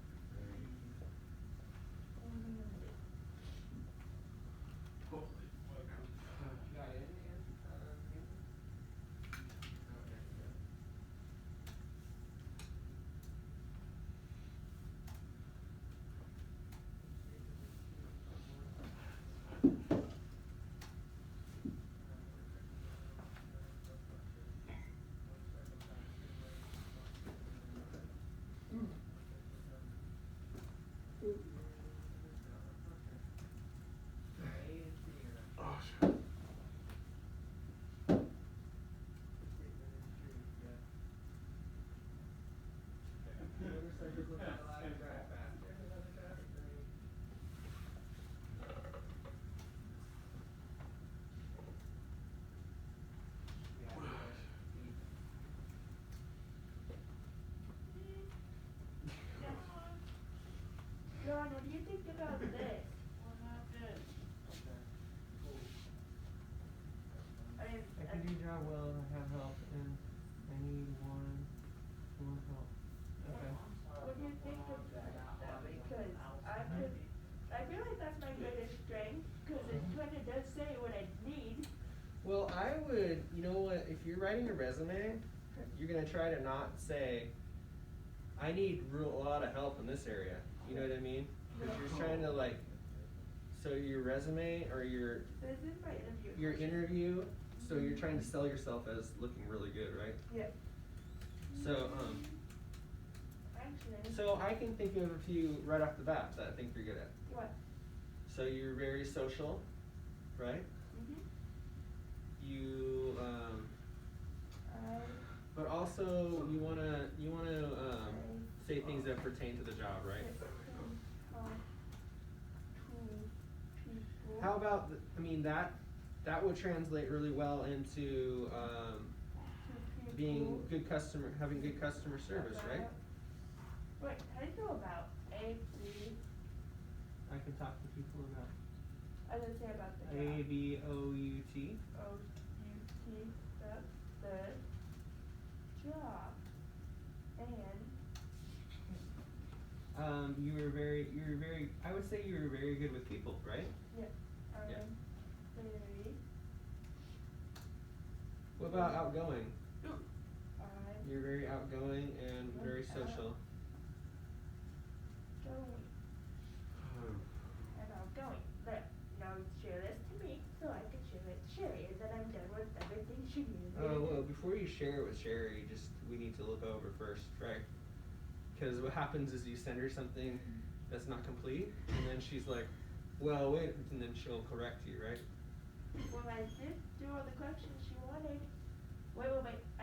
John, what do you think about this? I can do job well, I have help, and I need one help. Okay. What do you think of that? Because I feel like that's my greatest strength, because it kinda does say what I need. Well, I would, you know what, if you're writing a resume, you're gonna try to not say, I need a lot of help in this area. You know what I mean? Because you're trying to like, so your resume or This is my interview. your interview, so you're trying to sell yourself as looking really good, right? Yeah. So, Actually. so I can think of a few right off the bat that I think you're good at. What? So you're very social, right? Mhm. You, but also you wanna say things that pertain to the job, right? How about, that would translate really well into, being good customer, having good customer service, right? Wait, how do you feel about A-B? I can talk to people about I didn't say about the job. ABOUT. O-U-T, that's the job. And, You were very, I would say you were very good with people, right? yeah, Yeah. very. What about outgoing? I'm You're very outgoing and very social. going. And outgoing. There. before you share it with Sherry, we need to look over first, right? Because what happens is you send her something that's not complete, and then she's like, well, wait, and then she'll correct you, right? Well, I did do all the corrections she wanted. Wait.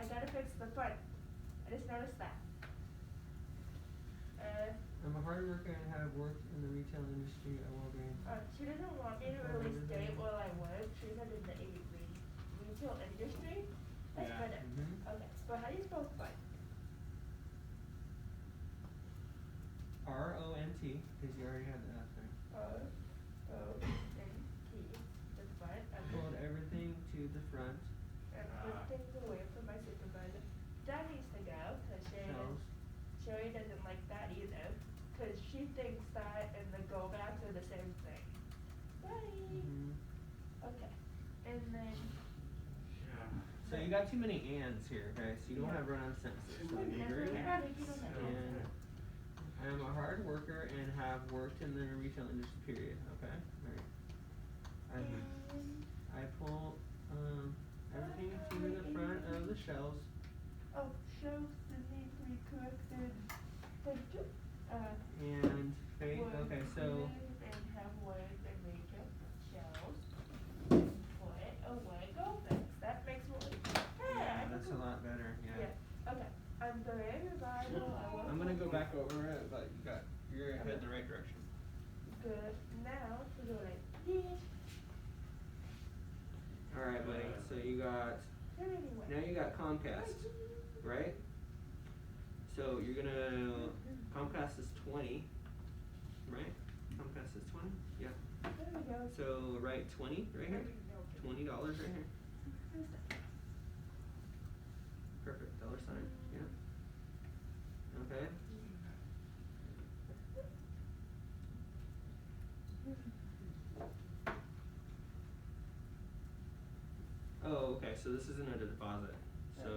I gotta fix the front. I just noticed that. I'm a hard worker and have worked in the retail industry at Walgreens. She doesn't want me to really state where I work. She said in the retail industry. That's Yeah. better. Mhm. Okay, but how do you spell fun? RONT, because you already had that thing. R-O-N-T. The front. Pulled everything to the front. And put things away from my supervisor. That needs to go, because Shelves. Sherry doesn't like that either. Because she thinks that and the go backs are the same thing. Bye. Okay. And then. So you got too many ands here, okay? So you don't have run-on sentences. So you agree? And I'm a hard worker and have worked in the retail industry, period. Okay? Alright. I pull everything to the front of the shelves. Oh, shelves that need to be corrected. Thank you. And faith, okay, so. And have words and makeup shelves. Put away go backs. That makes more. Yeah, that's a lot better, yeah. Okay. I'm very Bible. I'm gonna go back over it, but you're heading the right direction. Good. Now to go like this. Alright, buddy, so you got, now you got Comcast, right? So you're gonna, Comcast is 20, right? Comcast is 20, yeah. There we go. So write 20 right here, $20 right here. Perfect, dollar sign, yeah. Okay. Oh, okay, so this isn't a deposit, so,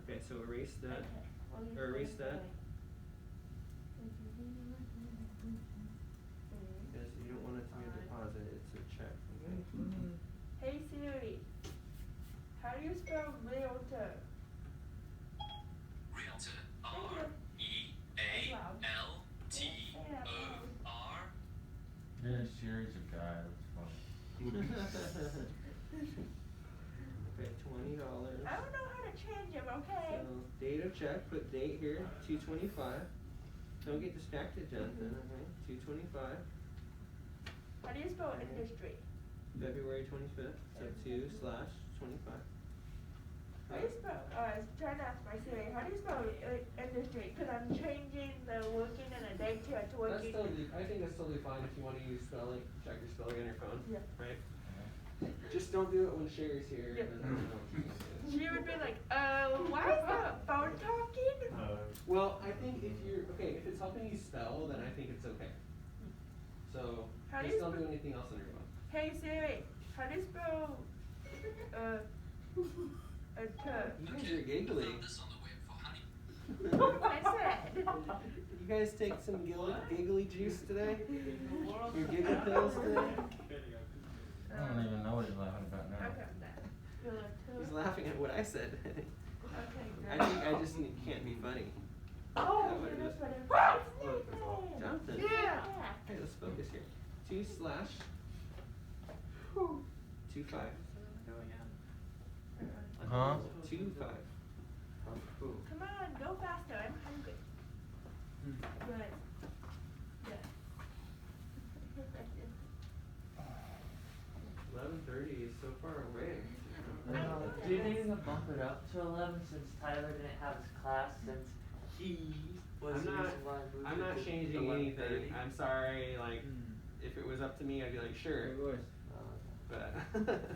okay, so erase that, or erase that. Because you don't want it to be a deposit, it's a check, okay? Hey Siri, how do you spell realtor? Realtor. R-E-A-L-T-O-R. Yeah, Sherry's a guy, that's funny. Okay, $20. I don't know how to change them, okay? So, date of check, put date here, 2/25. Don't get distracted, Jonathan, okay? 2/25. How do you spell industry? February 25th, so 2/25. How do you spell, I was trying to ask my Siri, how do you spell industry? Cause I'm changing the working in a daycare to working. I think that's totally fine if you wanna use spelling, check your spelling on your phone, Yeah. right? Just don't do it when Sherry's here. Yeah. And then, She would be like, why is the phone talking? well, I think if it's helping you spell, then I think it's okay. So, How do just you don't sp- do anything else on your phone. Hey Siri, how do you spell, You guys are giggly. I said. You guys take some giggly juice today? Your giggle pills today? I don't even know what he's laughing about now. Okay, that. He's laughing at what I said. Okay, I think I just can't be funny. Oh, What it that's is. better. Jonathan. Yeah. Hey, let's focus here. 2/25. Huh? 25. Come on, go faster. I'm hungry. Good. Good. 11:30 is so far away. Do you think we can bump it up to 11 since Tyler didn't have his class since he was the reason why I moved I'm it not to changing 11:30? anything. I'm sorry, like, if it was up to me, I'd be like, sure. Hey, boys. But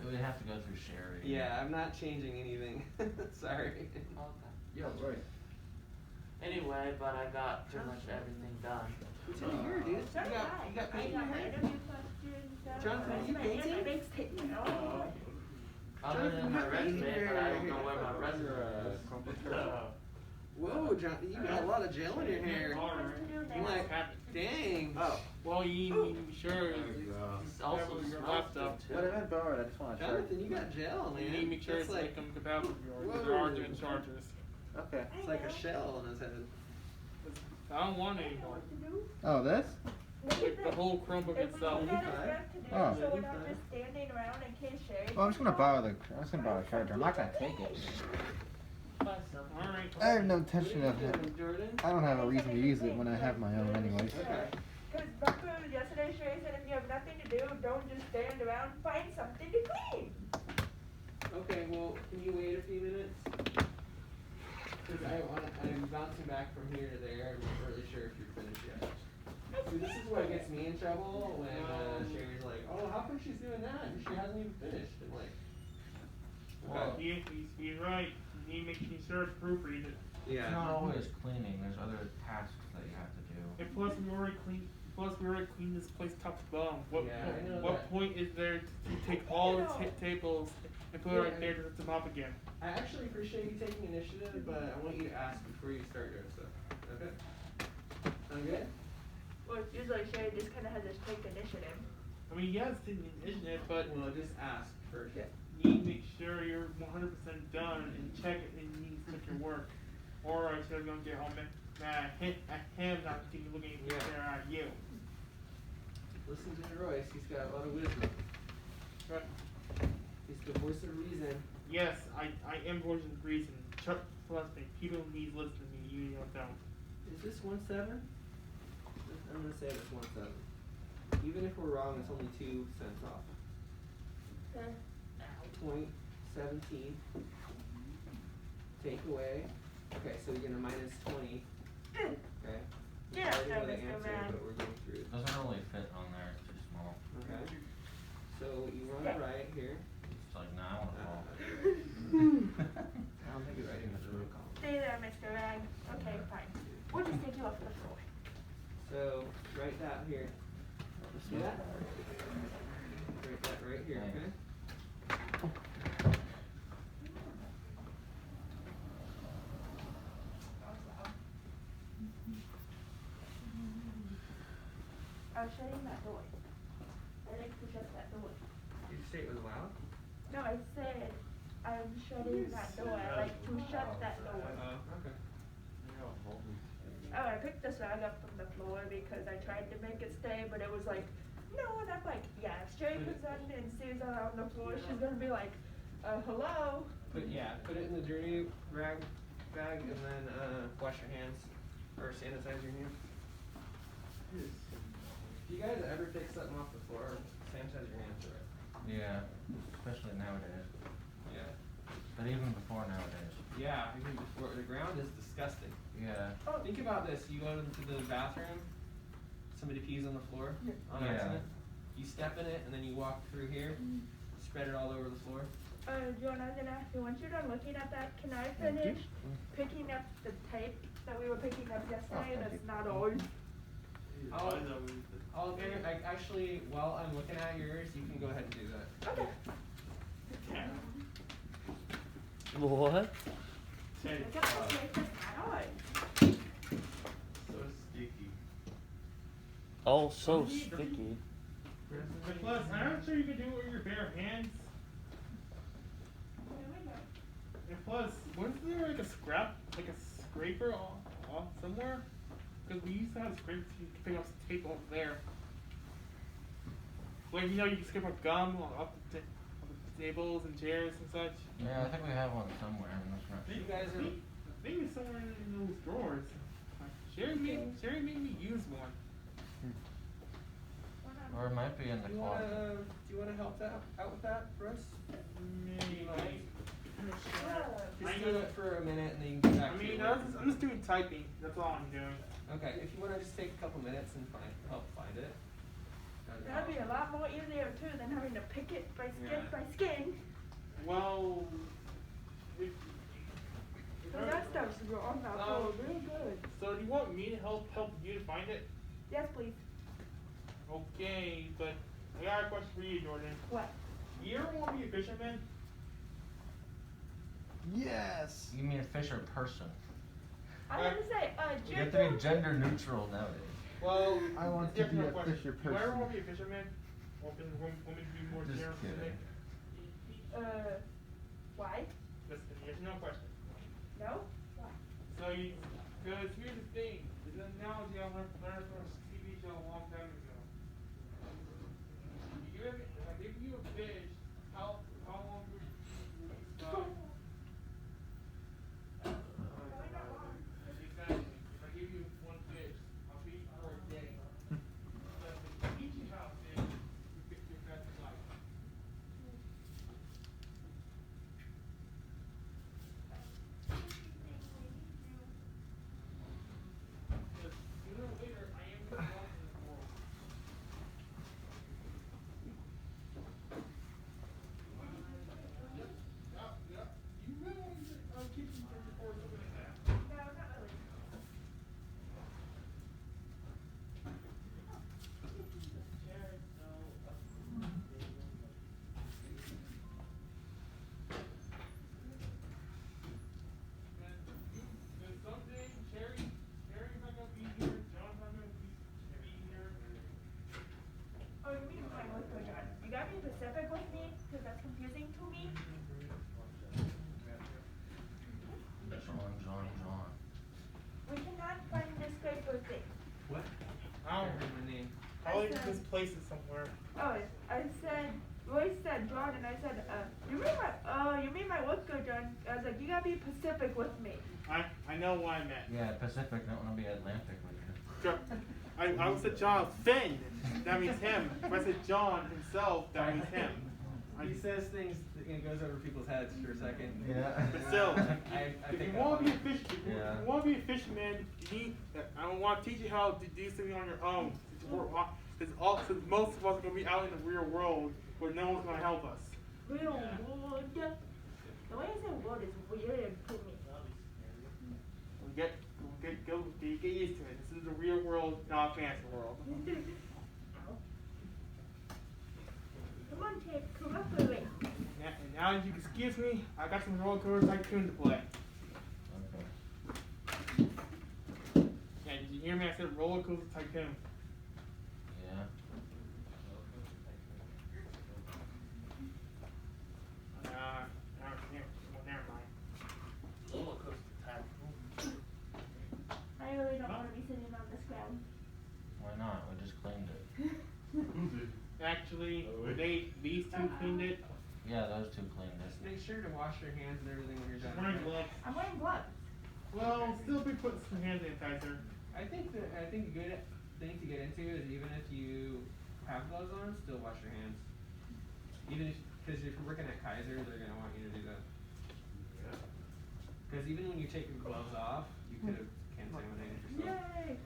We'd have to go through Sherry. yeah, I'm not changing anything. Sorry. Okay. Yo, boys. Anyway, but I got pretty much everything done. What's in here, dude? You So did I. got paint in I your got my hair? interview questions done. Jonathan, are you My painting? interview statement. Oh. Other than my resume, but I don't know where my resume is. Whoa, John, you got a lot of gel in your hair. What to do I'm next? like, dang. Oh, Well, you need to be sure It's it's also compatible with your smells laptop. good, too. But I meant borrowed, I just wanna try. Jonathan, you got gel, man. You need to make sure That's it's like compatible with yours. 'Cause there are different chargers. Okay. It's like a shell on his head. I don't want it anymore. Oh, this? Like the whole Chromebook If we itself. put that as back to do, Oh. so we're not just standing around in case Sherry. Well, I'm just gonna borrow the charger. I'm not gonna take it. Alright. I have no intention of it. Jordan? I don't have a reason to use it when I have my own anyways. Okay. Because remember yesterday Sherry said if you have nothing to do, don't just stand around, find something to clean. Okay, well, can you wait a few minutes? Because I'm bouncing back from here to there. I'm not really sure if you're finished yet. See, this is what gets me in trouble when Sherry's like, oh, how come she's doing that? And she hasn't even finished. I'm like, Well, He's right. You need to make sure it's proofread it. yeah. It's not always cleaning, there's other tasks that you have to do. And plus we already cleaned this place top to bottom. Yeah, I know What that. point is there to take all the tables and put it right there to the top again? I actually appreciate you taking initiative, but I want you to ask before you start doing stuff. Okay? Sound good? Well, usually Sherry just kind of has us take initiative. I mean, yes, it's an initiative, but Well, just ask first. Yeah. you need to make sure you're 100% done and check it and you need to check your work. Or I should have gonna get all mad at him not keep looking at you. Listen to Royce, he's got a lot of wisdom. But He's the voice of reason. yes, I am voicing reason. Trust me, people need to listen to me, you don't. Is this 1/7? I'm gonna say it's 1/7. Even if we're wrong, it's only 2 cents off. Okay. 0.17. Take away. Okay, so you're gonna minus 20. Okay. Yeah, I already know the Mr. answer, Man. but we're going through it. Doesn't really fit on there, it's too small. Okay. So you run it right here. It's like, nah, I wanna fall. I don't think it's right in the row column. Stay there, Mr. Rag. Okay, fine. We'll just take you off the floor. So write that here. See that? Write that right here, okay? I was shutting that door. I like to shut that door. Did you say it was loud? No, I said I'm shutting that door. I like to shut that door. Okay. Oh, I picked this rag up from the floor because I tried to make it stay, but it was like, no, and I'm like, yeah, if Sherry comes in and sees that on the floor, she's gonna be like, hello? Put it in the dirty rag bag and then wash your hands or sanitize your hands. If you guys ever take something off the floor, sanitize your hands, right? Yeah, especially nowadays. Yeah. But even before nowadays. Yeah, even before the ground is disgusting. Yeah. Think about this: you go into the bathroom, somebody pees on the floor on Yeah. accident. You step in it and then you walk through here, spread it all over the floor. John, I was gonna ask you, once you're done looking at that, can I Thank you. finish picking up the tape that we were picking up yesterday thank that's you. not old? Actually, while I'm looking at yours, you can go ahead and do that. Okay. What? Look at the tape that's not old. So sticky. Oh, so sticky. But plus, I'm not sure you can do it with your bare hands. And plus, wasn't there like a scraper off somewhere? Because we used to have scrapers, you could pick up some tape off there. Like, you know, you can scrape up gum off the tables and chairs and such. Yeah, I think we have one somewhere, I'm not sure. You guys are. I think it's somewhere in those drawers. Sherry made me use one. Or it might be in the Do closet. you wanna help out with that for us? Maybe. Just do it for a minute and then you can get back to your work. I'm just doing typing. That's all I'm doing. Okay, if you wanna just take a couple minutes and help find it. That'd be a lot more easier too than having to pick it by skin Yeah. by skin. Well, So that stuff's on that floor real good. So do you want me to help you to find it? Yes, please. Okay, but I got a question for you, Jordan. What? You ever want to be a fisherman? Yes. You mean a fisher person? I was gonna say, You have to be gender neutral nowadays. Well, I want yes to be or no a question. fisher Do I ever person. want to be a fisherman? Want me to be more Just generous than kidding. me? Why? Listen, yes or no question. No? Why? So you, because here's the thing, there's an analogy I learned from a TV show a long time ago. If I give you a fish, how long will you stop? Exactly. If I give you one fish, I'll feed you for a day. But if I teach you how to fish, you pick your best life. Because sooner or later, I am going to walk in this world. Yep. You really want me to keep you from or something like that? No, not really. Then someday, Cherry's not gonna be here, John's not gonna be here. Oh, you mean my voice goes on. You gotta be specific with me, because that's confusing to me. John. We cannot find this guy's birthday. What? I Can't don't remember my name. Probably I said- this place is somewhere. Oh, I said, Roy said John, and I said, you mean my work go John? I was like, you gotta be Pacific with me. I know what I meant. Yeah, Pacific, don't wanna be Atlantic with you. I said John Finn, that means him. If I said John himself, that means him. He says things and goes over people's heads for a second. Yeah. But still, I if think you I want to be a follow. fish, if Yeah. you want to be a fisherman, you need. I don't want to teach you how to do something on your own. Because most of us are gonna be out in the real world where no one's gonna help us. Real world. The way I say world is weird to me. Get used to it. This is the real world, not a fantasy world. Come on, Ted, cooperate. And now, if you excuse me, I got some roller coaster tycoon to play. Okay. Yeah, did you hear me? I said roller coaster tycoon. Yeah. Never mind. Roller coaster tycoon. I really don't want to be sitting on this ground. Why not? We just cleaned it. Actually, these two cleaned it. Yeah, those two cleaned it. Just make sure to wash your hands and everything when you're She's done. wearing gloves. I'm wearing gloves. Well, still be putting some hand sanitizer. I think a good thing to get into is even if you have gloves on, still wash your hands. Even because if you're working at Kaiser, they're gonna want you to do that. Because even when you take your gloves off, you could have contaminated yourself. Yay!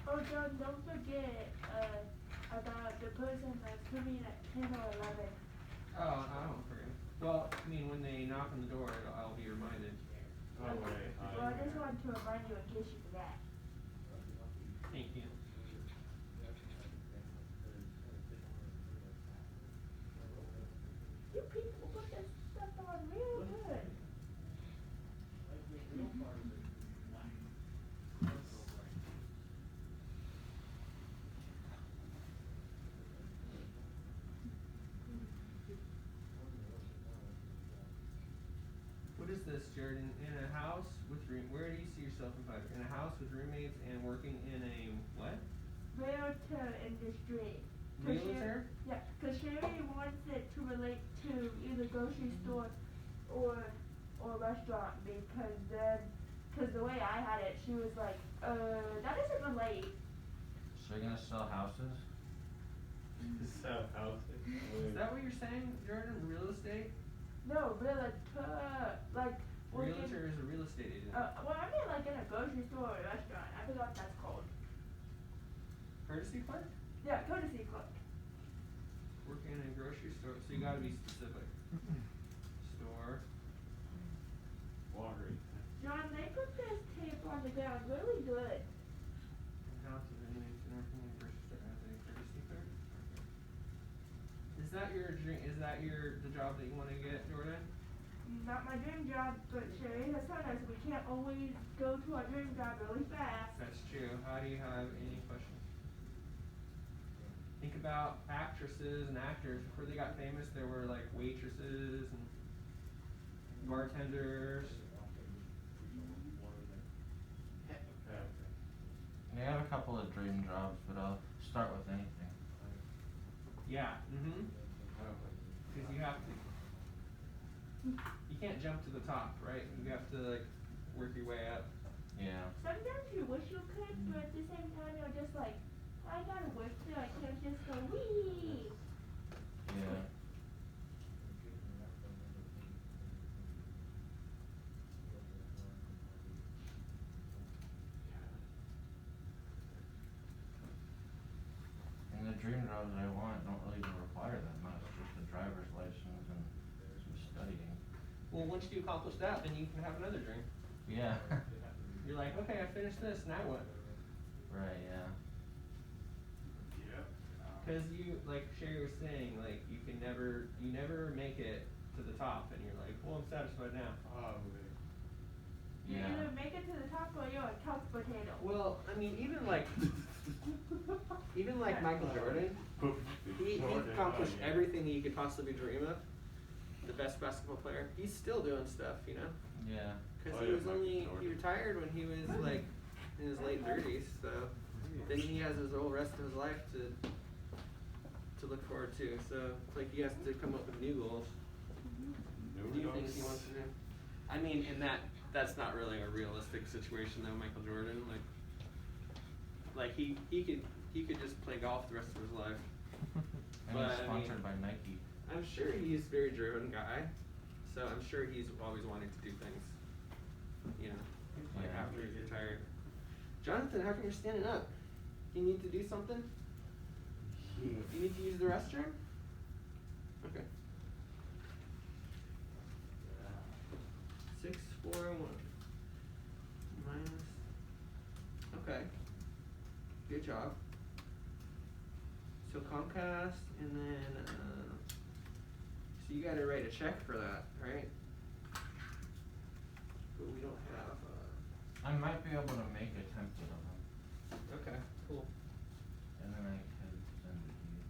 Oh, John, don't forget about the person that's coming at 10 or 11. Oh, I won't forget. Well, I mean, when they knock on the door, I'll be reminded. Oh, wait. Well, I just wanted to remind you in case you forgot. Thank you. You people put this stuff on real good. What is this, Jordan? In a house with where do you see yourself in 5 years? In a house with roommates and working in a what? Realtor industry. Realtor? Yeah, because Sherry wants it to relate to either grocery store or restaurant because the way I had it, she was like, that doesn't relate. So you're gonna sell houses? Sell houses. Is that what you're saying, Jordan? Real estate? No, realtor, like working. Realtor is a real estate agent. Well, I mean like in a grocery store or a restaurant. I forgot what that's called. Courtesy clerk? Yeah, courtesy clerk. Working in a grocery store, so you gotta be specific. Store. Walgreens. John, they put this that your dream? Is that the job that you want to get, Jordan? Not my dream job, but Sherry has told us we can't always go to our dream job really fast. That's true. How do you have any questions? Think about actresses and actors. Before they got famous, there were like waitresses and bartenders. I have a couple of dream jobs, but I'll start with anything. Yeah. Mm-hmm. Because you have to. You can't jump to the top, right? You have to like work your way up. Yeah. Sometimes you wish you could, but at the same time you're just like, I gotta work so I can't just go wee. Yeah. And the dream jobs I want don't really even require that much, just a driver's license and some studying. Well, once you accomplish that, then you can have another dream. Yeah. You're like, okay, I finished this, now what? Right, yeah. Because you, like Sherry was saying, like you never make it to the top, and you're like, well, I'm satisfied now. You Yeah. either make it to the top or you're a couch potato. Well, I mean, even like Michael Jordan, he accomplished everything that you could possibly dream of. The best basketball player. He's still doing stuff, you know. Yeah. Because he retired when he was like in his late 30s, so then he has his whole rest of his life to look forward to. So it's like he has to come up with new goals, new things he wants to do. I mean, in that's not really a realistic situation though, Michael Jordan. Like he could just play golf the rest of his life. And he's sponsored by Nike. I'm sure he's a very driven guy, so I'm sure he's always wanting to do things, you know, like Yeah. after he's retired. Jonathan, how come you're standing up? You need to do something? You need to use the restroom? Okay. 641 minus. Okay. Good job. So Comcast, and then so you gotta write a check for that, right? But we don't have. I might be able to make a template of them. Okay, cool. And then I can send it to you.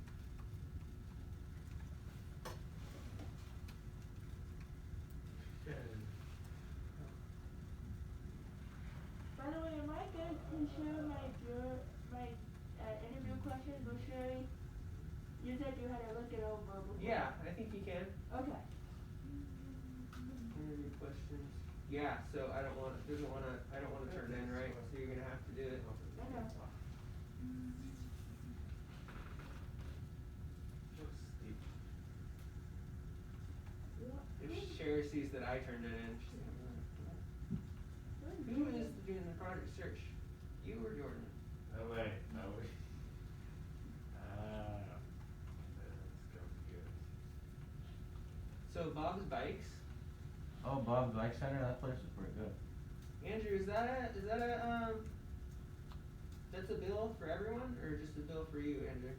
By the way, am I good to share my interview questions with Sherry? You said you had to look it over before. Yeah, I think you can. Okay. Interview questions. Yeah, so I don't want to turn it in, right? So you're gonna have to do it. Okay. If Sherry sees that I turned it in, she's gonna be like, who is doing the product search? You or Jordan? No way. That's good. So Bob's Bikes. Oh, Bob's Bike Center, that place is pretty good. Andrew, is that a that's a bill for everyone or just a bill for you, Andrew?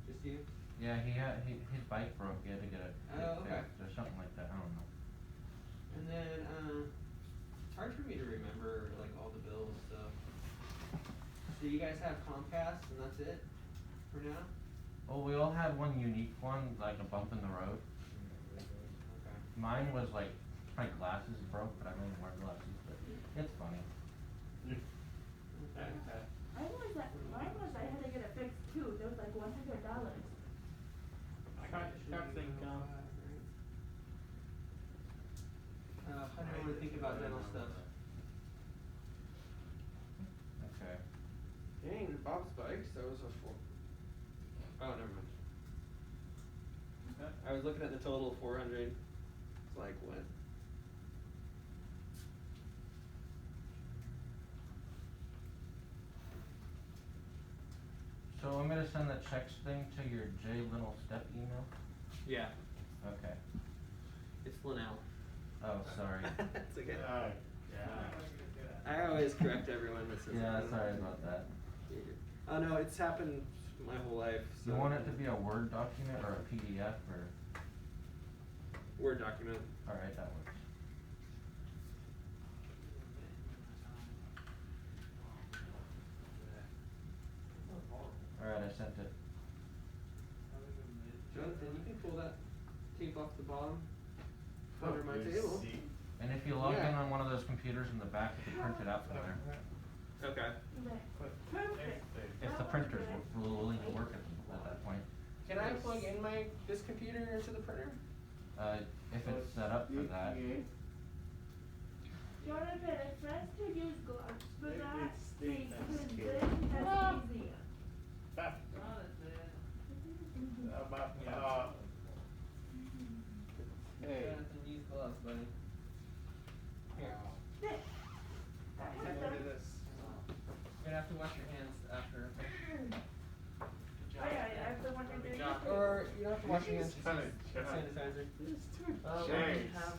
Just you? Yeah, his bike broke, he had to get it Oh, okay. fixed or something like that, I don't know. And then it's hard for me to remember like all the bills, so you guys have Comcast and that's it for now? Well, we all had one unique one, like a bump in the road. Okay. Mine was like, my glasses broke, but I don't even wear glasses, but it's funny. Okay. Mine was I had to get it fixed too. There was like $100. How do you want to think about dental stuff? Okay. Dang, Bob's Bikes, that was a 4. Oh, never mind. I was looking at the total 400. It's like what? So I'm gonna send the checks thing to your J Little Step email? Yeah. Okay. It's Linnell. Oh, sorry. It's okay. Yeah. I always correct everyone that says Yeah, Linnell. sorry about that. Oh no, it's happened my whole life. You So want it to be a Word document or a PDF or? Word document. Alright, that works. Alright, I sent it. Jonathan, you can pull that tape off the bottom under my table. And if you log in Yeah. on one of those computers in the back, you can print it out from there. Okay. Perfect. If the printer's willing to work at that point. Can I plug in this computer into the printer? If it's set up for that. Jonathan, it's best to use gloves for that It's because scary. then that's easier. Hey. Jonathan, use gloves, buddy. Here. There. That You was have to do the- this. You're gonna have to wash your hands after. Oh yeah, I have the one to do it. Or you don't have to wash your hands, It's just kinda use dry. sanitizer. It's too Oh, James. we have,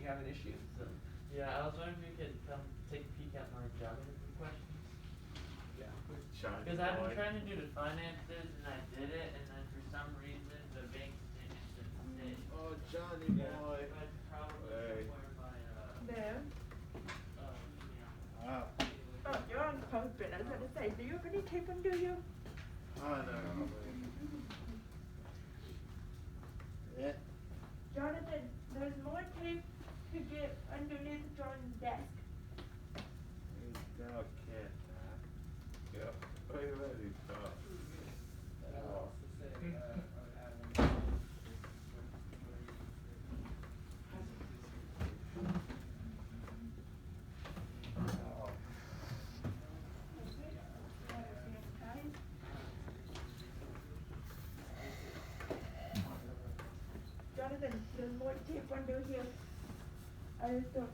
You have an issue? yeah, I was wondering if you could come take a peek at my geography questions. Yeah. Cause I've been trying to do the finances and I did it and then for some reason the bank didn't fit. Oh, Johnny boy. But probably Hey. somewhere by, There. Ah, Oh, you're on carpet. I was gonna say, do you have any tape under you? I know. Yeah. Jonathan, there's more tape to get underneath John's desk. No, kid. Yeah. Wait, ready, stop. Oh. Jonathan, there's more tape under here. I just don't.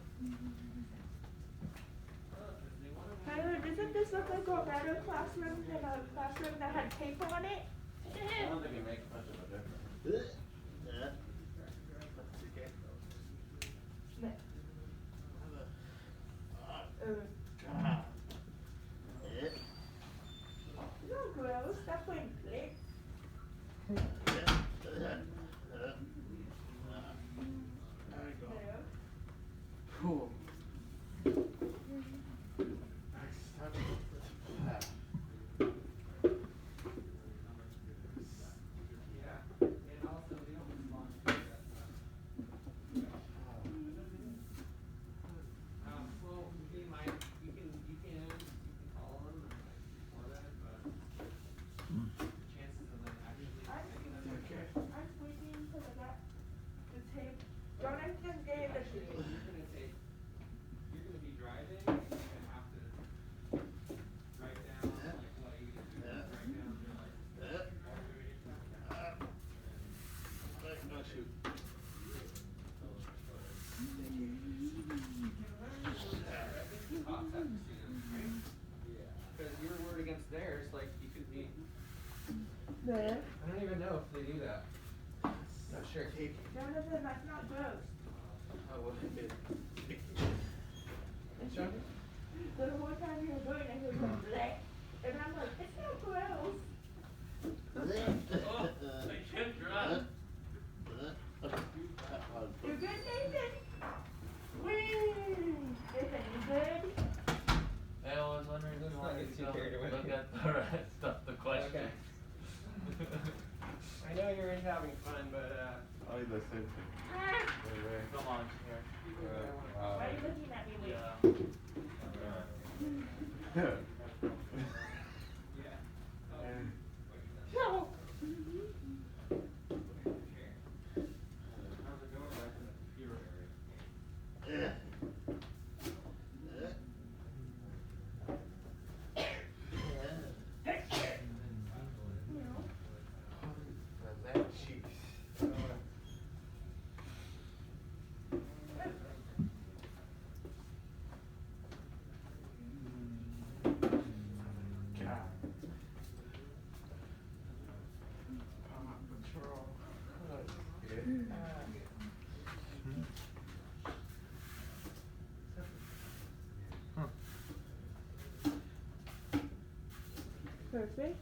Tyler, doesn't this look like a better classroom than a classroom that had tape on it? I don't think it makes much of a difference. Yeah. God. Yeah. No, gross. That's going flick. There you go. There. Cool. Yeah. And also, they don't respond to that stuff. Well, they might, you can call them or that, but the chances of them actually taking them. I'm waiting until I got the tape. Jonathan gave it to Actually, me. you're gonna be driving, and you're gonna have to write down, like, what you do, write down your license. No, shoot. Cops have to see them, right? Because your word against theirs, like, you could be, There. I don't even know if they do that. Not sure. Jonathan, that's not gross. John? The whole time you were doing it, he was like, bleh. And I'm like, it's not gross. Oh, I can't drive. You good, Nathan? Whee! Nathan, you good? I was wondering if Let's you not wanted get to too go carried away. look at the rest of the questions. Okay. I know you're in having fun, but, Oh, the same thing. Come on, here. Why are you looking at me weird? Yeah. No. how's it going back in the computer area? Yeah. Perfect.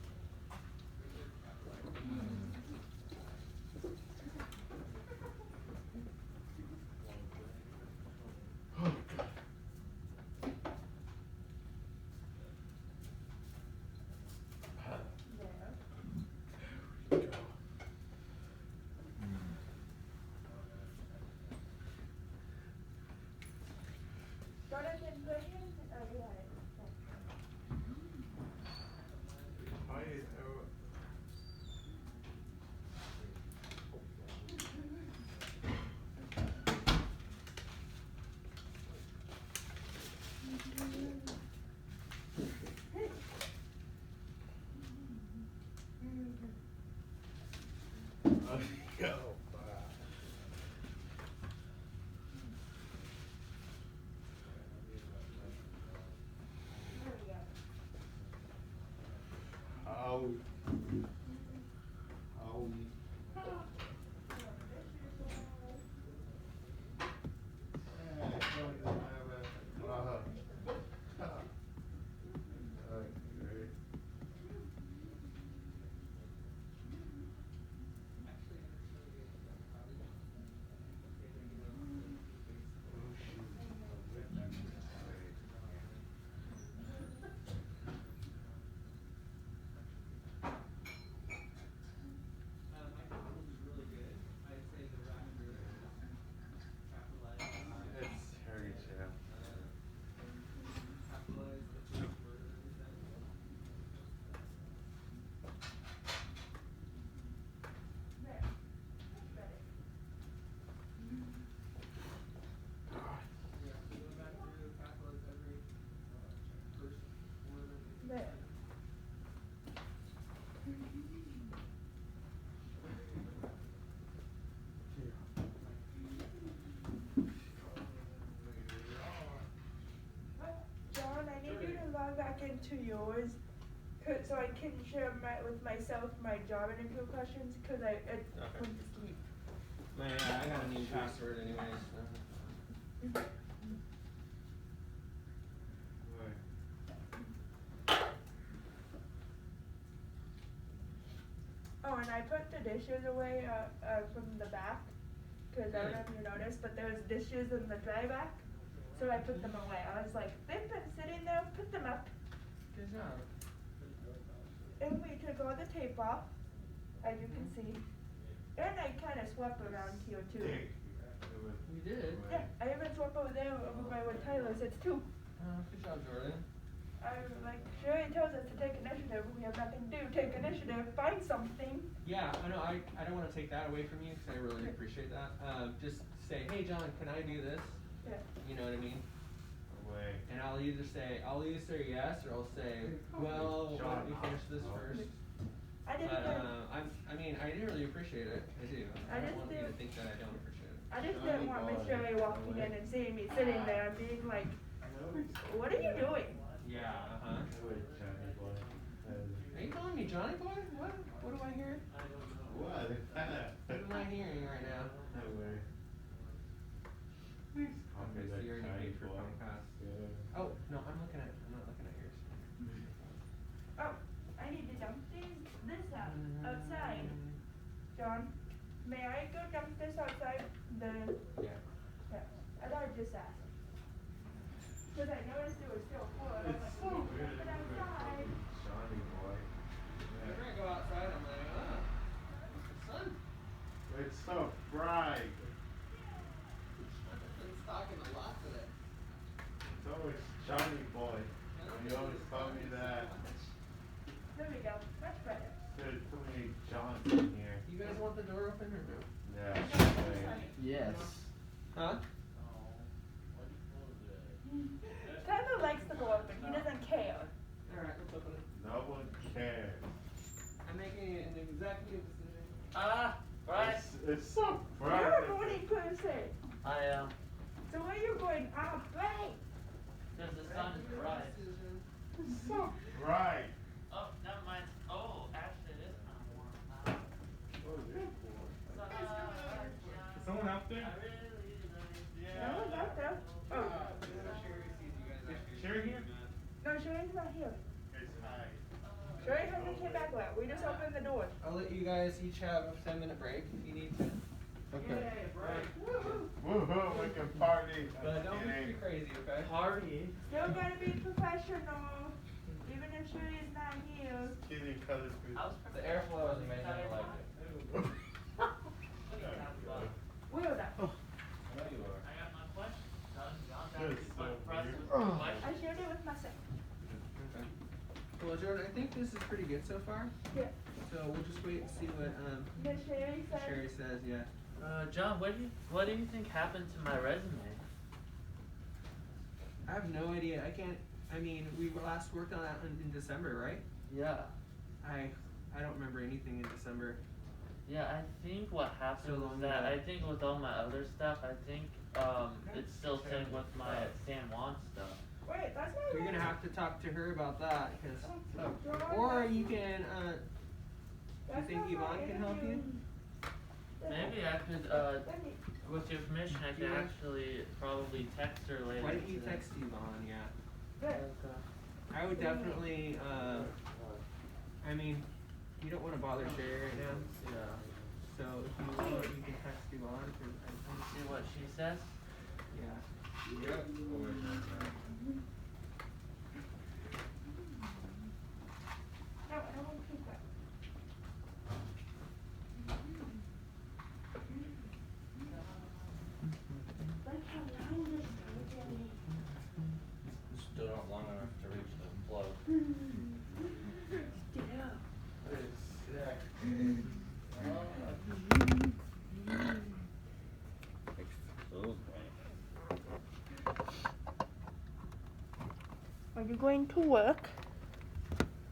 Jonathan, put him. Oh, you got it. There. John, I need you to log back into yours, so I can share with myself my job interview questions, because I went to sleep. Man, I got a new password anyways. So. Oh, and I put the dishes away from the back, because I don't know if you noticed, but there's dishes in the dry back, so I put them away. I was like, they've been sitting there, put them up. Good job. And we took all the tape off, as you can see. And I kind of swept around here too. You did? Yeah, I even swept over there over by where Tyler sits too. Good job, Jordan. I'm like, Sherry tells us to take initiative. We have nothing to do. Take initiative. Find something. Yeah, I know. I don't want to take that away from you because I really appreciate that. Just say, hey, John, can I do this? Yeah. You know what I mean? And I'll either say yes or I'll say, well, why don't we finish this first? I didn't. I mean, I do really appreciate it. I do. I don't want you to think that I don't appreciate it. I just didn't want Miss Shirley walking in and seeing me sitting there and being like, what are you doing? Yeah, Are you calling me Johnny Boy? What? What do I hear? What? What am I hearing right now? Okay, so you already paid for Comcast. Oh, no, I'm not looking at yours. Oh, I need to dump this out outside. John, may I go dump this outside? Yeah. I thought I'd just ask. Because I noticed it was still full. And I was like, dump it outside. Johnny boy. Whenever I go outside, I'm like, the sun. It's so bright. It's talking a lot today. It's always Johnny boy. You always call me that. There we go. Much better. There's too many Johns in here. You guys want the door open or no? Yeah. Yes. Huh? Tyler likes the door open. He doesn't care. Alright, let's open it. No one cares. I'm making an executive decision. Right. It's so bright. You're a morning person. I am. So where are you going? Bright. Because the sun is bright. It's so bright. Oh, never mind. Oh, actually, it is kind of warm now. Is someone out there? I really like. No one's out there. Oh. Sherry here? No, Sherry's not here. It's high. Sherry the back lab. We just opened the door. I'll let you guys each have a 10-minute break if you need to. Okay. Woohoo, we can party. But don't be too crazy, okay? Party. Still gotta be professional. Even if Shirley's not here. Kidding, color food. The airflow was amazing. I liked it. We're done. I got my question. John got Good, me so impressed with weird. my question. I shared it with myself. Okay. Well, Jordan, I think this is pretty good so far. Yeah. So we'll just wait and see what Miss Sherry said. Sherry says. Yeah. John, what do you think happened to my resume? I have no idea. I mean, we last worked on that in December, right? Yeah. I don't remember anything in December. Yeah, I think what happened So was long that ago. I think with all my other stuff, I think it's still sitting with my San Juan stuff. Wait, that's not You're right. gonna have to talk to her about that, cause, John, or that's- you can. You that's think not Yvonne my can help you? interview. Maybe I could, Let me- with your permission, I could Yeah. actually probably text her later. Why don't you today. text Yvonne? Yeah. Good. I would definitely. I mean, you don't want to bother Sherry right now. Yeah. So if you want, you can text Yvonne. Cause Let me see what she says. yeah. Yep. Always like that. No, I don't want to keep that. Look how loud this is getting. Still not long enough to reach the plug. Get up. Are you going to work?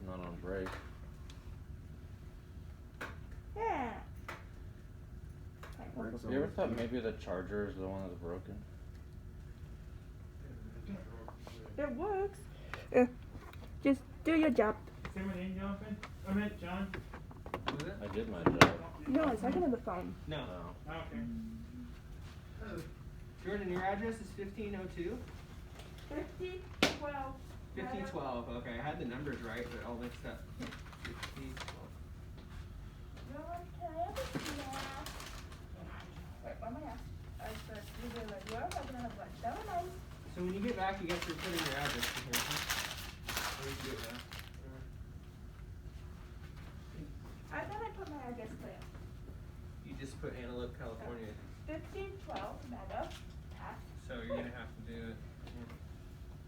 Not on break. Yeah. You ever thought maybe the charger is the one that's broken? It works. Just do your job. Say my name, Jonathan? I meant John. Was it? I did my job. No, it's not on the phone. No. No. Okay. Jordan, your address is 1502. 5012. 1512. Okay, I had the numbers right, but all mixed up. 1512. No one can I have a snack? Wait, what am I at? I said, either like, you're not gonna have lunch. Never mind. So when you get back, you guys are putting your address in here. Huh? Or you can do it now. I thought I put my address there. You just put Antelope, California. 1512 Meadow. Path. So you're gonna have to do it.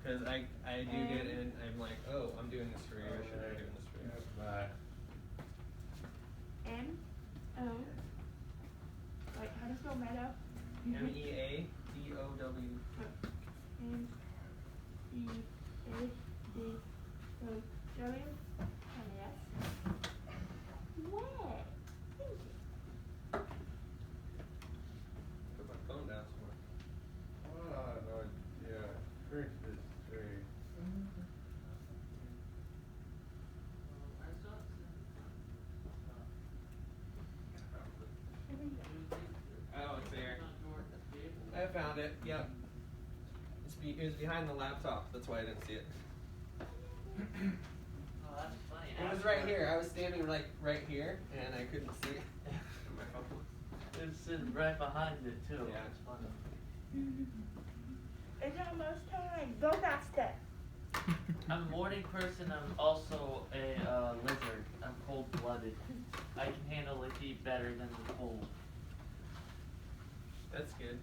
Cause I do get it and I'm like, oh, I'm doing this for you, or should I be doing this for you? Bye. M-O. Wait, how to spell Meadow? MEADOW. M-E-A-D-O-W. Yes. Where? Thank you. Put my phone down somewhere. Oh, no, yeah. Christmas tree. Oh, it's there. I found it. Yep. It was behind the laptop. That's why I didn't see it. Oh, that's funny. It was right here. I was standing like right here, and I couldn't see it. on my phone. It's sitting right behind it too. Yeah. It's funny. It's almost time. Go faster. I'm a morning person. I'm also a lizard. I'm cold-blooded. I can handle the heat better than the cold. That's good.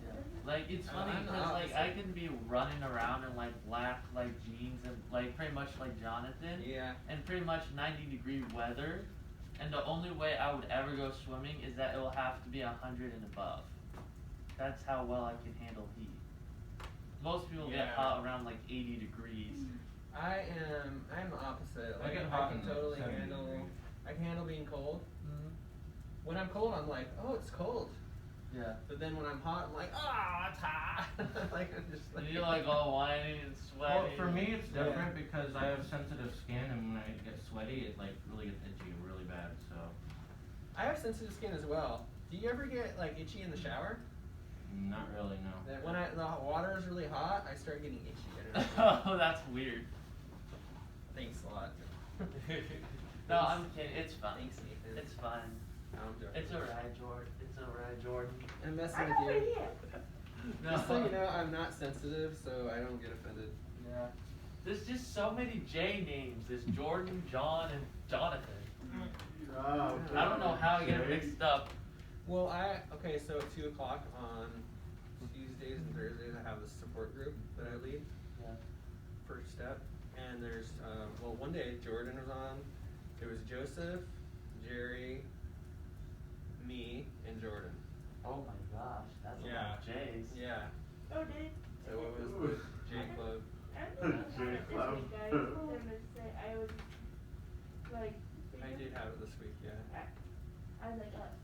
Yeah. Like it's Oh, funny I'm the because like I opposite. can be running around in like black like jeans and like pretty much like Jonathan. Yeah. And pretty much 90-degree weather, and the only way I would ever go swimming is that it will have to be 100 and above. That's how well I can handle heat. Most people get Yeah. hot around like 80 degrees. I'm the opposite. I Like, get hot can in the totally 70s. I can handle being cold. Mm-hmm. When I'm cold, I'm like, oh, it's cold. Yeah. But then when I'm hot, I'm like, ah, it's hot. Like I'm just like. And you're like all whiny and Well, sweaty. for me it's Yeah. different because I have sensitive skin, and when I get sweaty, it like really gets itchy really bad. So I have sensitive skin as well. Do you ever get like itchy in the shower? not really, no. That when the water is really hot, I start getting itchy. I don't know. Oh, that's weird. Thanks a lot. No, I'm kidding. It's fine. Thanks, Nathan. It's fine. No, I'm joking. It's alright, Jordan. It's alright, Jordan. I'm messing I'm with over you. here. No. Just so you know, I'm not sensitive, so I don't get offended. Yeah. There's just so many J names. There's Jordan, John, and Jonathan. Oh, I don't know how I get it mixed up. Well, okay, so at 2 o'clock on Tuesdays and Thursdays, I have this support group that I lead. Yeah. First step. And there's, well, one day Jordan was on. It was Joseph, Jerry, me, and Jordan. Oh my gosh, that's a lot Yeah. of J's. Yeah. Oh, did So it was the J Club. I don't know how it this week, guys. I'm gonna say I was like. I did have it this week, yeah. I was like,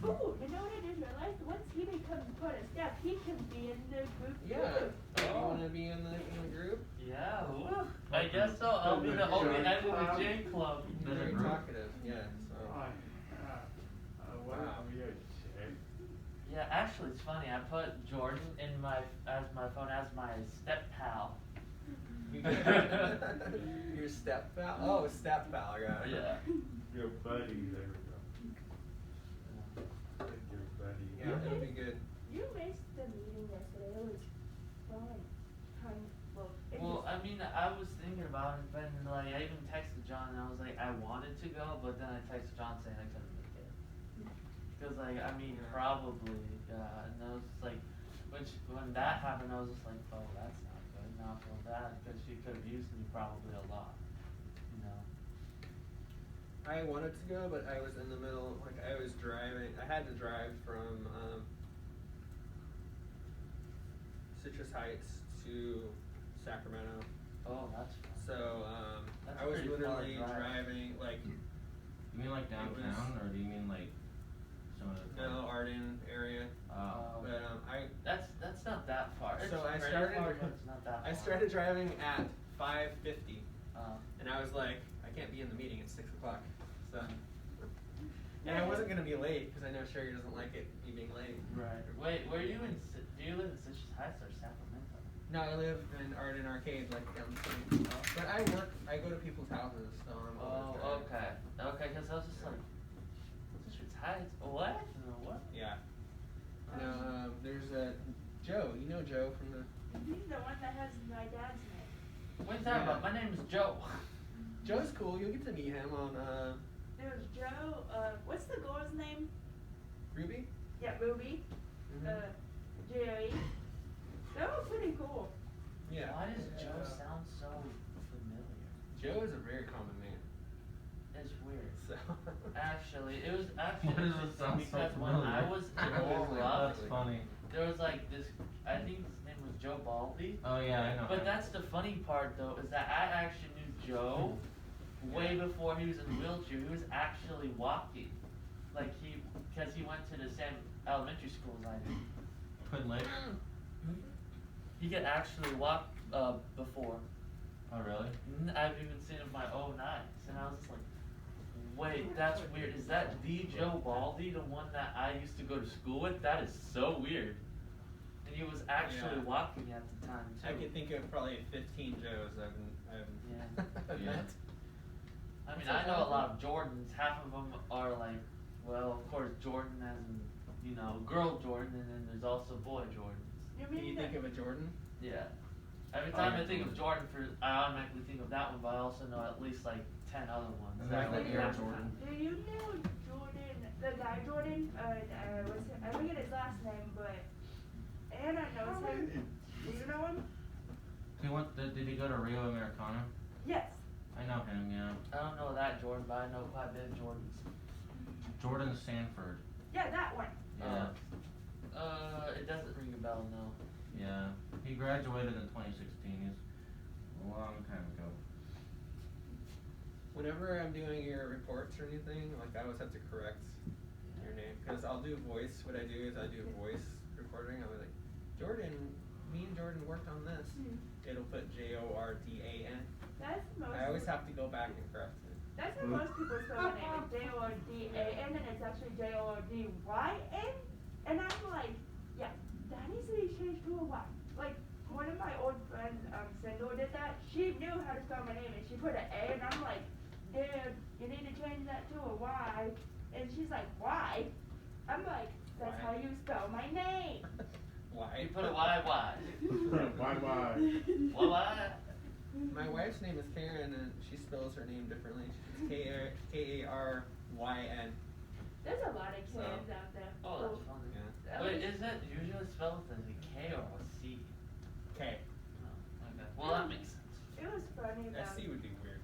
ooh, you know what I just realized? Once he becomes part of staff, he can be in the group Yeah. too. You wanna be in the group? Yeah, woo. I guess so. I'll be the only head of the J Club. Very talkative, yeah, so. Wow. Yeah, actually, it's funny. I put Jordan in my phone as my step pal. Your step pal? Oh, step pal, got it. Yeah. Your buddy, there we go. Your buddy. Yeah, it'll be good. You missed the meeting yesterday. It was fun. Well, I mean, I was thinking about it, but like, I even texted John and I was like, I wanted to go, but then I texted John saying I couldn't make it. Cause like, I mean, probably, and I was just like, when that happened, I was just like, oh, that's not good. Now I feel bad because she could have used me probably a lot, you know. I wanted to go, but I was in the middle, like I was driving, I had to drive from, Citrus Heights to Sacramento. Oh, that's fun. So, That's I was pretty far literally drive. driving, like, You mean like downtown, or do you mean like some of the? no, Arden area. But, That's not that far. It's So I pretty started, far, but it's not that far. I started driving at 5:50, Uh, and I was like, I can't be in the meeting at 6 o'clock, so. And I wasn't gonna be late, cause I know Sherry doesn't like it, me being late. right. Wait, were you in? Do you live in Citrus Heights or Sacramento? No, I live in Arden Arcade, like down the street. But I go to people's houses, so I'm always Oh, driving. okay. Because I was just like, Citrus Heights? What? No, what? Yeah. No, there's Joe. You know Joe from the. He's the one that has my dad's name. What are you talking about? My name is Joe. Joe's cool. You'll get to meet him on There's Joe, what's the girl's name? Ruby. Yeah, Ruby. Mhm. Jerry. They're all pretty cool. Yeah. Why does Joe sound so familiar? Joe is a very common name. It's weird. So. Actually, it was Why actually does it interesting sound so because when familiar? I was in Oral Rock, That's funny. there was like this, I think his name was Joe Baldy. Oh yeah, I know. But that's the funny part though, is that I actually knew Joe way before he was in a wheelchair. He was actually walking. Like because he went to the same elementary school as I did. Couldn't Lake. He could actually walk before. Oh really? I've even seen him my 09s, and I was just like, wait, that's weird. Is that the Joe Baldy, the one that I used to go to school with? That is so weird. And he was actually Yeah. walking at the time too. I could think of probably 15 Joes I've Yeah. met. I mean, I know a lot of Jordans. Half of them are like, well, of course, Jordan as in, you know, girl Jordan, and then there's also boy Jordans. You Can you mean think of a Jordan? Yeah. Every time I think of Jordan, I automatically think of that one, but I also know at least like 10 other ones. And that like like Air half the Jordan. time. Do you know Jordan, the guy Jordan, what's his, I forget his last name, but Anna knows him. Do you know him? Did he go to Rio Americana? Yes. I know him, yeah. I don't know that Jordan, but I know quite a bit of Jordans. Jordan Sanford. Yeah, that one. Yeah. It doesn't ring a bell, no. Yeah. He graduated in 2016. He's a long time ago. Whenever I'm doing your reports or anything, like I always have to correct your name, because I'll do voice. What I do is I do voice recording. I'll be like, Jordan, me and Jordan worked on this. It'll put Jordan. That's most. I always have to go back and correct it. That's how most people spell the name. It's Jordan, and it's actually Jordyn. And I'm like, yeah, that needs to be changed to a Y. Like, one of my old friends, Sindor, did that. She knew how to spell my name, and she put an A, and I'm like, change that to a Y. And she's like, why? I'm like, that's Why? how you spell my name. Why? You put a Y. Why? Why? My wife's name is Karen, and she spells her name differently. It's Karyn. There's a lot of So- Karens out there. Oh, that's funny. Yeah. At Wait, least- is it usually spelled with a K or a C? K. Oh, okay. Well, that makes sense. It was funny though. SC would be weird.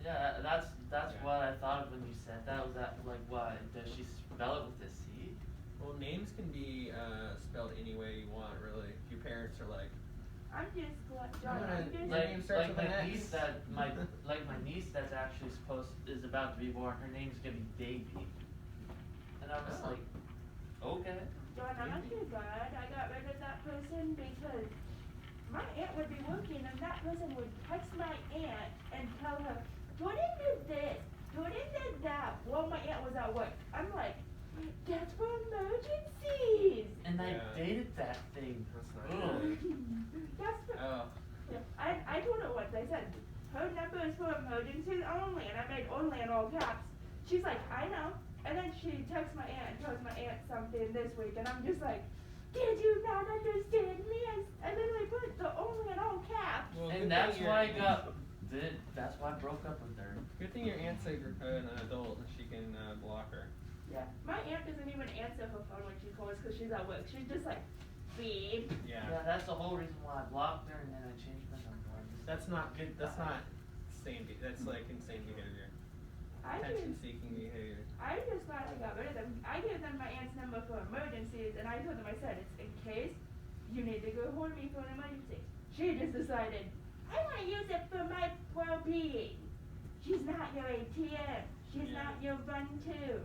Yeah, that's Yeah. what I thought of when you said that. Was that like what? Does she spell it with a C? Well, names can be spelled any way you want, really. If your parents are like, I'm just glad, John, Yeah, I'm just. name starts Like with my an niece X. that my niece that's actually is about to be born. Her name's gonna be Davy, and I was Oh. like, okay. John, I'm actually glad I got rid of that person because my aunt would be working and that person would text my aunt and tell her, Jordan did this, Jordan did that, while my aunt was at work. I'm like, that's for emergencies. And I Yeah. dated that thing. That's not Ugh. That's the, oh, yeah, I told her once, I said, her number is for emergencies only, and I made only in all caps. She's like, I know. And then she texts my aunt and tells my aunt something this week, and I'm just like, did you not understand me? I literally put the only in all caps. well, And good that's thing why I your- that's why I broke up with her. Good thing your aunt's an adult and she can block her. Yeah, my aunt doesn't even answer her phone when she calls because she's at work. She's just like, beep. Yeah. Yeah, that's the whole reason why I blocked her and then I changed my number. I just- That's not good. That's not that's like insane behavior. Attention seeking behavior. I'm just glad I got rid of them. I gave them my aunt's number for emergencies, and I told them, I said, it's in case you need to go hold me for an emergency. She just decided, I want to use it for my well-being. She's not your ATM. She's Yeah. not your run-to.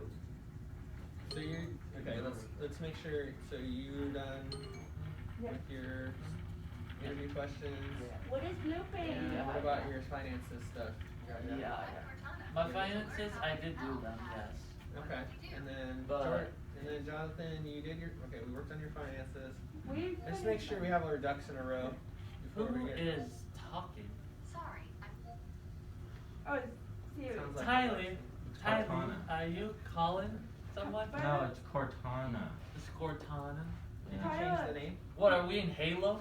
So you okay? Let's make sure. So you done Yep. with your interview questions? What is blooping? And what about your finances stuff? Yeah. My finances, I did do them, yes. Okay. And then But- Jonathan, you did your okay. We worked on your finances. We Let's make sure we have our ducks in a row Who before we get. is talking? Oh, it's Siri. Sounds like Tyler, Tyler, Cortana. are you calling someone? No, it's Cortana. It's Cortana. Did you Tyler. change the name? What, are we in Halo?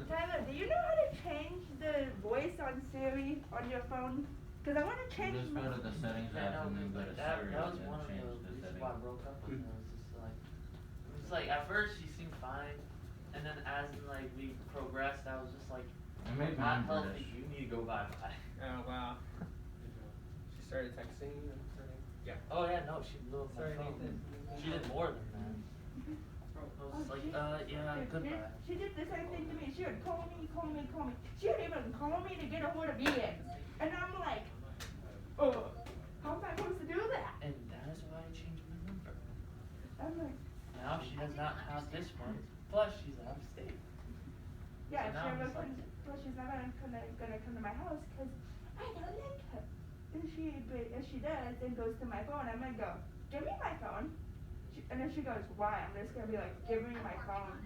Tyler, do you know how to change the voice on Siri on your phone? Because I want to You change just go to the settings Yeah, app no, and then go to that Siri was and one then of change the the reasons why I settings. broke up with her. It was like, at first she seemed fine, and then as like we progressed, I was just like, I made not mine healthy, British. you need to go bye-bye. Oh wow. She started texting you and starting. Yeah. Oh yeah, no, she blew up my Sorry, phone. Nathan. She did more than that. I was like, yeah, goodbye. She did the same thing to me. She would call me. She would even call me to get a hold of Ian. And I'm like, oh, how am I supposed to do that? And that is why I changed my number. I'm like, Now she does not have this one, plus she's out of state. yeah, So now I'm she ever just like- comes, well, she's not gonna come to my house because I don't like her. And but if she does and goes to my phone, I'm gonna go, give me my phone. And then she goes, why? I'm just gonna be like, give me my phone.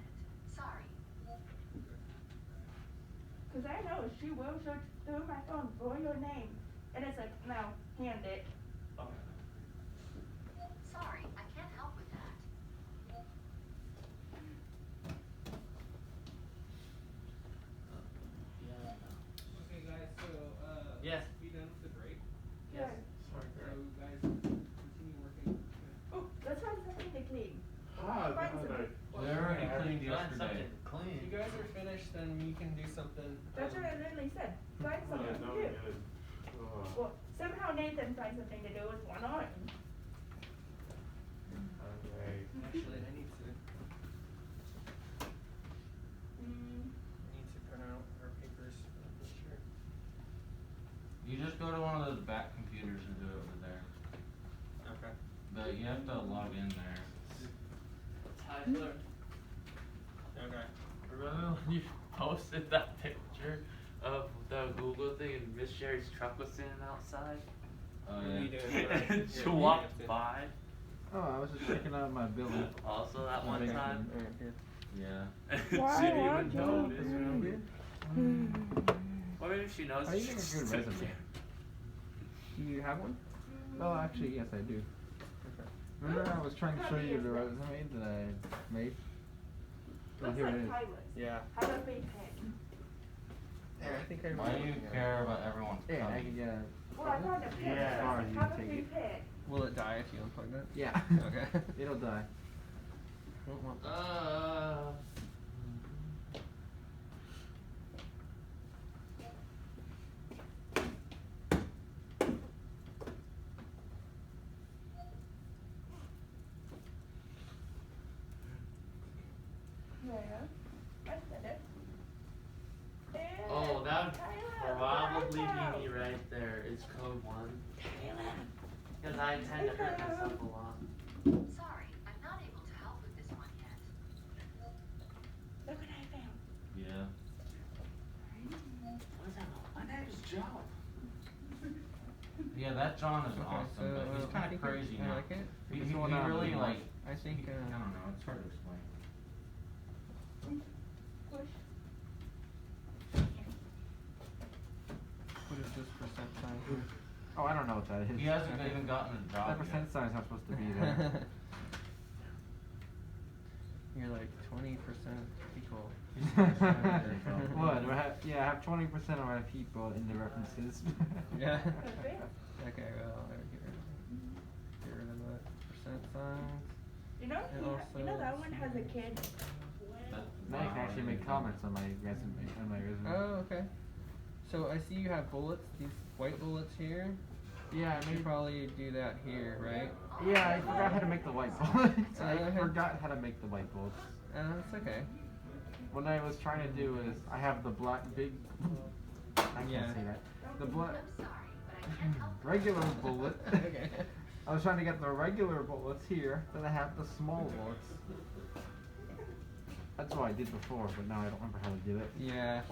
Because I know she will search through my phone for your name. And it's like, no, hand it. Oh. Yeah. Okay, guys. So Yes. we done with the break. Yes. So guys, continue working. Oh, let's find something to clean. Ah, Find no, something. We already cleaned Find yesterday. something clean. If you guys are finished, then we can do something. That's what I literally said. Find something to no, do. good. Well, somehow Nathan finds something to do with one arm. Okay. Actually, I need to print out our papers. Sure. You just go to one of those back computers and do it over there. Okay. But you have to log in there. Tyler, Okay. remember when you posted that picture of the Google thing and Miss Sherry's truck was sitting outside? Oh What are you yeah. doing? And she Yeah, walked you have to- by. Oh, I was just checking out my billing. Also that one Thank you. time. Yeah. Why She didn't won't even you? notice. Remember? Or maybe she knows. Oh, you got a good resume. Do you have one? Well, actually, yes, I do. Okay. Remember, I was trying to show you the resume that I made. Oh, Looks here like it is. Tyler's. Yeah. How about big pen? Yeah, I think I Why do you care about everyone's Yeah, I coming? can, Well, I found a pen. Yeah. As far as you How can about take big it. pen? Will it die if you unplug that? Yeah. Okay. It'll die. Don't want that. Yeah, that's better. Oh, that would Tyler, probably Tyler. be me right there. It's code 1. Because I tend to hurt myself a lot. Sorry, I'm not able to help with this one yet. Look what I found. Yeah. What is that? My name is Joe. Yeah, that John is Okay, awesome, but so, he's I kind of think crazy I now. like it. He What's going on really with like. I think, I don't know. It's hard to explain. Push. What is this percent sign here? Oh, I don't know what that is. He hasn't even gotten a job That yet. percent sign's not supposed to be there. You're like 20% equal. What? Yeah, I have 20% of my people in the references. Yeah. Okay, well, I would get rid of that percent signs. You know, And you know also that one has a kid. Now you can actually make comments on my resume. Oh, okay. So I see you have bullets, these white bullets here. Yeah, I You should probably do that here, right? Yeah, I forgot how to make the white bullets. I forgot how to make the white bullets. That's okay. What I was trying to do is, I have the black big. I can't Yeah. say that. The black I'm sorry, but I can't help. regular bullet. Okay. I was trying to get the regular bullets here, then I have the small bullets. That's what I did before, but now I don't remember how to do it. Yeah.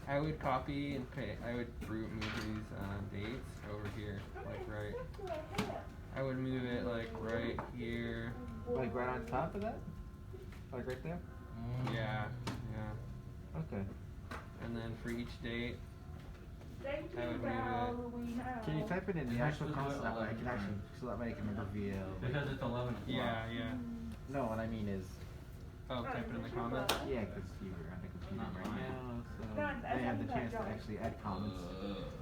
I would copy and I would move these dates over here, like right. I would move it like right here. Like right on top of that? Like right there? Yeah, yeah. Okay. And then for each date, Thank I you would for move it. Halloween. Can you type it in the You actual have to do console? it That way I can 11 actually, times. so that way I can remember via. Because it's 11 o'clock. yeah, yeah. No, what I mean is. Oh, type it in the comments. Yeah, because you're on the computer Not right mine. now, so Done. I I have the found that chance to job. actually add comments.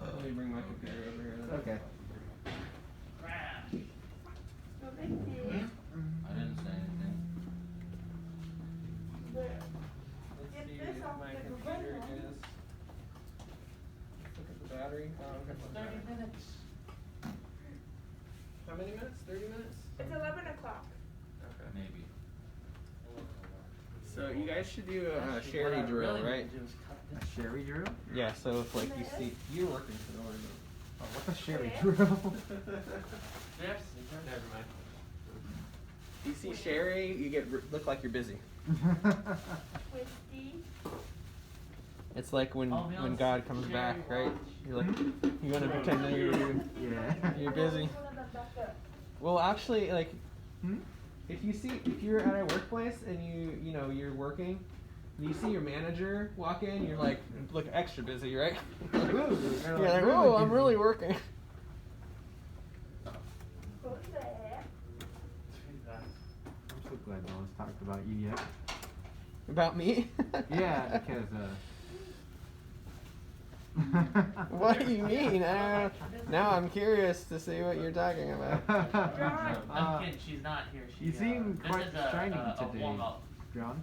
Let me bring my computer over here. Okay. No big deal. I didn't say anything. There. Let's Get see this if off my the computer computer. is. Let's look at the battery. Oh, okay. 30 minutes. How many minutes? 30 minutes? It's 11 o'clock. Okay. Maybe. So you guys should do a Actually, sherry what I drill, really right? need to do is cut A this. sherry drill? Yeah, so if like you see, you're working for the order. Oh, what's a sherry Yeah. drill? Yes, Never mind. You see sherry, you look like you're busy. Whiskey. It's like when I'll be when honest, God comes back, sherry right? watch. You're like you want to pretend that you're busy. One of them back up. Well, actually, like Hmm? if you're at a workplace and you're working, and you see your manager walk in, you're like look extra busy, right? You're like, oh, I'm really working. Who's there? I'm so glad no one's talked about you yet. About me? Yeah, because What do you mean? Now I'm curious to see what you're talking about. I'm kidding, she's not here. She, You seem this quite is a, shiny a today, warm-up. John.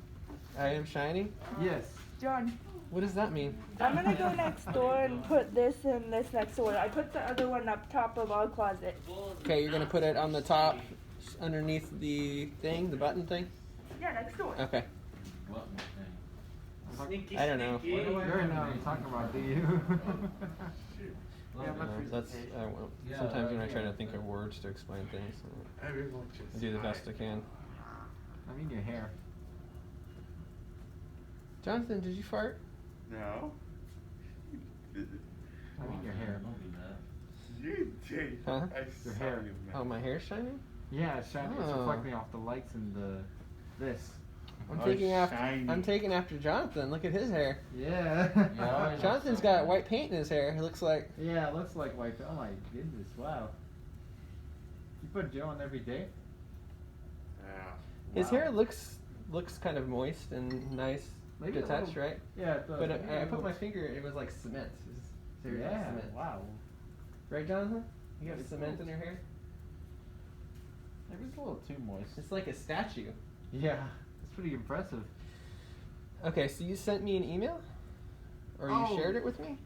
I am shiny? Yes. John, What does that mean? I'm gonna go next door and put this and this next door. I put the other one up top of our closet. Okay, you're gonna put it on the top, underneath the thing, the button thing? Yeah, next door. Okay. What thing? Sneaky, I don't know. sneaky. You already know what I'm talking about, do you? Yeah, No, but that's I won't. Yeah, Sometimes when I try yeah. to think of words to explain things, I do the best I can. I mean your hair. Jonathan, did you fart? No. I mean your hair. Don't do that. You did. Huh? I Your saw hair. you, man. Oh, my hair's shining? Yeah, it's shining. It's Oh. reflecting off the lights and this. I'm Oh, taking it's after. shiny. I'm taking after Jonathan. Look at his hair. Yeah. Yeah, Jonathan's got white paint in his hair. It looks like. Yeah, it looks like white. Oh my goodness! Wow. You put gel on every day? His Wow. hair looks kind of moist and nice Maybe to a touch, little- right? Yeah, it does. But Maybe a I put my little- finger. It was like cement. His hair was like Yeah. cement. Wow. Right, Jonathan? You got It's cement cool. in your hair? Maybe it's a little too moist. It's like a statue. Yeah, it's pretty impressive. Okay, so you sent me an email, or you Oh. shared it with me?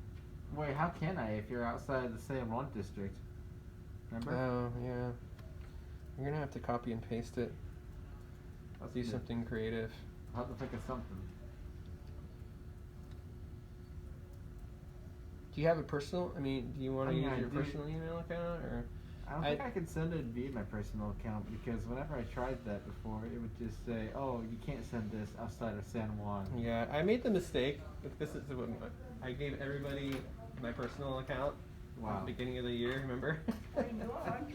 Wait, how can I if you're outside the San Juan district? Remember? Oh yeah. You're gonna have to copy and paste it. That's Do good. something creative. I'll have to think of something. Do you have a personal? I mean, do you want I to mean, use I your do. personal email account or? I don't think I can send it via my personal account because whenever I tried that before, it would just say, "Oh, you can't send this outside of San Juan." Yeah, I made the mistake. This is what I gave everybody my personal account. Wow. At the beginning of the year, remember? Wait,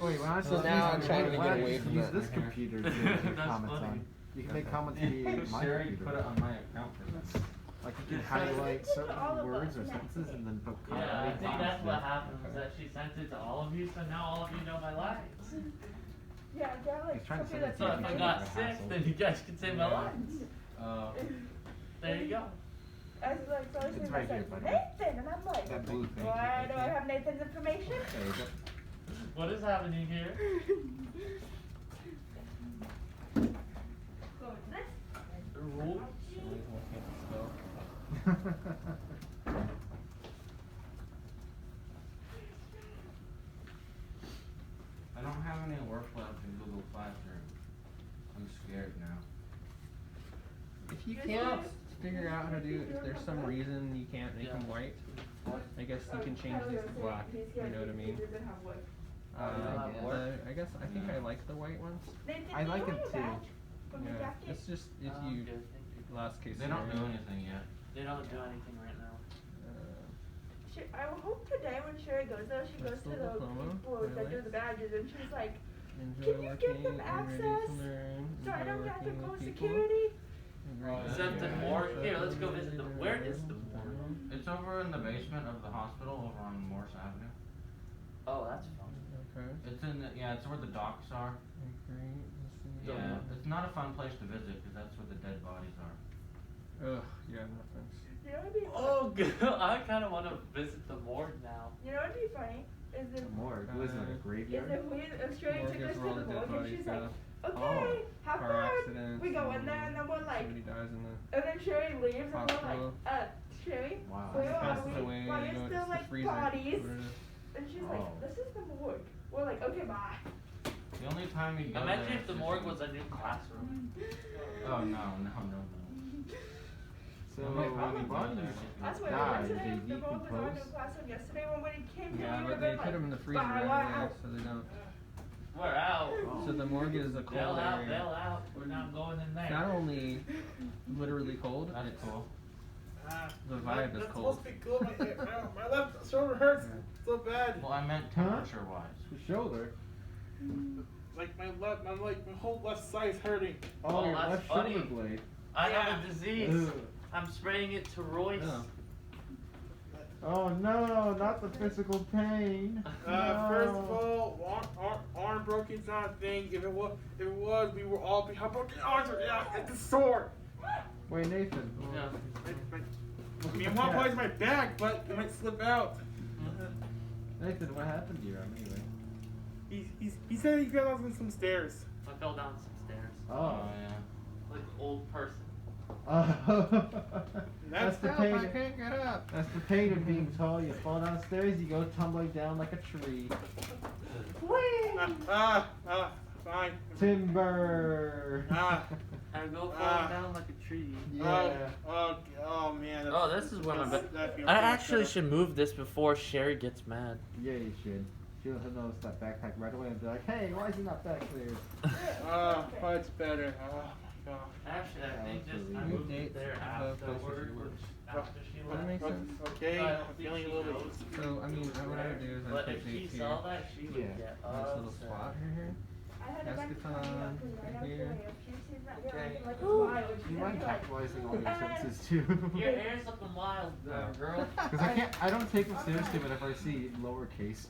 when I So said now I'm this, trying to why get don't away you from use that. this computer to make That's comments funny. on. You can make comments via my Sherry computer. put it on my account for this. Like you can highlight certain words or sentences and then put Yeah, I comments. think that's what happened, was that she sent it to all of you, so now all of you know my lines. Yeah, they're like He's trying to something send it that's So if I It's got a sick, hassle. then you guys can say my Yeah. lines. There you go. I was like, so I was It's saying, right I here, said, buddy. Nathan, and I'm like, That blue thing. why do I have Nathan's information? There you go. What is happening here? Go with this. Rules? I don't have any work left in Google Classroom. I'm scared now. If you can't figure out how to do, if there's some reason you can't make them white, I guess you can change these to black. You know what I mean? I guess I think I like the white ones. Nathan, I do like you it want a too. badge from your Yeah, jacket? it's just if I'm you good, thank you. last case They don't do scenario. anything yet. They don't do anything right now. I hope today when Sherry goes there, she goes That's to the the diploma, people that do highlights. the badges, and she's like, Enjoy can you working give them and ready access to learn. so I Enjoy don't have to working call with people. security? And great Except the experience. morgue. Here, let's go visit the. Where is the morgue? It's over in the basement of the hospital over on Morse Avenue. Oh, that's fun. Okay. It's in the, yeah, it's where the docks are. Great. Let's see. Yeah, it's not a fun place to visit because that's where the dead bodies are. Ugh, yeah, no thanks. You know what'd be Oh, good. I kind of want to visit the morgue now. You know what'd be funny? Is if The morgue. Was it like a graveyard? if Sherry Morgue took is us where all to the the dead morgue and bodies she's go. like, okay, have Car fun. accidents. We go in there and then we're like, Somebody dies in the. and then Sherry leaves and we're Hospital. like, Sherry, Wow. where are Passes we? away. Why you are go, still it's the like freezer. bodies? What it is. And she's Oh. like, this is the morgue. We're like, okay, bye. The only time you go Imagine there if the is morgue just- was a new classroom. Oh no. So Nobody probably the bodies goes there. That's why we die, went today. they The morgue was our new decompose. classroom yesterday when we came here. Yeah, we but were they like, put them in the freezer bye, right wow. away, so they don't. We're out. Oh. So the morgue is a Bail cold out, area. bail out. We're not going in It's there. not only literally cold, That's it's cool. the vibe is That's cold. supposed to be cool. My left shoulder hurts so bad. Well, I meant Huh? temperature wise. The shoulder. Like my whole left side is hurting. Oh, your that's left funny. shoulder blade. I have Yeah. a disease. Ugh. I'm spraying it to Royce. Oh. Oh no, not the physical pain. First of No. all, arm broking's not a thing. If it was, we were all be. How broken arms are? Yeah, it's sore. Wait, Nathan. Yeah. I mean, one part is my back, but it might slip out. Nathan, what happened to your arm anyway? He said he fell down some stairs. I fell down some stairs. Oh. Yeah. Like an old person. That's the Help, pain. I can't get up. That's the pain of being tall. You fall downstairs, you go tumbling down like a tree. Fine. Timber. I go falling down like a tree. Yeah. Oh man. Oh, this is where my that's- bed. that feels I much actually better. should move this before Sherry gets mad. Yeah, you should. She'll notice that backpack right away and be like, hey, why is he not back there? It's better. Oh my god. Actually, I think just I Absolutely. moved it there afterward, after she Does that make left. sense? Okay, I I'm don't think feeling a she little bit. knows. So, I mean, what I would do is I But put if she dates here. saw that, she would Yeah. get This little upset. spot here. I had a bunch of Eschaton, money up because right I know here. if she's not Okay. doing like a smile, Do she's you gonna mind be like, capitalizing all your sentences too? Your hair's looking wild, girl. Because I don't take them seriously whenever I see lowercase.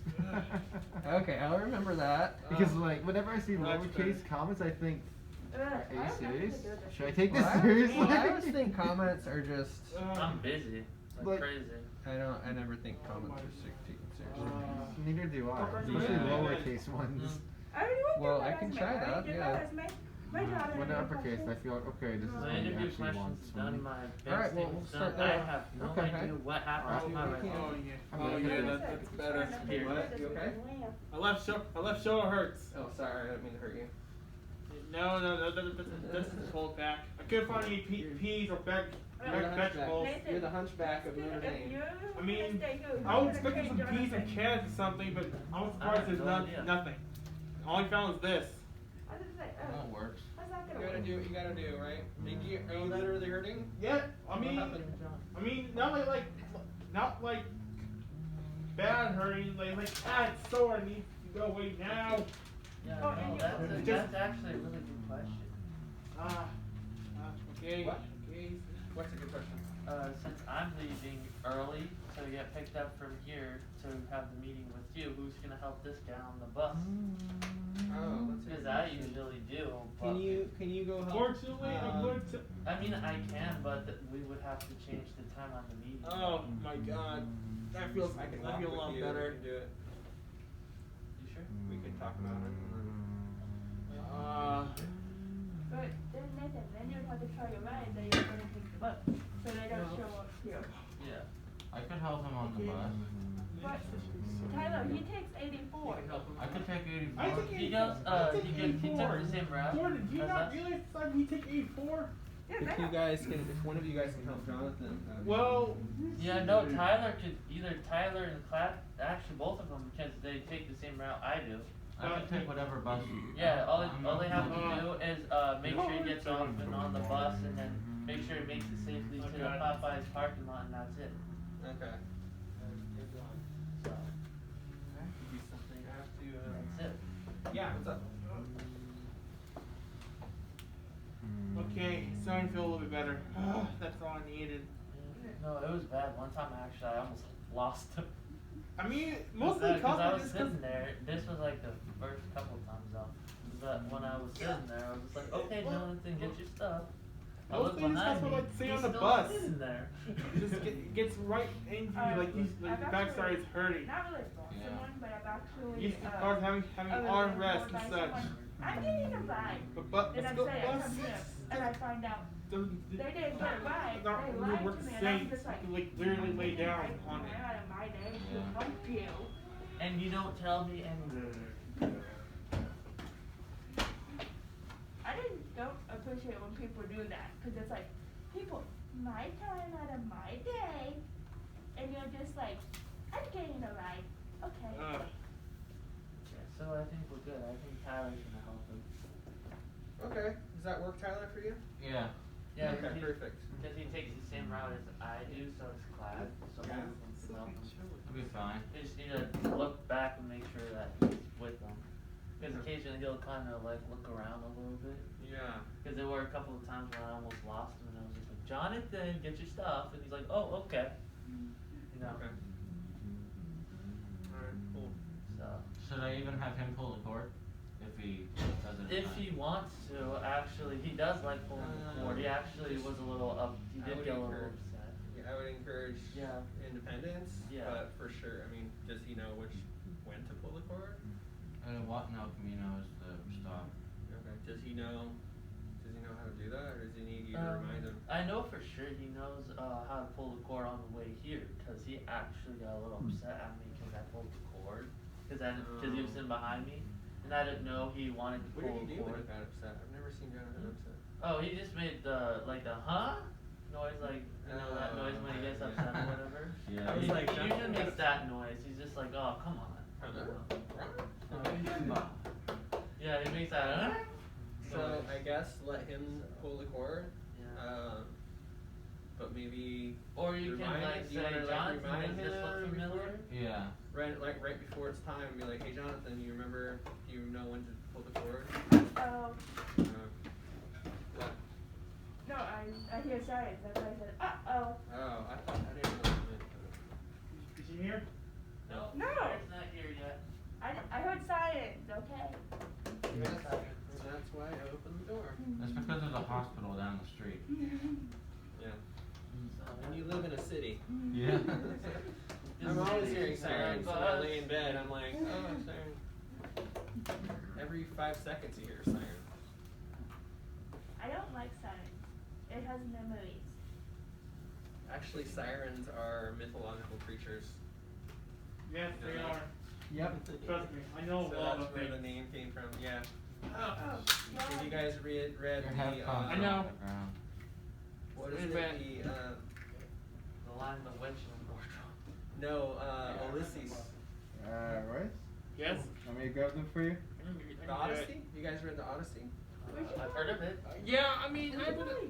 Okay, I'll remember that. Because like whenever I see Much lowercase comments, I think, ugh, are I you don't know serious? how to do this. Should I take this Well, seriously? I always think comments are just. I'm busy. Like Like- crazy. I never think comments are taken seriously. Neither do I, especially Yeah. lowercase ones. I already went Well, through my I can resume. try I already that, did yeah. my resume. My daughter When had they're no uppercase, I questions. feel like, okay, this is My what he interview actually questions wants from done, me. my bank Alright, well, statement's we'll start done. I there. have no Okay. idea what happened to my resume. Oh yeah. I'm Oh like, yeah, okay. that's better. Here. What? You okay? My left shoulder hurts. Oh, sorry, I didn't mean to hurt you. No, that's the whole back. I couldn't find any peas or vegetables. You're the hunchback of Notre If Dame. you're I mean, gonna stay good, I was you're expecting some gonna trade peas and Jonathan. carrots or something, but I was I have surprised there's no idea. nothing. All I found was this. I was just like, That works. how's that You gonna gotta work? do what you gotta do, right? Are you literally hurting? Yeah, I What mean, happened? not like bad hurting, like it's sore and needs to go away now. Yeah, Oh, no, and that's, you- that's actually a really good question. Okay. What? Okay. What's a good question? Since I'm leaving early to get picked up from here to have the meeting with you, who's gonna help this guy on the bus? Oh, that's a Because good I question. usually do, but. Can you go help? Fortunately, I'm going to. I mean, I can, but we would have to change the time on the meeting. Oh my God, that feels. I can I walk feel a with lot you, better. we can do it. You sure? We can talk about it. But then Nathan, then you have to tell your mind that you're gonna take the bus, so they don't show up here. Yeah. I could help him on the bus. But Tyler, he takes 84. I could take 84. I took He 84. goes, I took he 84. took the same route. Gordon, do you as not us. realize that we take 84? Yeah, If they you guys can, if one of you guys can help Jonathan. Well, Yeah, no, Tyler could, either Tyler and Clap, actually both of them, because they take the same route I do. I could take whatever bus. Yeah, all I'm they have to Uh, do is, make sure he gets off and on the bus, and then make sure he makes it safely to the Okay. Popeyes parking lot, and that's it. Okay. So, Could be something I have to. that's it. Yeah. What's up? okay, starting to feel a little bit better. That's all I needed. No, it was bad. One time, actually, I almost lost him. I mean, mostly Because I was just sitting there. This was like the first couple of times though. But when I was sitting there, I was just like, okay, Jonathan, get your stuff. I look Mostly just behind that's me. what I like to say He's on the still bus. sitting there. gets right into you, like these, like the back starts hurting. Not really lost Yeah. someone, but I've actually. Used to start having armrests and such. I'm getting a ride. But And let's I'm go saying, I bus. come here, and I find out they didn't get a ride. Not They really lied worth to me, and saying. I'm just like, Like literally lay down on it. out of my day to Yeah. help you. And you don't tell me anything. Don't appreciate when people do that, because it's like, people, my time out of my day, and you're just like, I'm getting a ride, okay. Ugh. Yeah, so I think we're good. I think Tyler's gonna help him. Okay. Does that work, Tyler, for you? Yeah. Yeah, Okay, he- perfect. Because he takes the same route as I do, so it's clad. So both of them can help him. It'll be fine. They just need to look back and make sure that he's with them. Because occasionally he'll kind of like look around a little bit. Yeah. Because there were a couple of times when I almost lost him, and I was just like, Jonathan, get your stuff. And he's like, oh, okay. You know. Okay. Alright, cool. So. Should I even have him pull the cord? If he doesn't. If he wants to, actually, he does like pulling the cord. He actually was a little up. He I did would get a little encourage- upset. Yeah, I would encourage Yeah. independence. Yeah. But for sure, I mean, does he know when to pull the cord? What now Camino is the stop. Okay. Does he know how to do that, or does he need you to remind him? I know for sure he knows how to pull the cord on the way here, because he actually got a little upset at me because I pulled the cord, because he was sitting behind me, and I didn't know he wanted to What pull did he the do when cord. he got upset? I've never seen Jonathan upset. Oh, he just made the huh noise, like that noise when he gets yeah. upset or whatever. Yeah. I was He like, usually Jonathan makes got that noise. He's just like, oh, come on. Yeah, he makes that So noise. I guess let him pull the cord. Yeah. But maybe. Or you can remind- like do you say, wanna, like, Jonathan, remind does this him look familiar? Yeah. right before it's time, be like, hey Jonathan, you remember? Do you know when to pull the cord? Oh. What? No, I hear sirens. That's why I said, uh-oh. Oh, I didn't know what you meant. Is she here? No. No. It's not here yet. I heard sirens, okay? That's why I opened the door. That's because there's a hospital down the street. Yeah. And you live in a city. Yeah. I'm always hearing sirens when I lay in bed. I'm like, oh, siren. Every 5 seconds you hear a siren. I don't like sirens. It has memories. Actually, sirens are mythological creatures. Yes, You know they that? are. Yep. Trust me, I know So a lot that's of where things. the name came from. Yeah. Oh, Have you guys read Your the headphones are I know. on the ground. what is Read it? back. The Lion, the Witch, and the Wardrobe. No, Ulysses. Right? Yes? Want me to grab them for you? The Odyssey? You guys read the Odyssey? I've heard of it. Yeah, I mean,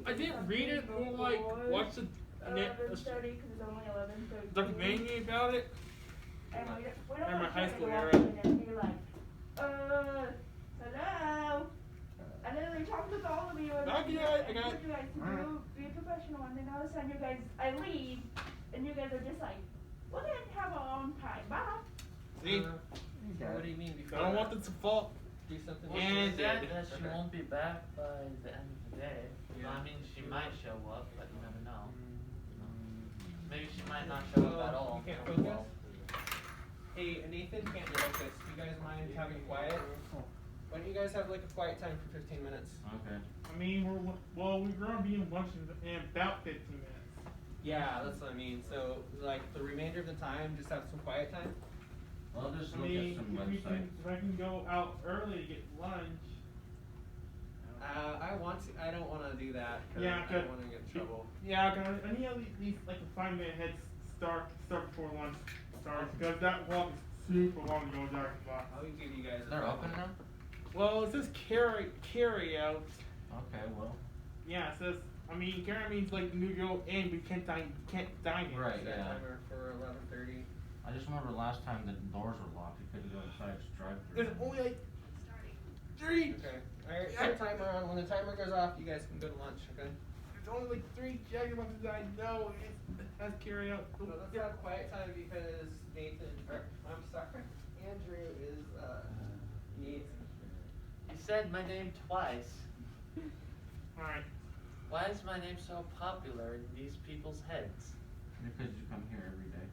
I didn't read it or like watch the 11:30 because it's only 11:30. documentary about it. And we don't In my want high to school walk era. in and be like, hello. And then they talk with all of you and Okay, and I got tell you guys to do, be professional, and then all of a sudden you guys, I leave, and you guys are just like, we're gonna have our own time, bye. See? What do you mean before? I don't want them to fall. Do something. Well, And she said dead. that she Okay. won't be back by the end of the day. Yeah. I mean, she might show up, but you never know. Maybe she might not show up at all. You can't Oh, focus? well. Hey, Nathan can't focus. You guys mind having quiet? Why don't you guys have like a quiet time for 15 minutes? Okay. I mean, we're gonna be in Washington in about 15 minutes. Yeah, that's what I mean. So, like, the remainder of the time, just have some quiet time? Well, I'll just I look mean, at some if I can go out early to get lunch. I don't want to do that. Cause Yeah, I don't want to get in trouble. Yeah, I need at least like a 5-minute head start before lunch starts because that walk is super long to go dark and block. I'll give you guys. They're open now? Well, it says carry out. Okay, well. Yeah, it says. I mean, carry means like you go in, but you can't dine in. Right, Set yeah. timer for 11:30. I just remember last time the doors were locked. You couldn't go inside to drive through. There's only like 3. Okay. Alright, set timer on. When the timer goes off, you guys can go to lunch, okay? There's only like 3 jackboxes that I know it has carry out. So let's have quiet time because I'm sorry, Andrew is, needs. You said my name twice. Alright. Why is my name so popular in these people's heads? Because you come here every day.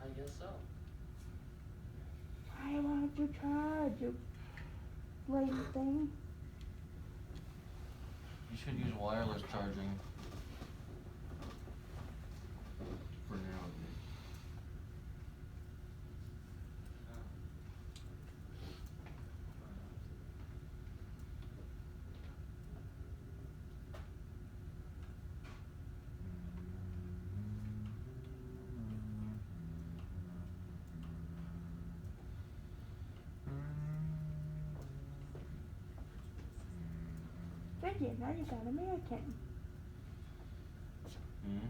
I guess so. I want to charge you. Late thing. You should use wireless charging. For now, at least. Thank you. Now you sound American. Hmm?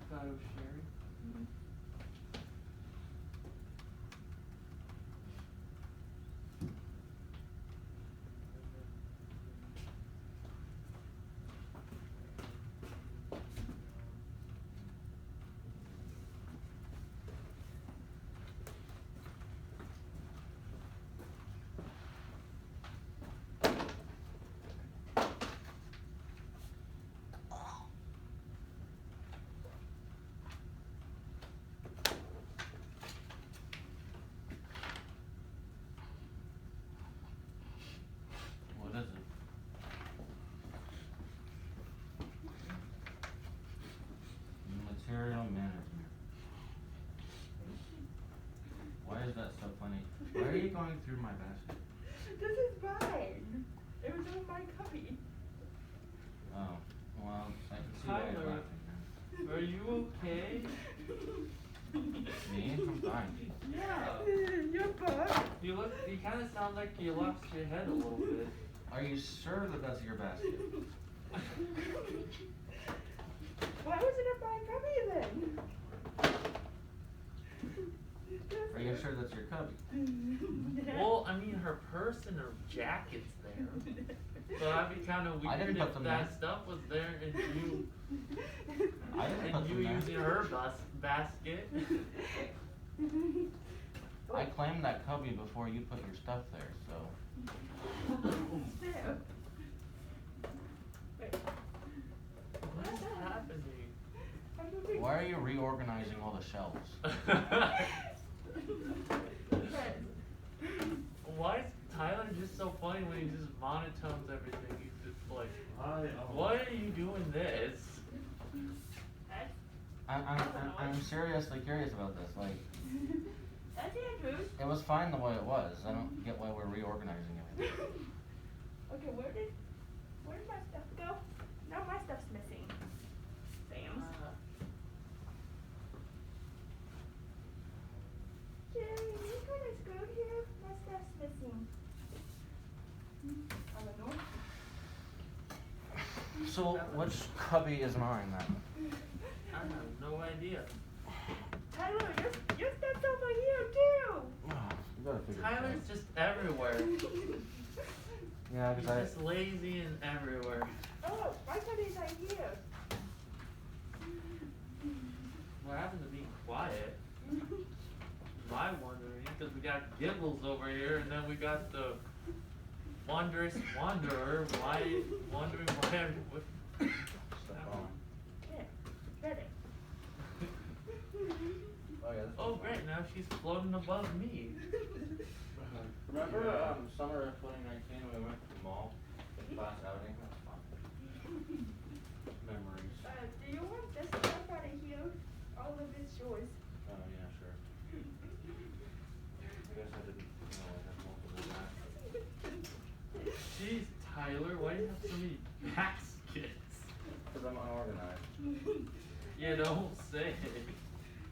Thought it was Sherry. What is it? Material management. Why is that so funny? Why are you going through my basket? This is mine. It was in my cubby. Oh, well, I can see why you're Tyler, laughing now. are you okay? Me? I'm fine. Yeah. Your book. You kind of sound like you lost your head a little bit. Are you sure that that's your basket? Why was it in my cubby then? Are you sure that's your cubby? Well, I mean, her purse and her jacket's there. So that'd be kind of I didn't weird put if them that there. stuff was there and you I didn't put and them you there. using her basket. I claimed that cubby before you put your stuff there, so. What is happening? Why are you reorganizing all the shelves? Why is Tyler just so funny when he just monotones everything? He's just like, why are you doing this? I'm seriously curious about this. Like, That's Andrews. it was fine the way it was. I don't get why we're reorganizing everything. Okay, where did my stuff go? Now my stuff's missing. Sam's. Jerry, you kind of screwed here. My stuff's missing. I don't know. So, which cubby is mine then? I have no idea. Tyler, your stuff's over here too. Oh, you gotta figure it out. Tyler's just everywhere. Yeah, He's because just lazy and everywhere. Oh, my cubby's right here. What happened to being quiet? My wondering, because we got Gibbles over here, and then we got the wondrous wanderer. Wondering why everyone. Here, get it. Oh, yeah, this Oh, one's great! mine. Now she's floating above me. Remember summer of 2019 when we went to the mall? Class outing? That was fun. Memories. Do you want this stuff out of here? All of it's yours. Oh, yeah, sure. I guess I didn't know I had multiple baskets. Jeez, Tyler, why do you have so many baskets? Because I'm unorganized. You don't say.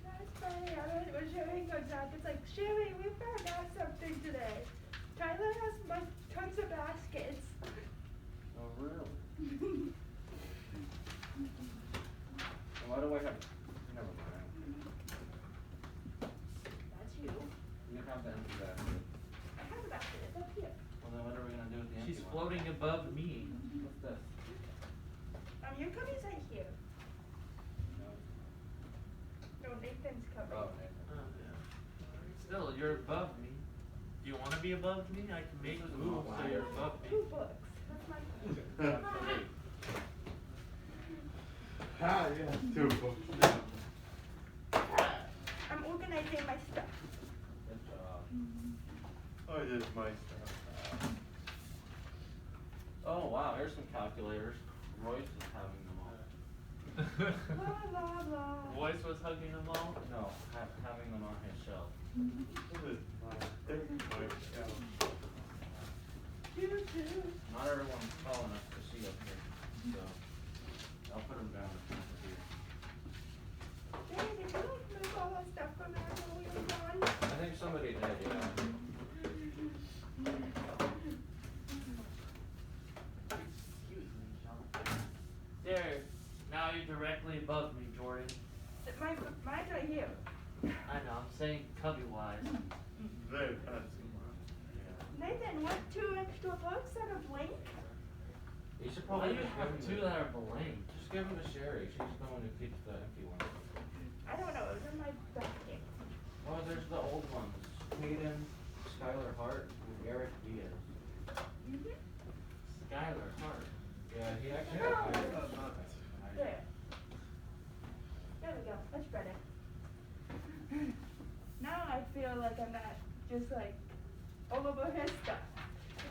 That's funny. I read when Sherry comes out. It's like, Sherry, we found out something today. Tyler has tons of baskets. Oh, really? Why do I have? Never mind. That's you. You have the empty basket. I have a basket. It's up here. Well, then what are we gonna do with the empty She's one? floating above me. What's this? Your cubby's right here. No. No, Nathan's cubby. Oh, okay. Oh, yeah. Still, you're above me. Do you want to be above me? I can make a move so you're above me. 2 books. That's my cubby. Ah, yeah, 2 books. I'm organizing my stuff. Good job. Oh, it is my stuff. Oh wow, here's some calculators. Royce is having them all. Blah, blah, blah. Voice was hugging them all? No, having them on his shelf. This is my stuff. Not everyone's tall enough to see up here, so I'll put them down in front of here. Dang, did you like move all that stuff from there when we were gone? I think somebody did, yeah. Excuse me, John. There, now you're directly above me, Jordan. Mine's right here. I know, I'm saying cubby-wise. Very fancy. Nathan, what, 2 extra books and a blank? You should Why probably do you just have give 'em 2 to- that are blank? Just give them to Sherry. She's the one who keeps the empty ones. I don't know, it was in my basket. Oh, there's the old ones. Hayden, Skylar Hart, and Eric Diaz. Skylar Hart. Yeah, he actually Oh. got hired. There. There we go, much better. Now I feel like I'm not just like all over his stuff.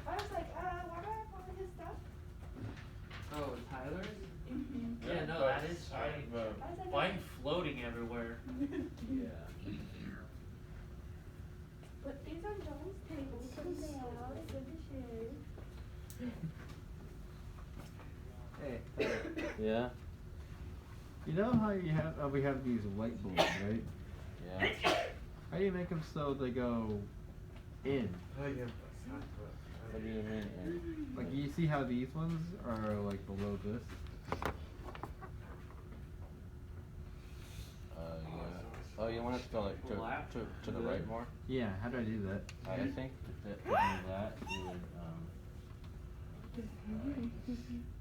I was like, why do I have all his stuff? Oh, Tyler's? Mm-hmm. Yeah, no, that is strange. I was like, Why are you floating everywhere? Yeah. Put these on John's table, put them down, it's good to share. Hey. Yeah. You know how you have we have these whiteboards, right? Yeah. How do you make them so they go in? What do you mean? Like you see how these ones are like below this? Yeah. Oh, you want it to go like to the right more? Yeah. How do I do that? I think that to do that you would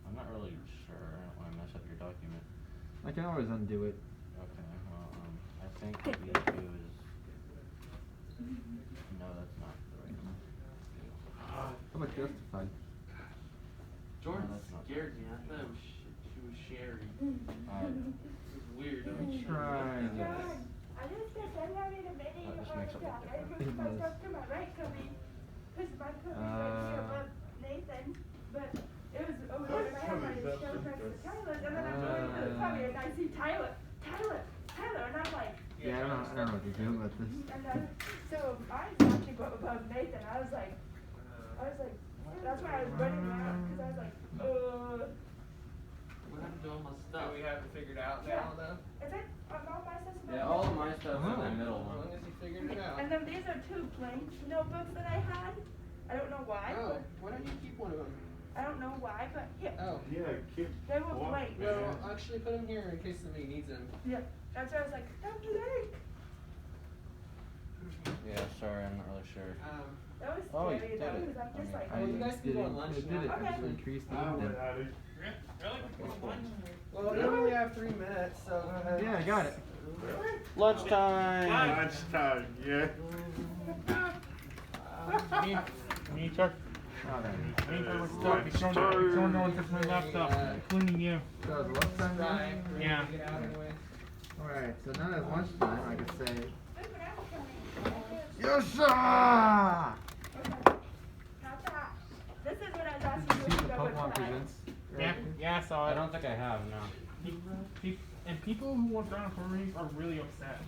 I'm not really sure. I don't want to mess up your document. I can always undo it. Okay. Well, I think what you do is no, that's not the right one. How about justified? Jordan No, that's not- scared me. I thought it was she was Sherry. It was weird. Let me try this. John, I just kept having a mini That just heart makes it attack. look I different. moved my stuff to my right cubby, cause my cubby's right here above Nathan, but it was over there and I had my shelf next to Tyler's, and then I'm going to the cubby and I see Tyler, and I'm like, Yeah, I don't know what to do about this. and then, so mine's actually above Nathan. I was like, that's why I was running around, cause I was like, What happened to all my Do stuff? we have it figured out Yeah. now though? Is it all my stuff's above Yeah, all of Nathan? my stuff's in the middle As long one. as you figured it out. And then these are 2 blank notebooks that I had. I don't know why. Oh, But why don't you keep one of them? I don't know why, but here. Oh. Yeah, keep. They were blank. Well, actually put them here in case somebody needs them. Yeah. That's why I was like, they're blank. Yeah, sorry, I'm not really sure. That was Oh, you scary did though, it. because I'm just I like, Well, you guys can go on It lunch did now. it. Okay. Just increased the I evening. would add it. Well, we only have 3 minutes, so go ahead. Yeah, I got it. Lunchtime! Lunchtime, yeah. Me, Chuck. It's on my laptop, including you. So it's lunchtime now? Right, we're Yeah. gonna get out of the way. Alright, so now that it's lunchtime, I can say, look what I'm coming. yes sir! Not that. This is what I was asking Did you you see if the you ever Pokemon tried. Presents? Yeah, I saw I it. don't think I have, no. And people who want brown furries are really upset.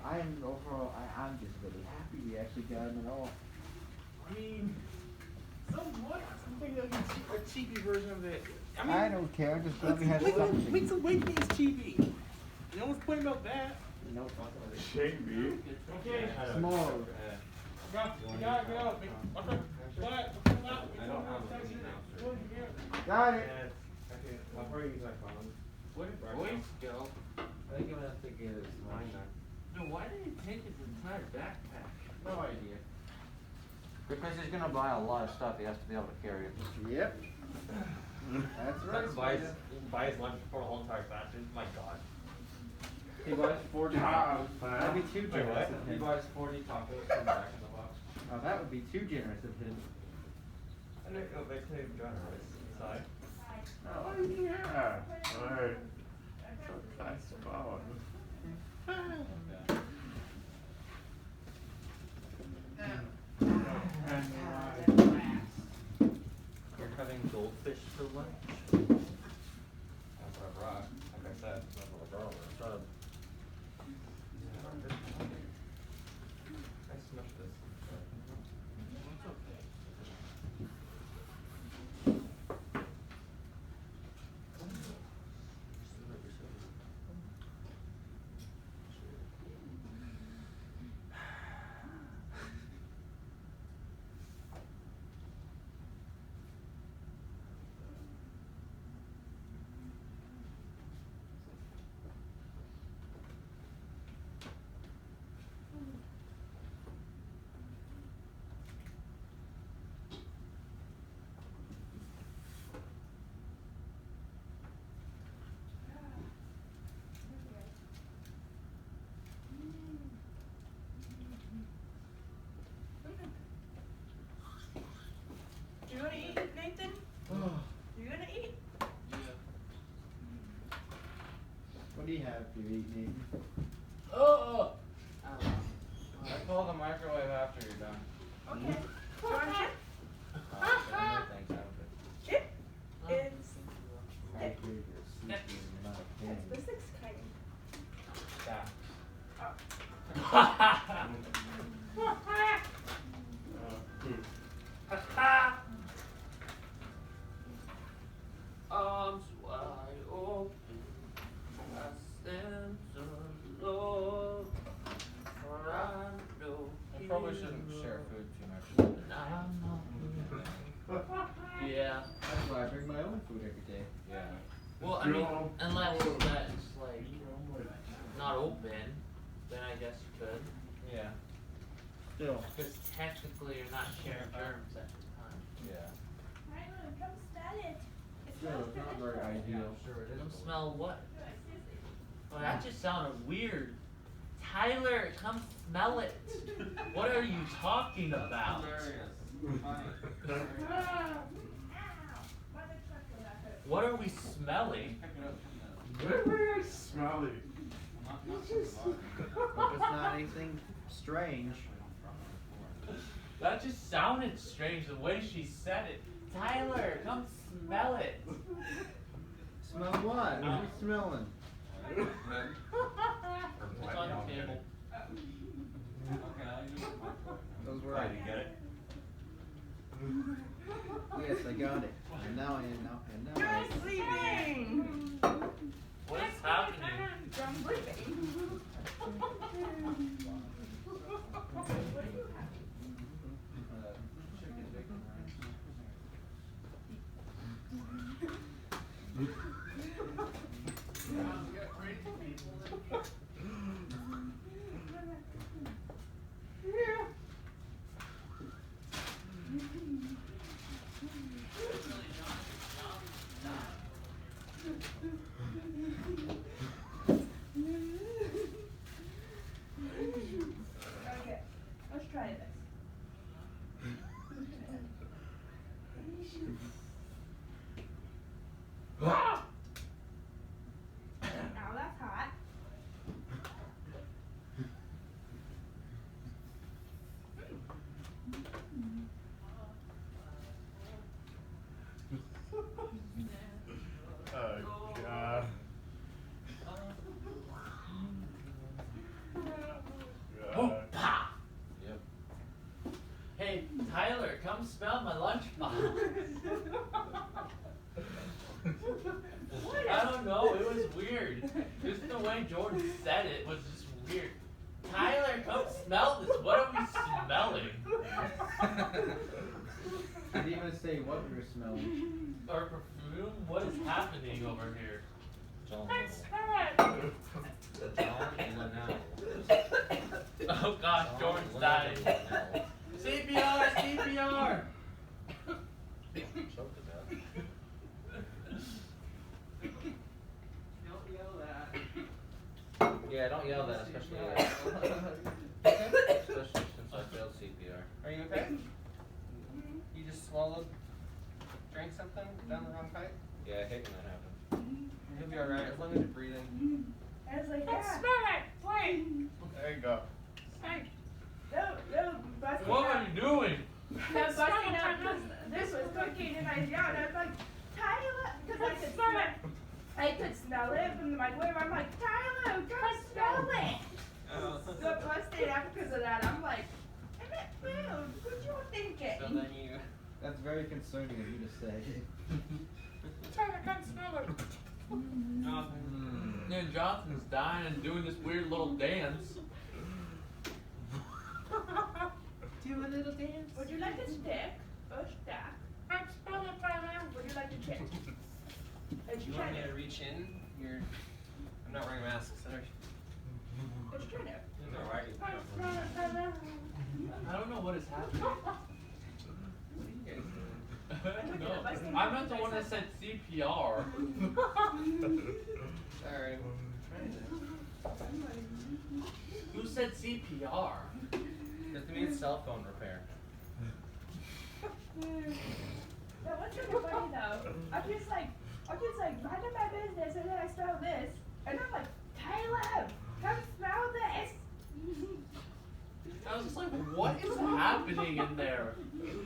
I'm overall, I'm just really happy we actually got them at all. I mean, somewhat. Something like a cheapy version of it. I mean, I don't care, just glad we had Wait something. till Awakening's cheapy. No one's playing about that. Nope. Shavy. Okay. Small. Go. Okay. But, I don't have a Mickey Mouse. Got it. Okay, I'll probably use my phone. Where did Voice go? I think I'm gonna have to get his Mine lunch. then. No, why did he take his entire backpack? No idea. Because he's gonna buy a lot of stuff, he has to be able to carry it. Yep. That's right. Buy his lunch before the whole entire batch. My God. He buys 40 Ah, tacos. man. That'd be too Wait, generous what? of He him. buys 40 tacos from the back of the box. Oh, that would be too generous of him. I don't know, but it's not even generous. Sorry. Oh, yeah. Alright. So nice phone. Okay. having goldfish for lunch? That's what I brought, like I said. That's what I brought. I smushed this. You gonna eat, Nathan? You gonna eat? What do you have to eat, Nathan? Oh! I call the microwave after you're done. Okay. You want chip? No thanks, I'm good. Chip? It's I figured you're seafood, not a it's pig. the sixth kind. Yeah. Arms wide open, I stand alone, for I know I probably shouldn't you share love, food too much. and I'm not alone. Yeah. That's why I bring my own food every day. Yeah. Well, I mean, unless that's like not open, then I guess you could. Yeah. Still. Because technically you're not sharing germs at the time. Yeah. Rylan, come smell it. It Still, smells it's not very delicious. ideal. Sure it is. Come smell what? Oh, that just sounded weird. Tyler, come smell it. What are you talking about? Hilarious. Funny. What are we smelling? Smelly. Hope it's not anything strange. That just sounded strange the way she said it. Tyler, come smell it. Smell what? What are you smelling? It's on the table. Those were Why, did you get it? Yes, I got it. And now You're I sleeping. What is happening? I'm sleeping. Okay, let's try this. Now that's hot. Oh, God. Oh, pah! Yep. Hey, Tyler, come smell my lunchbox. I don't know, it was weird. Just the way Jordan said it was just weird. Tyler, come smell this. What are we smelling? I didn't even say what we were smelling. Or perfume? What is happening over here? John Let's Little. smell it. John Linnell. Oh gosh, Jordan's dying. CPR! CPR! Choked to death. Don't yell that. Yeah, don't yell that, especially especially since I failed CPR. Are you okay? You just swallowed, drank something down the wrong pipe? Yeah, I hate when that happens. You'll be alright as long as you're breathing. I was like, let's smell it. Wait. There you go. Hey. No, busting What out. are you doing? No, busting out. This was cooking, and I yelled. I was thinking? So then you. That's very concerning of you to say. Tyler, I can't smell it. And then Jonathan's dying and doing this weird little dance. Do a little dance. Would you like a stick or a stack? I'm smelling Tyler. Would you like a chick? It's You want me Jenna. to reach in? I'm not wearing a mask, so. It's Jenna. No, I'm smelling Tyler. I don't know what is happening. What are you guys doing? I don't know. I'm not the one that said CPR. Sorry, I'm trying to. Who said CPR? That means cell phone repair. That was really funny though. I'm just like minding my business, and then I smell this, and I'm like, Caleb, come smell this. I was just like, what is happening in there?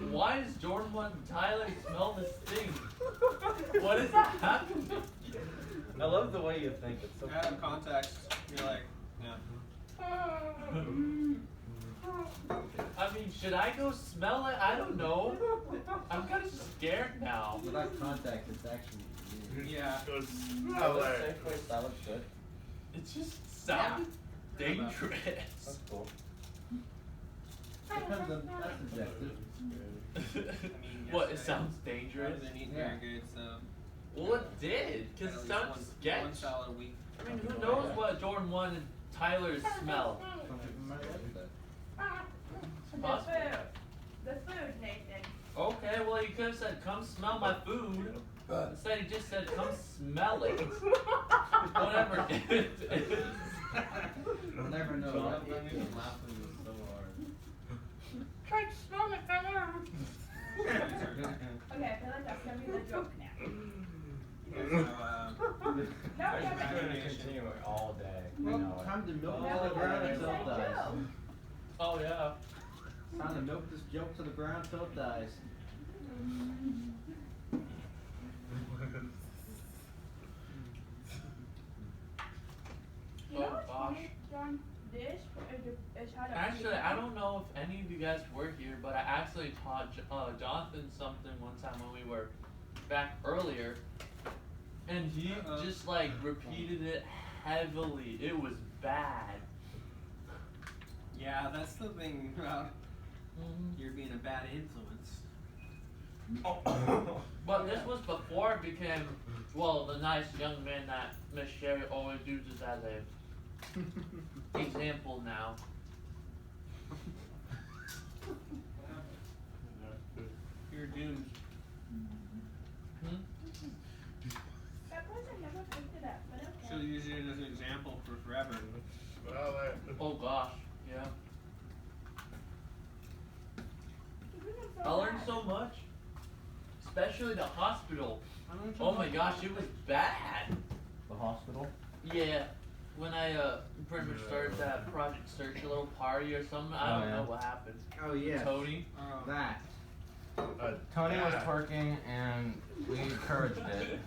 Why is Jordan wanting Tyler to smell this thing? What is happening? I love the way you think. It's so Out of context, you're like, yeah. I mean, should I go smell it? I don't know. I'm kind of scared now. Without contact, it's actually weird. Yeah. That looks good. It just sounded dangerous. That's cool. Depends on, that's subjective. What, it yesterday, sounds dangerous? It didn't eat Yeah. very good, so. Well, it did, because it at least sounded one sketch. salad a week. I mean, who knows what Jordan wanted Tyler to smell? Some people might like that. The Possible. food. The food, Nathan. Okay, well, he could have said, come smell my food. Instead, he just said, come smell it. Whatever it is. We'll never know. Jonathan what it is is. laughing so hard. Try to smell it, Tyler. Okay, Okay, I feel like that's gonna be the joke now. so, No, I'm we just haven't. going to continue it all day. Well, You know it. time to milk No, it to the we ground haven't until it said dies. joke. Oh, yeah. Time to milk this joke to the ground until it dies. You know Oh, what's gosh. funny, John? This is how to Actually, I don't know if any of you guys were here, but I actually taught Jonathan something one time when we were back earlier, and he just like repeated it heavily. It was bad. yeah, that's the thing about you're being a bad influence. But this was before it became, well, the nice young man that Miss Sherry always uses as a example now. You're doomed. Hmm? That person never picked it up, but okay. She'll use it as an example for forever. Oh gosh, yeah. You're being so I learned bad. so much, especially the hospital. I learned so Oh my much. gosh, it was bad. The hospital? Yeah, when I pretty much started that Project Search a little party or something, I Oh, don't yeah. know what happened. Oh yeah. Tony. That. Tony was twerking and we encouraged it.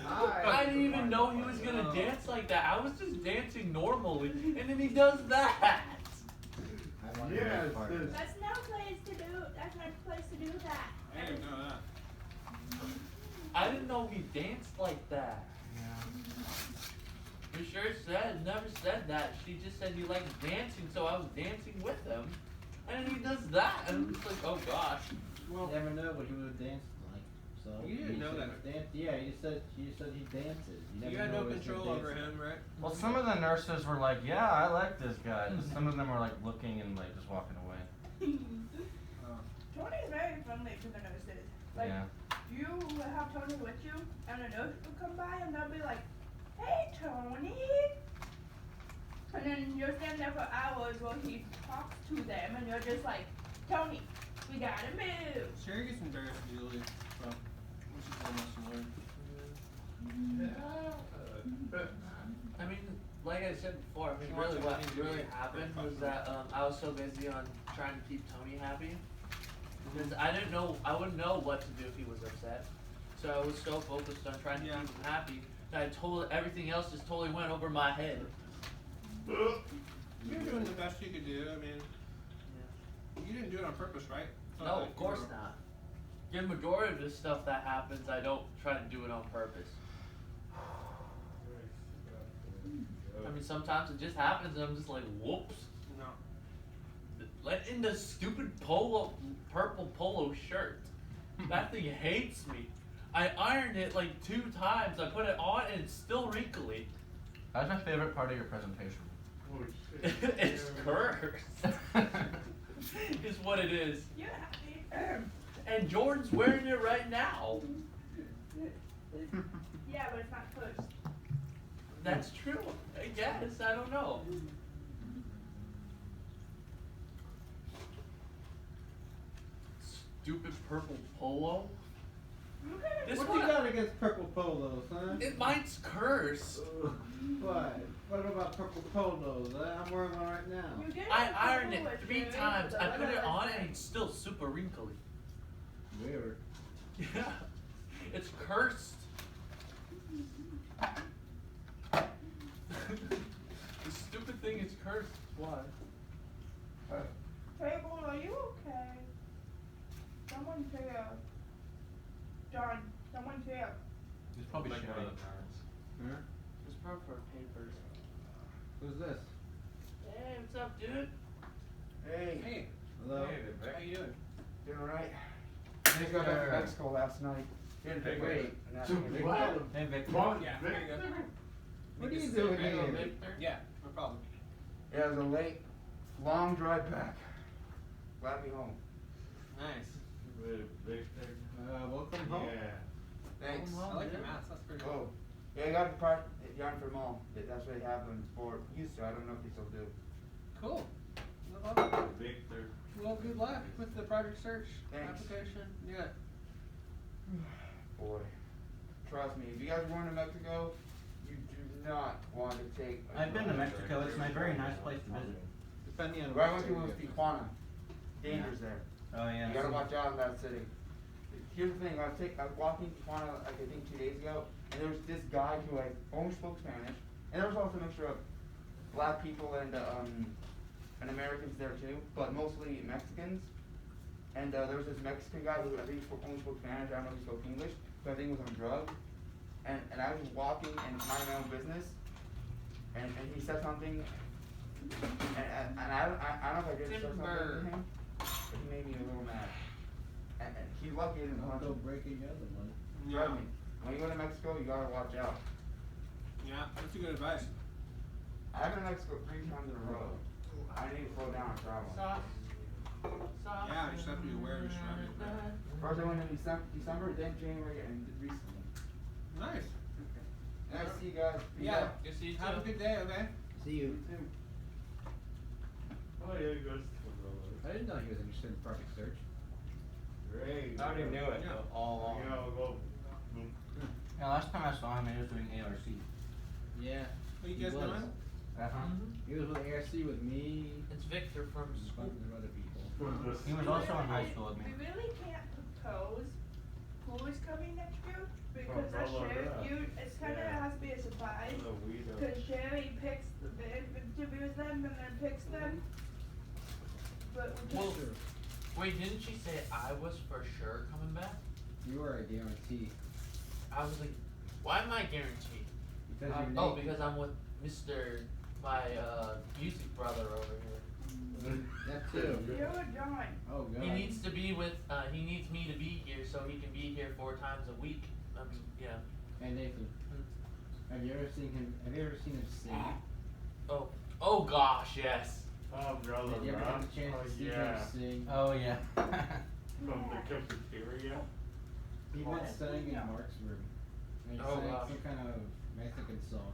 I didn't even know he was gonna dance like that. I was just dancing normally, and then he does that. I wanted to Yeah, be a part of it's- it. That's no place to do. That's not the place to do that. I didn't know that. I didn't know he danced like that. We sure never said that. She just said he likes dancing, so I was dancing with him. And then he does that, and I'm just like, oh gosh. You never know what he would have danced like. So You didn't he know said that. Dance, yeah, you said he dances. You, You never had know no what he's control gonna over dance. him, right? Well, some of the nurses were like, yeah, I like this guy. But some of them were like looking and like just walking away. Tony's very friendly to the nurses. Like, Yeah. you will have Tony with you, and a nurse will come by, and they'll be like, "Hey, Tony," and then you're standing there for hours while he talks to them, and you're just like, "Tony, we gotta move." Sherry gets embarrassed easily, so which is one lesson learned. I mean, like I said before, I mean, She really wants what everything to really be happened perfect. was that I was so busy on trying to keep Tony happy. Because I wouldn't know what to do if he was upset. So I was so focused on trying to keep him happy that everything else just totally went over my head. You're doing the best you could do. I mean, you didn't do it on purpose, right? No, of course not. The majority of the stuff that happens, I don't try to do it on purpose. I mean, sometimes it just happens and I'm just like, whoops. No. Let in the stupid purple polo shirt. That thing hates me. I ironed it like 2 times. I put it on and it's still wrinkly. That's my favorite part of your presentation. It's cursed. Is what it is. You're happy. And Jordan's wearing it right now. Yeah, but it's not pushed. That's true. I guess. I don't know. Stupid purple polo. This What one, do you got against purple polos, huh? mine's cursed. What? What about purple polos? I'm wearing one right now. You did I have ironed purple it with 3 your times. but I the put it other on was and like- it's still super wrinkly. Weird. Yeah. It's cursed. The stupid thing is cursed. Why? Table, are you okay? Someone's here. John, someone's here. It's probably Like shitty. one of the parents. Huh? It's for papers. Who's this? Hey, what's up, dude? Hey. Hey. Hello? Hey, Vic. How you doing? Doing alright? Just got back from Mexico last night. Didn't Hey, great. Vic. And that's Hey, what Hey, Victor. Yeah, there you go. What are you doing here? Victor? Yeah, no problem. Yeah, it was a late, long drive back. Glad to be home. Nice. Welcome home. Thanks. I like your mask, that's pretty Oh, cool. yeah, I got the part at Yarnford Mall. That's what they have them for. Used to, I don't know if they still do. Cool. I love it. Victor. Well, good luck with the project search Thanks. application. Yeah. Boy, trust me, if you guys are going to Mexico, you do not want to take. a I've been to drive. Mexico. It's my very nice place to visit. Depending on Where I what went to city was you go. Tijuana. Dangerous there. Oh yeah. You gotta watch out in that city. Here's the thing, I was walking Tijuana like I think 2 days ago, and there was this guy who like only spoke Spanish, and there was also a mixture of black people and Americans there too, but mostly Mexicans. And there was this Mexican guy who I think only spoke Spanish, I don't know if he spoke English, who I think was on drugs. And I was just walking and minding my own business, and he said something, and I don't know if I did say something to him, but he made me a little mad. And he lucky he didn't Don't punch go him. breaking the other one. Trust me, when you go to Mexico, you gotta watch out. Yeah, that's a good advice. I've been to Mexico 3 times in a row. I need to slow down and travel. Yeah, you just have to be aware of your surroundings. First I went in December, then January, and recently. Nice. Nice to see you guys. Be Yeah. well. Good to see you Have a too. good day, okay? See you. Oh, yeah, he goes to I didn't know he was interested in project search. Great. I already knew it all along. Yeah, I'll go. Yeah, last time I saw him, he was doing ARC. Yeah. What you he guys was. doing? Uh-huh. He was with ARC with me. It's Victor from and a school. bunch of other people. He was also in high school with me. We really can't propose who is coming next year because Oh, that's how about Sherry. that? It's kind of Yeah. has to be a surprise The weed up. because Sherry picks interviews them and then picks them. But we Well, just wait, didn't she say I was for sure coming back? You are a guarantee. I was like, why am I guaranteed? Because you're Oh, naked. because I'm with Mr. my music brother over here. That too. you're a John. Oh god. He needs to be with. He needs me to be here so he can be here 4 times a week. I mean, yeah. Hey Nathan. Have you ever seen him sing? Oh gosh, yes. Oh, brother, Did you ever bro. get the chance Oh, to see yeah. him sing? Oh yeah. From the cafeteria. He went sang in Mark's room. And he Oh, sang gosh. some kind of Mexican song.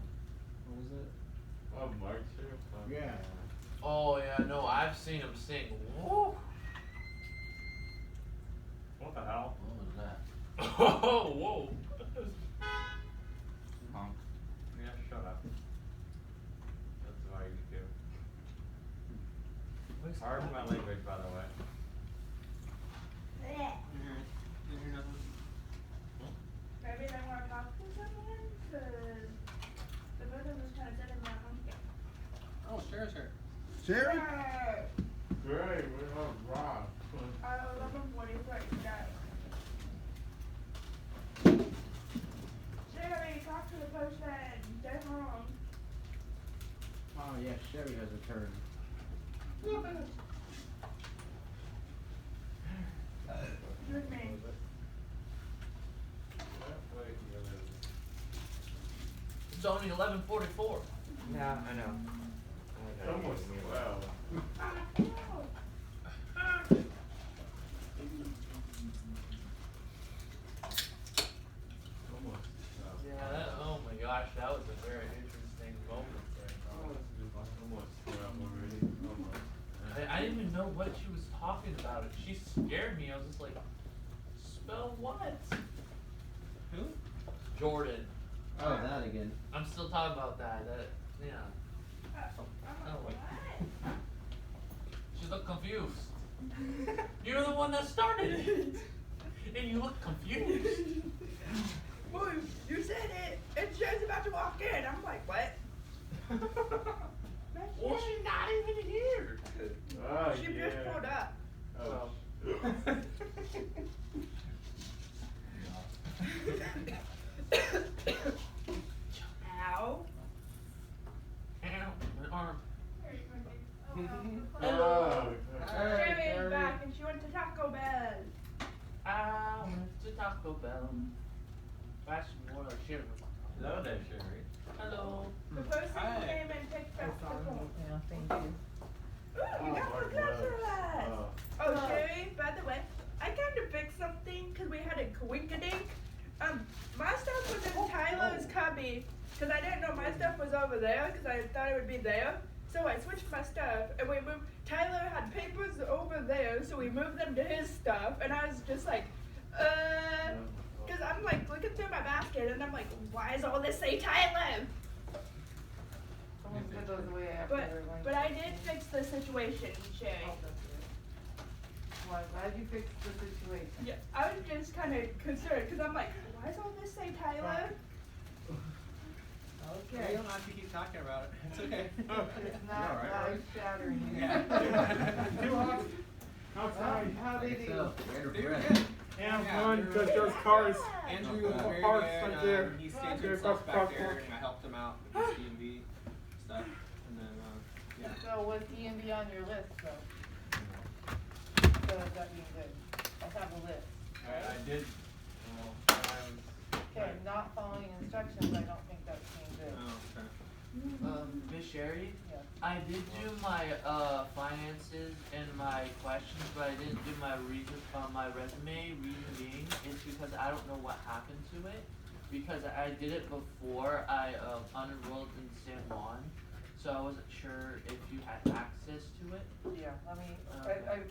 What was it? Oh, Mark's here? Oh, Yeah. Oh yeah, no, I've seen him sing. Woo. What the hell? What was that? Oh, whoa. Honk. Yeah, shut up. That's why you do. Pardon my language, by the way. Didn't hear nothing. Maybe they want to talk to someone because the brother was kind of sitting there. Oh, Cher's here. Sherry? Great, we have Rob. I love Oh yeah, Sherry has a turn. Good man. It's only 11:44. Yeah, I know. It's almost 12. Almost. Yeah, oh my gosh, that was a very interesting moment there. Almost 12 already. Almost. I didn't even know what she was talking about. She scared me. I was just like, spell what? Who? Jordan. Oh, that again. I'm still talking about that. Yeah. Oh, wait. She looked confused. You're the one that started it. And you look confused. Well, you said it, and Sherry's about to walk in. I'm like, what? Well, she's not even here. Oh, She yeah. just pulled up. Oh. Ow. Ow, my arm. Oh, Sherry's back, and she went to Taco Bell. I went to Taco Bell. Actually, more like Sherry. Hello there, Sherry. Hello. The person who Hi. came and picked up the phone. Yeah, thank you. Ooh, you got more gloves for us. Oh, Sherry, by the way, I kind of fixed something because we had a coinkadink. My stuff was in Tyler's cubby because I didn't know my stuff was over there because I thought it would be there. So I switched my stuff and we moved. Tyler had papers over there, so we moved them to his stuff. And I was just like, because I'm like looking through my basket and I'm like, why does all this say Tyler? Someone put those away after they're going. But I did fix the situation, Sherry. Oh, that's good. Why, glad you fixed the situation. Yeah, I was just kind of concerned because I'm like, why does all this say Tyler? Okay. You don't have to keep talking about it. It's okay. It's not life shattering. Yeah. Too hot outside. How they do? Yeah, I'm fun because there's cars. Andrew was very Parks good. right there. He stayed to There's himself car back there, park. and I helped him out with his D&B stuff. And then, yeah. So was D&B on your list though? So is that being good? I'll have a list. I did. Well, I was. Okay, not following instructions, I don't think that's being good. Oh, okay. Miss Sherry? Yes. I did do my finances and my questions, but I didn't do my my resume. Reason being is because I don't know what happened to it. Because I did it before I unenrolled in San Juan, so I wasn't sure if you had access to it. Yeah, let me, I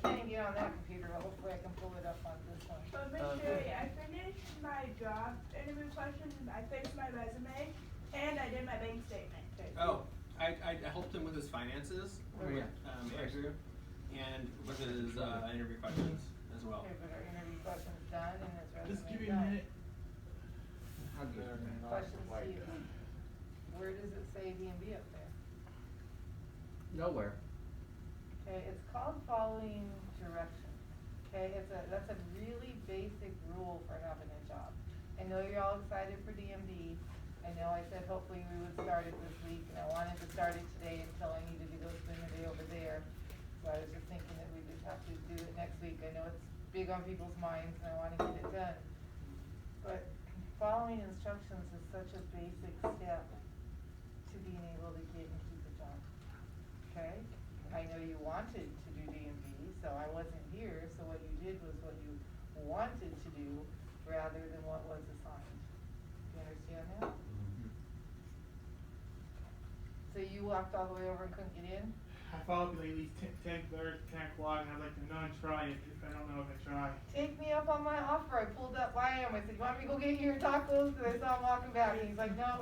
can't get on that computer, but hopefully I can pull it up on this one. But Miss Sherry, I finished my job interview questions, and I fixed my resume, and I did my bank statement. Oh, I helped him with his finances. Oh, yeah. Andrew, and with his interview questions as well. Okay, but our interview questions done and his Just give resume me a done. minute. Questions C&B. Where does it say D&B up there? Nowhere. Okay, it's called following direction. Okay, that's a really basic rule for having a job. I know you're all excited for DMD. I know I said hopefully we would start it this week, and I wanted to start it today until I needed to go spend the day over there. So I was just thinking that we just have to do it next week. I know it's big on people's minds and I wanna get it done. But following instructions is such a basic step to being able to get and keep a job. Okay? I know you wanted to do DMV, so I wasn't here, so what you did was what you wanted to do rather than what was assigned. Do you understand that? So you walked all the way over and couldn't get in? I followed like at least 10:30, 10 o'clock, and I was like, no, try it. If I don't know if I try. Take me up on my offer. I pulled up by him. I said, you want me to go get you your tacos? Because I saw him walking back. And he's like, no.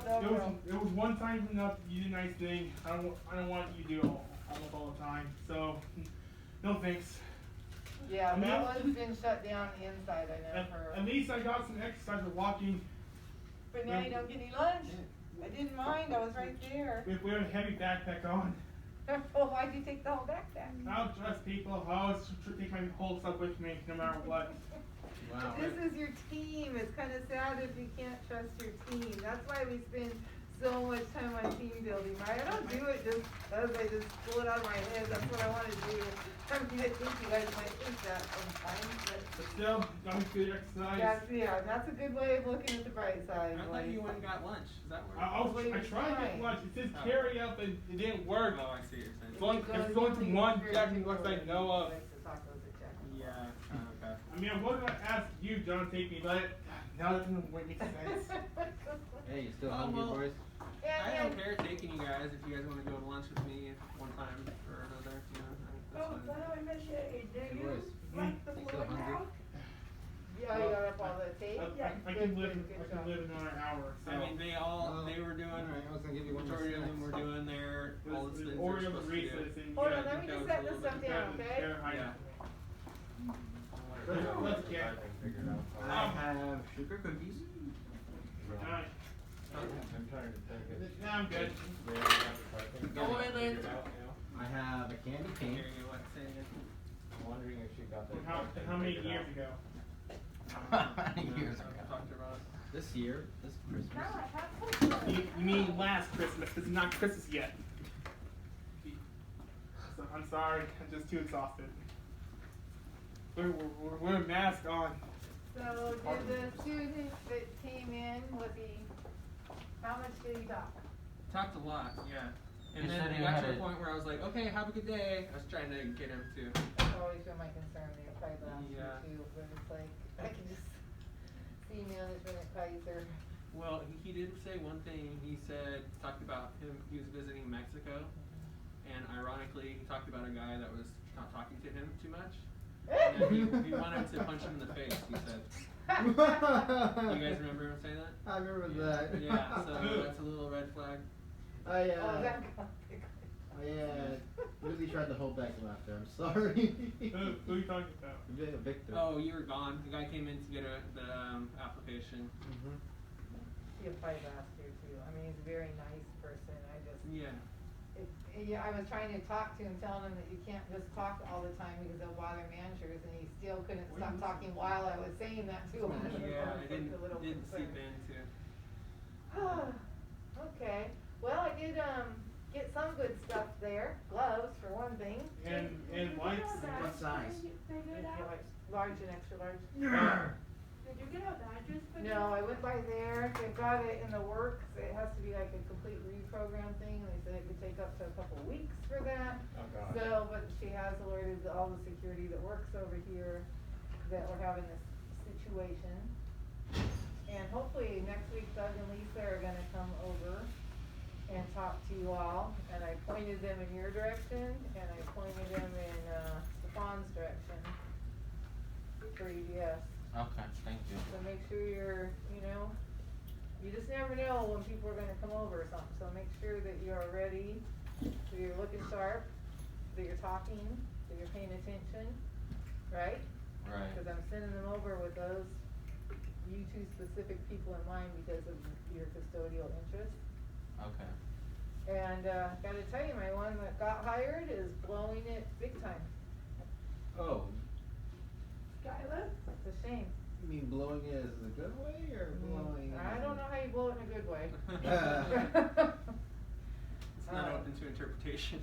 It was one time enough. You did a nice thing. I don't want you to do it almost all the time. So, no thanks. Yeah, I mean, that one's been shut down inside, I know, for. At least I got some exercise with walking. But now you don't get any lunch. I didn't mind. I was right there. We have a heavy backpack on. Well, why'd you take the whole backpack? I don't trust people. I always take my whole stuff with me, no matter what. Wow. This is your team. It's kind of sad if you can't trust your team. That's why we spend so much time on team building, right? I don't do it just as I just pull it out of my head, that's what I wanna do. I mean, I think you guys might think that sometimes, But but. still, I'm good exercise. Yeah, that's a good way of looking at the bright side. I thought you went and got lunch. Is that where? I tried to get lunch. It says Oh. carry up and it didn't work. Oh, I see what you're saying. It's going to one Jack in the Box I know of. Yeah. Okay. I mean, I was gonna ask you, John, take me, but now that doesn't make sense. Hey, you still Oh, hungry, well. boys? I don't care taking you guys if you guys want to go to lunch with me one time or another. You know, that's Oh, fine. by the way, Miss Shea, do Hey, you boys. like the You floor still hungry? now? Yeah, you got up all the tape? I can live another hour. So. I mean, they were doing. Alright, I was gonna give you one more Majority of them snack. were doing their all the things they're Oreo supposed to do. recess and Hold yeah, on, let me that just was set a this little stuff bit down, okay? Yeah. Let's get. I have sugar cookies. Alright. I'm trying to think it. Now I'm good. Go away, Lance. I have a candy cane. Hear you what say it. I'm wondering if she got that. How many years ago? Years ago. Talked about it. This year, this Christmas. Now I have cookies. You mean last Christmas? It's not Christmas yet. So, I'm sorry. I'm just too exhausted. We're masked on. So did the student that came in, how much did he talk? Talked a lot, yeah. And He then said it he got had to a a- point where I was like, okay, have a good day. I was trying to get him to. That's always been my concern, they probably last year Yeah. too, but it's like, I can just see management at Kaiser. Well, he did say one thing. He said, talked about him, he was visiting Mexico. And ironically, he talked about a guy that was not talking to him too much. And then he wanted to punch him in the face, he said. You guys remember him saying that? I remember that. Yeah, so that's a little red flag. I Oh, that got big. really tried to hold back laughter. I'm sorry. Who are you talking about? Victor. Oh, you were gone. The guy came in to get the application. Mm-hmm. He applied last year too, I mean, he's a very nice person, I just. Yeah. Yeah, I was trying to talk to him, telling him that you can't just talk all the time because they'll bother managers, and he still couldn't stop talking while I was saying that to him. Yeah, was I didn't a little seep concerned. into. Okay, well, I did, get some good stuff there, gloves for one thing. And lights. What size? They did out? Large and extra large. Did you get our badges for No, I went by there, they've got it in the works, it has to be like a complete reprogram thing, and they said it could take up to a couple weeks for that. Oh, gosh. So, but she has alerted all the security that works over here that we're having this situation. And hopefully next week Doug and Lisa are gonna come over and talk to you all, and I pointed them in your direction, and I pointed them in, Stefan's direction for EBS. Okay, thank you. So make sure you're, you just never know when people are gonna come over or something, so make sure that you're ready, that you're looking sharp, that you're talking, that you're paying attention, right? Right. Cause I'm sending them over with those, you two specific people in mind because of your custodial interests. Okay. And, gotta tell you, my one that got hired is blowing it big time. Oh, Skylar? It's a shame. you mean blowing it as a good way or blowing? I don't know how you blow it in a good way. It's not open to interpretation.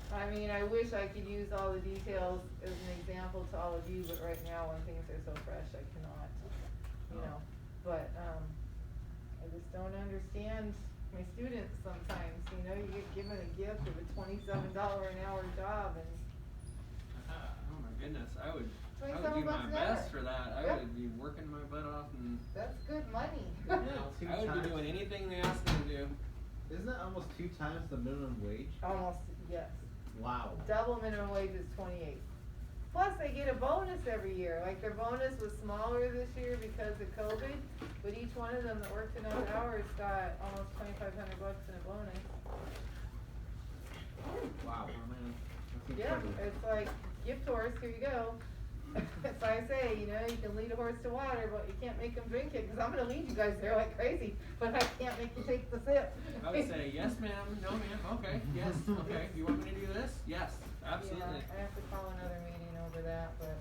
I mean, I wish I could use all the details as an example to all of you, but right now when things are so fresh, I cannot, but, I just don't understand my students sometimes, you get given a gift of a $27 an hour job and. Oh my goodness, I would do $27 my an best hour. for that. I Yep. would be working my butt off and That's good money. I would be doing anything they asked me to do. Isn't that almost 2 times the minimum wage? Almost, yes. Wow. Double minimum wage is 28. Plus, they get a bonus every year. Like their bonus was smaller this year because of COVID, but each one of them that worked enough hours got almost $2,500 in a bonus. Wow, man. That's Yeah, incredible. it's like gift horse. Here you go. So I say, you can lead a horse to water, but you can't make him drink it because I'm gonna lead you guys there like crazy, but I can't make you take the sip. I would say, yes ma'am, no ma'am, okay, yes, okay, you want me to do this? Yes, absolutely. Yeah, I have to call another meeting over that, but,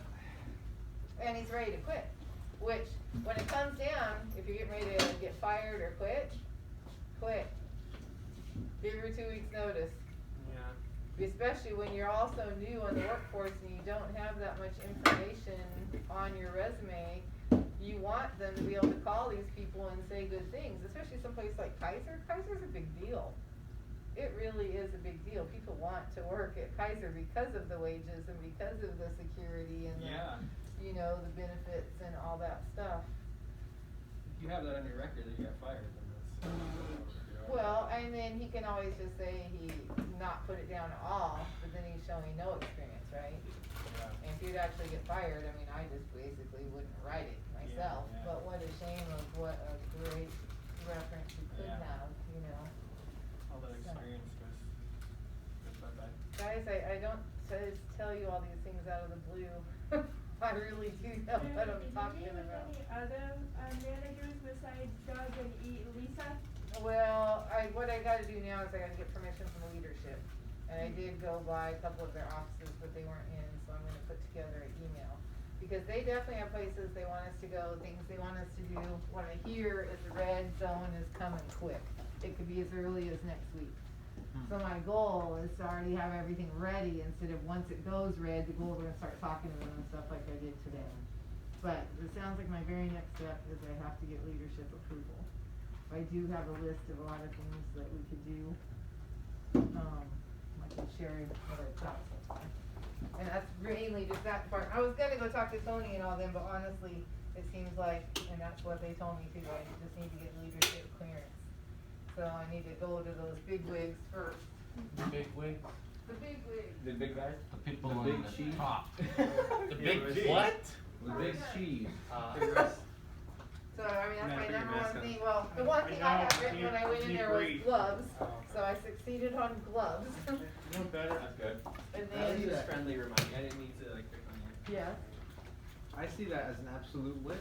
and he's ready to quit, which, when it comes down, if you're getting ready to get fired or quit, quick. Give her 2 weeks notice. Yeah. Especially when you're also new in the workforce and you don't have that much information on your resume. You want them to be able to call these people and say good things, especially someplace like Kaiser. Kaiser's a big deal. It really is a big deal. People want to work at Kaiser because of the wages and because of the security and the, you know, the benefits and all that stuff. If you have that on your record that you got fired, then that's. Well, and then he can always just say he not put it down at all, but then he's showing no experience, right? Yeah. And if you'd actually get fired, I mean, I just basically wouldn't write it myself. Yeah. But what a shame of what a great reference you could have, you know. All that experience goes bye-bye. Guys, I don't just tell you all these things out of the blue. I really do know what I'm talking about. Any other managers besides Doug and Lisa? Well, what I gotta do now is I gotta get permission from the leadership. And I did go by a couple of their offices, but they weren't in, so I'm gonna put together an email. Because they definitely have places they want us to go, things they want us to do. What I hear is the red zone is coming quick. It could be as early as next week. So my goal is to already have everything ready instead of once it goes red, to go over and start talking to them and stuff like I did today. But it sounds like my very next step is I have to get leadership approval. I do have a list of a lot of things that we could do. I can share what I've got so far. And that's mainly just that part. I was gonna go talk to Tony and all them, but honestly, it seems like, and that's what they told me too, I just need to get leadership clearance. So I need to go to those big wigs first. Big wigs? The big wigs. The big guys? The people The on big the cheese. top. The big cheese. what? The big cheese. So, I mean, that's my Put your number mask one on. thing. Well, the one thing I had written when I went in there was breathe? gloves. Oh. So I succeeded on gloves. No better. That's good. And That was then, just friendly reminding. I didn't mean to like pick on you. yeah. I see that as an absolute win.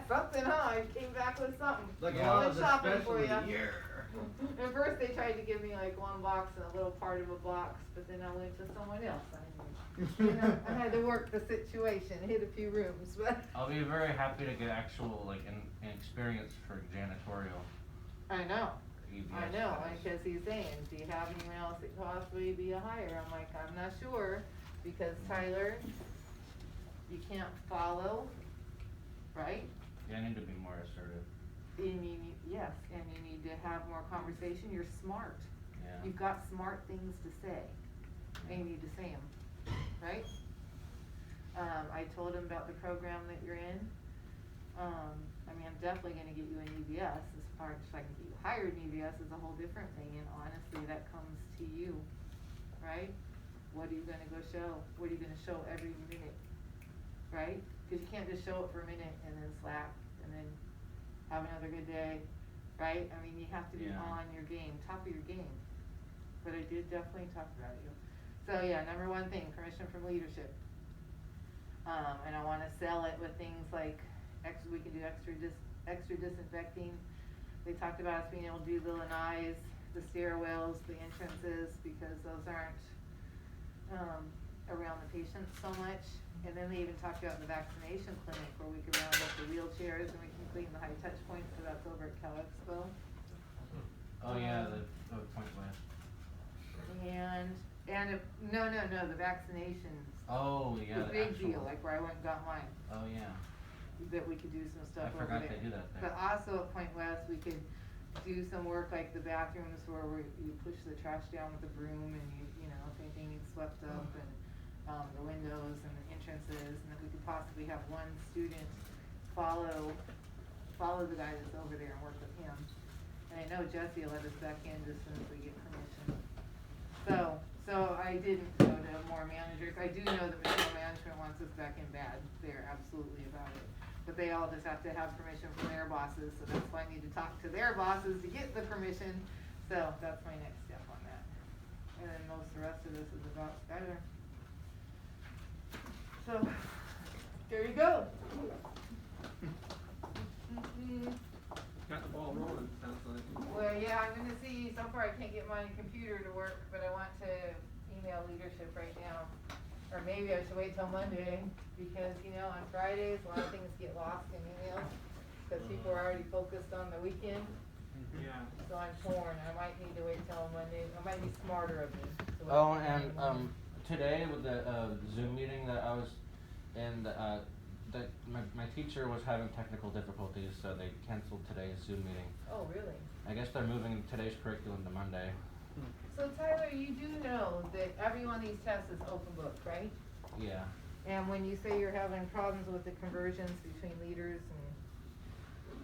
Something, huh? I came back with something. Like Yeah. all Went the shopping for specialty. ya. Yeah. At first they tried to give me like one box and a little part of a box, but then I went to someone else. You know, I had to work the situation, hit a few rooms, but. I'll be very happy to get actual like an experience for janitorial. I know. EBS I know, guys. because he's saying, do you have anyone else that could possibly be a hire? I'm like, I'm not sure, because Tyler, you can't follow, right? Yeah, I need to be more assertive. And you need, yes, and you need to have more conversation, you're smart. Yeah. You've got smart things to say, and you need to say them, right? I told him about the program that you're in. I mean, I'm definitely gonna get you an EBS, as far as I can get you hired in EBS is a whole different thing, and honestly, that comes to you, right? What are you gonna go show? What are you gonna show every minute, right? Cause you can't just show it for a minute and then slack, and then have another good day, right? I mean, you have to be Yeah. on your game, top of your game. But I did definitely talk about you. So yeah, number one thing, permission from leadership. And I wanna sell it with things like we can do extra disinfecting. They talked about us being able to do the lanais, the stairwells, the entrances, because those aren't, around the patients so much. And then they even talked about the vaccination clinic where we can round up the wheelchairs and we can clean the high touch points, so that's over at Cal Expo. Oh yeah, the Point West. And the vaccinations. Oh yeah, The the big actual. deal, like where I went and got mine, Oh yeah. that we could do some stuff I over forgot there. they do that there. But also at Point West, we could do some work like the bathrooms where you push the trash down with a broom and you know, if anything needs swept up and, the windows and the entrances, and that we could possibly have one student follow the guy that's over there and work with him. And I know Jesse will let us back in just as soon as we get permission. So I didn't go to more managers. I do know that material management wants us back in bad. They're absolutely about it. But they all just have to have permission from their bosses, so that's why I need to talk to their bosses to get the permission. So that's my next step on that. And then most of the rest of this is about Skylar. So, there you go. Got the ball rolling, sounds like. Well, yeah, I'm gonna see, so far I can't get my computer to work, but I want to email leadership right now. Or maybe I should wait till Monday, because, you know, on Fridays, a lot of things get lost in emails, because people are already focused on the weekend. Yeah. So I'm torn, I might need to wait till Monday, I might be smarter of me. to wait Oh, till and Monday. today with the Zoom meeting that I was in, that my teacher was having technical difficulties, so they canceled today's Zoom meeting. Oh, really? I guess they're moving today's curriculum to Monday. So Tyler, you do know that every one of these tests is open book, right? Yeah. And when you say you're having problems with the conversions between leaders and,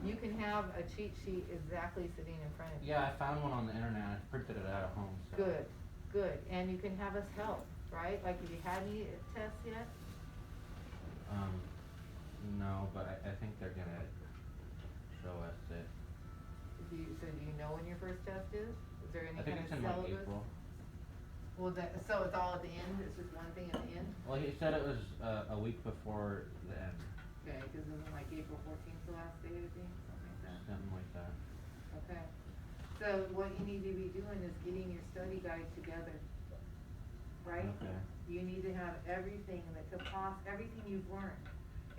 you can have a cheat sheet exactly sitting in front of you. Yeah, I found one on the internet. I printed it out at home. So. Good, good, and you can have us help, right? Like, have you had any tests yet? No, but I think they're gonna show us it. So do you know when your first test is? Is there any I think kind it's of in like syllabus? April. Well, so it's all at the end, it's just one thing at the end? Well, he said it was a week before the end. Okay, cause isn't like April 14th the last day, I think, something like that? Something like that. Okay, so what you need to be doing is getting your study guide together, right? Okay. You need to have everything that could everything you've learned.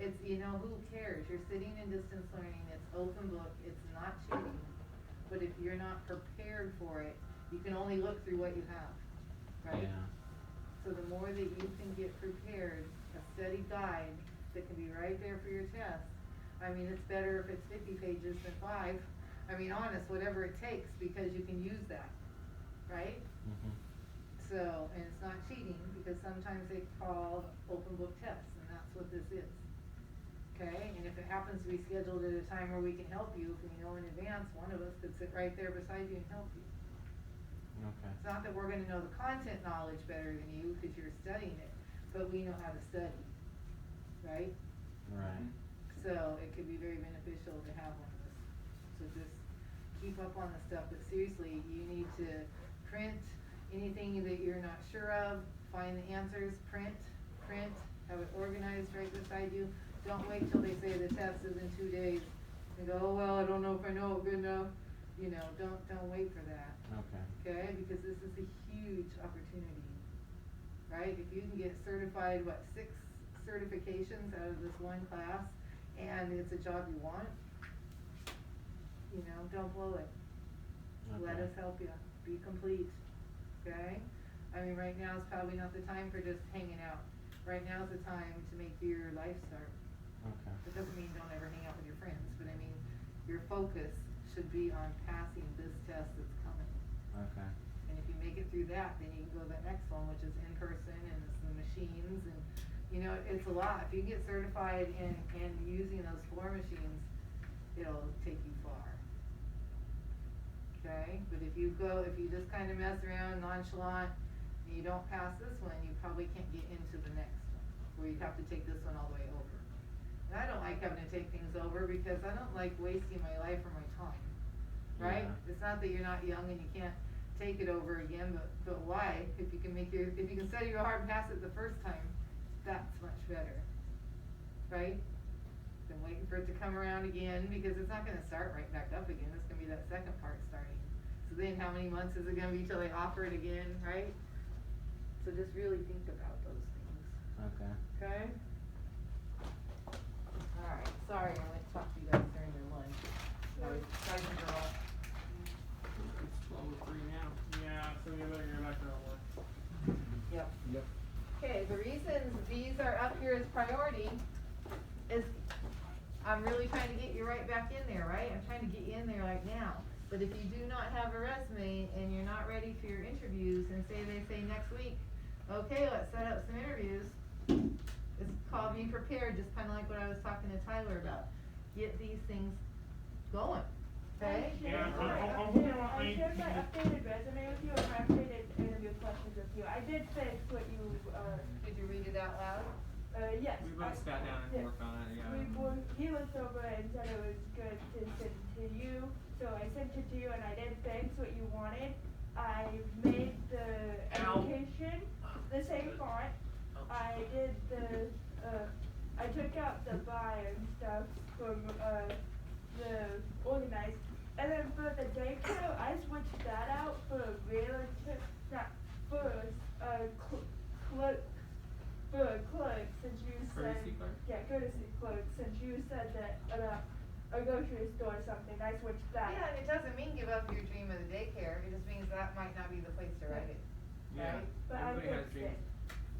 It's, who cares? You're sitting in distance learning, it's open book, it's not cheating. But if you're not prepared for it, you can only look through what you have, right? Yeah. So the more that you can get prepared, a study guide that can be right there for your test. I mean, it's better if it's 50 pages than 5. I mean, honest, whatever it takes, because you can use that, right? Mhm. So, and it's not cheating, because sometimes they call open book tests, and that's what this is. Okay, and if it happens to be scheduled at a time where we can help you, if we know in advance, one of us could sit right there beside you and help you. Okay. It's not that we're gonna know the content knowledge better than you, cause you're studying it, but we know how to study, right? Right. So it could be very beneficial to have one of us. So just keep up on the stuff, but seriously, you need to print anything that you're not sure of, find the answers, print, have it organized right beside you. Don't wait till they say the test is in 2 days and go, oh, well, I don't know if I know it good enough. Don't wait for that. Okay. Okay, because this is a huge opportunity, right? If you can get certified, 6 certifications out of this one class, and it's a job you want, don't blow it. Let Okay. us help you, be complete, okay? I mean, right now is probably not the time for just hanging out. Right now is the time to make your life start. Okay. It doesn't mean don't ever hang out with your friends, but I mean, your focus should be on passing this test that's coming. Okay. And if you make it through that, then you can go to the next one, which is in person, and it's the machines, and, it's a lot. If you get certified in using those floor machines, it'll take you far. Okay, but if you just kinda mess around nonchalant, and you don't pass this one, you probably can't get into the next one, where you have to take this one all the way over. And I don't like having to take things over, because I don't like wasting my life or my time, right? Yeah. It's not that you're not young and you can't take it over again, but why? If you can study your heart and pass it the first time, that's much better, right? Than waiting for it to come around again, because it's not gonna start right back up again, it's gonna be that second part starting. So then how many months is it gonna be till they offer it again, right? So just really think about those things, Okay. okay? Alright, sorry, I went to talk to you guys during your lunch. I was excited girl. It's 12:03 now. Yeah, so we better get back to our work. Yep. Yep. Okay, the reasons these are up here as priority is, I'm really trying to get you right back in there, right? I'm trying to get you in there like now. But if you do not have a resume and you're not ready for your interviews, and they say next week, okay, let's set up some interviews. It's called being prepared, just kinda like what I was talking to Tyler about. Get these things going, okay? I shared my updated resume with you and my updated interview questions with you. I did fix what you, Did you read it out loud? Yes. We both sat down and worked on it, yeah. He looked over it and said it was good to send to you, so I sent it to you and I did fix what you wanted. I made the education the same font. I did I took out the by and stuff from, the organized. And then for the daycare, I switched that out for a relative, not for clerk, since you said. Courtesy clerk? Yeah, courtesy clerk, since you said that about a grocery store or something, I switched that. Yeah, and it doesn't mean give up your dream of the daycare, it just means that might not be the place to write it, Yeah. right? But I Everybody has fixed dreams. it.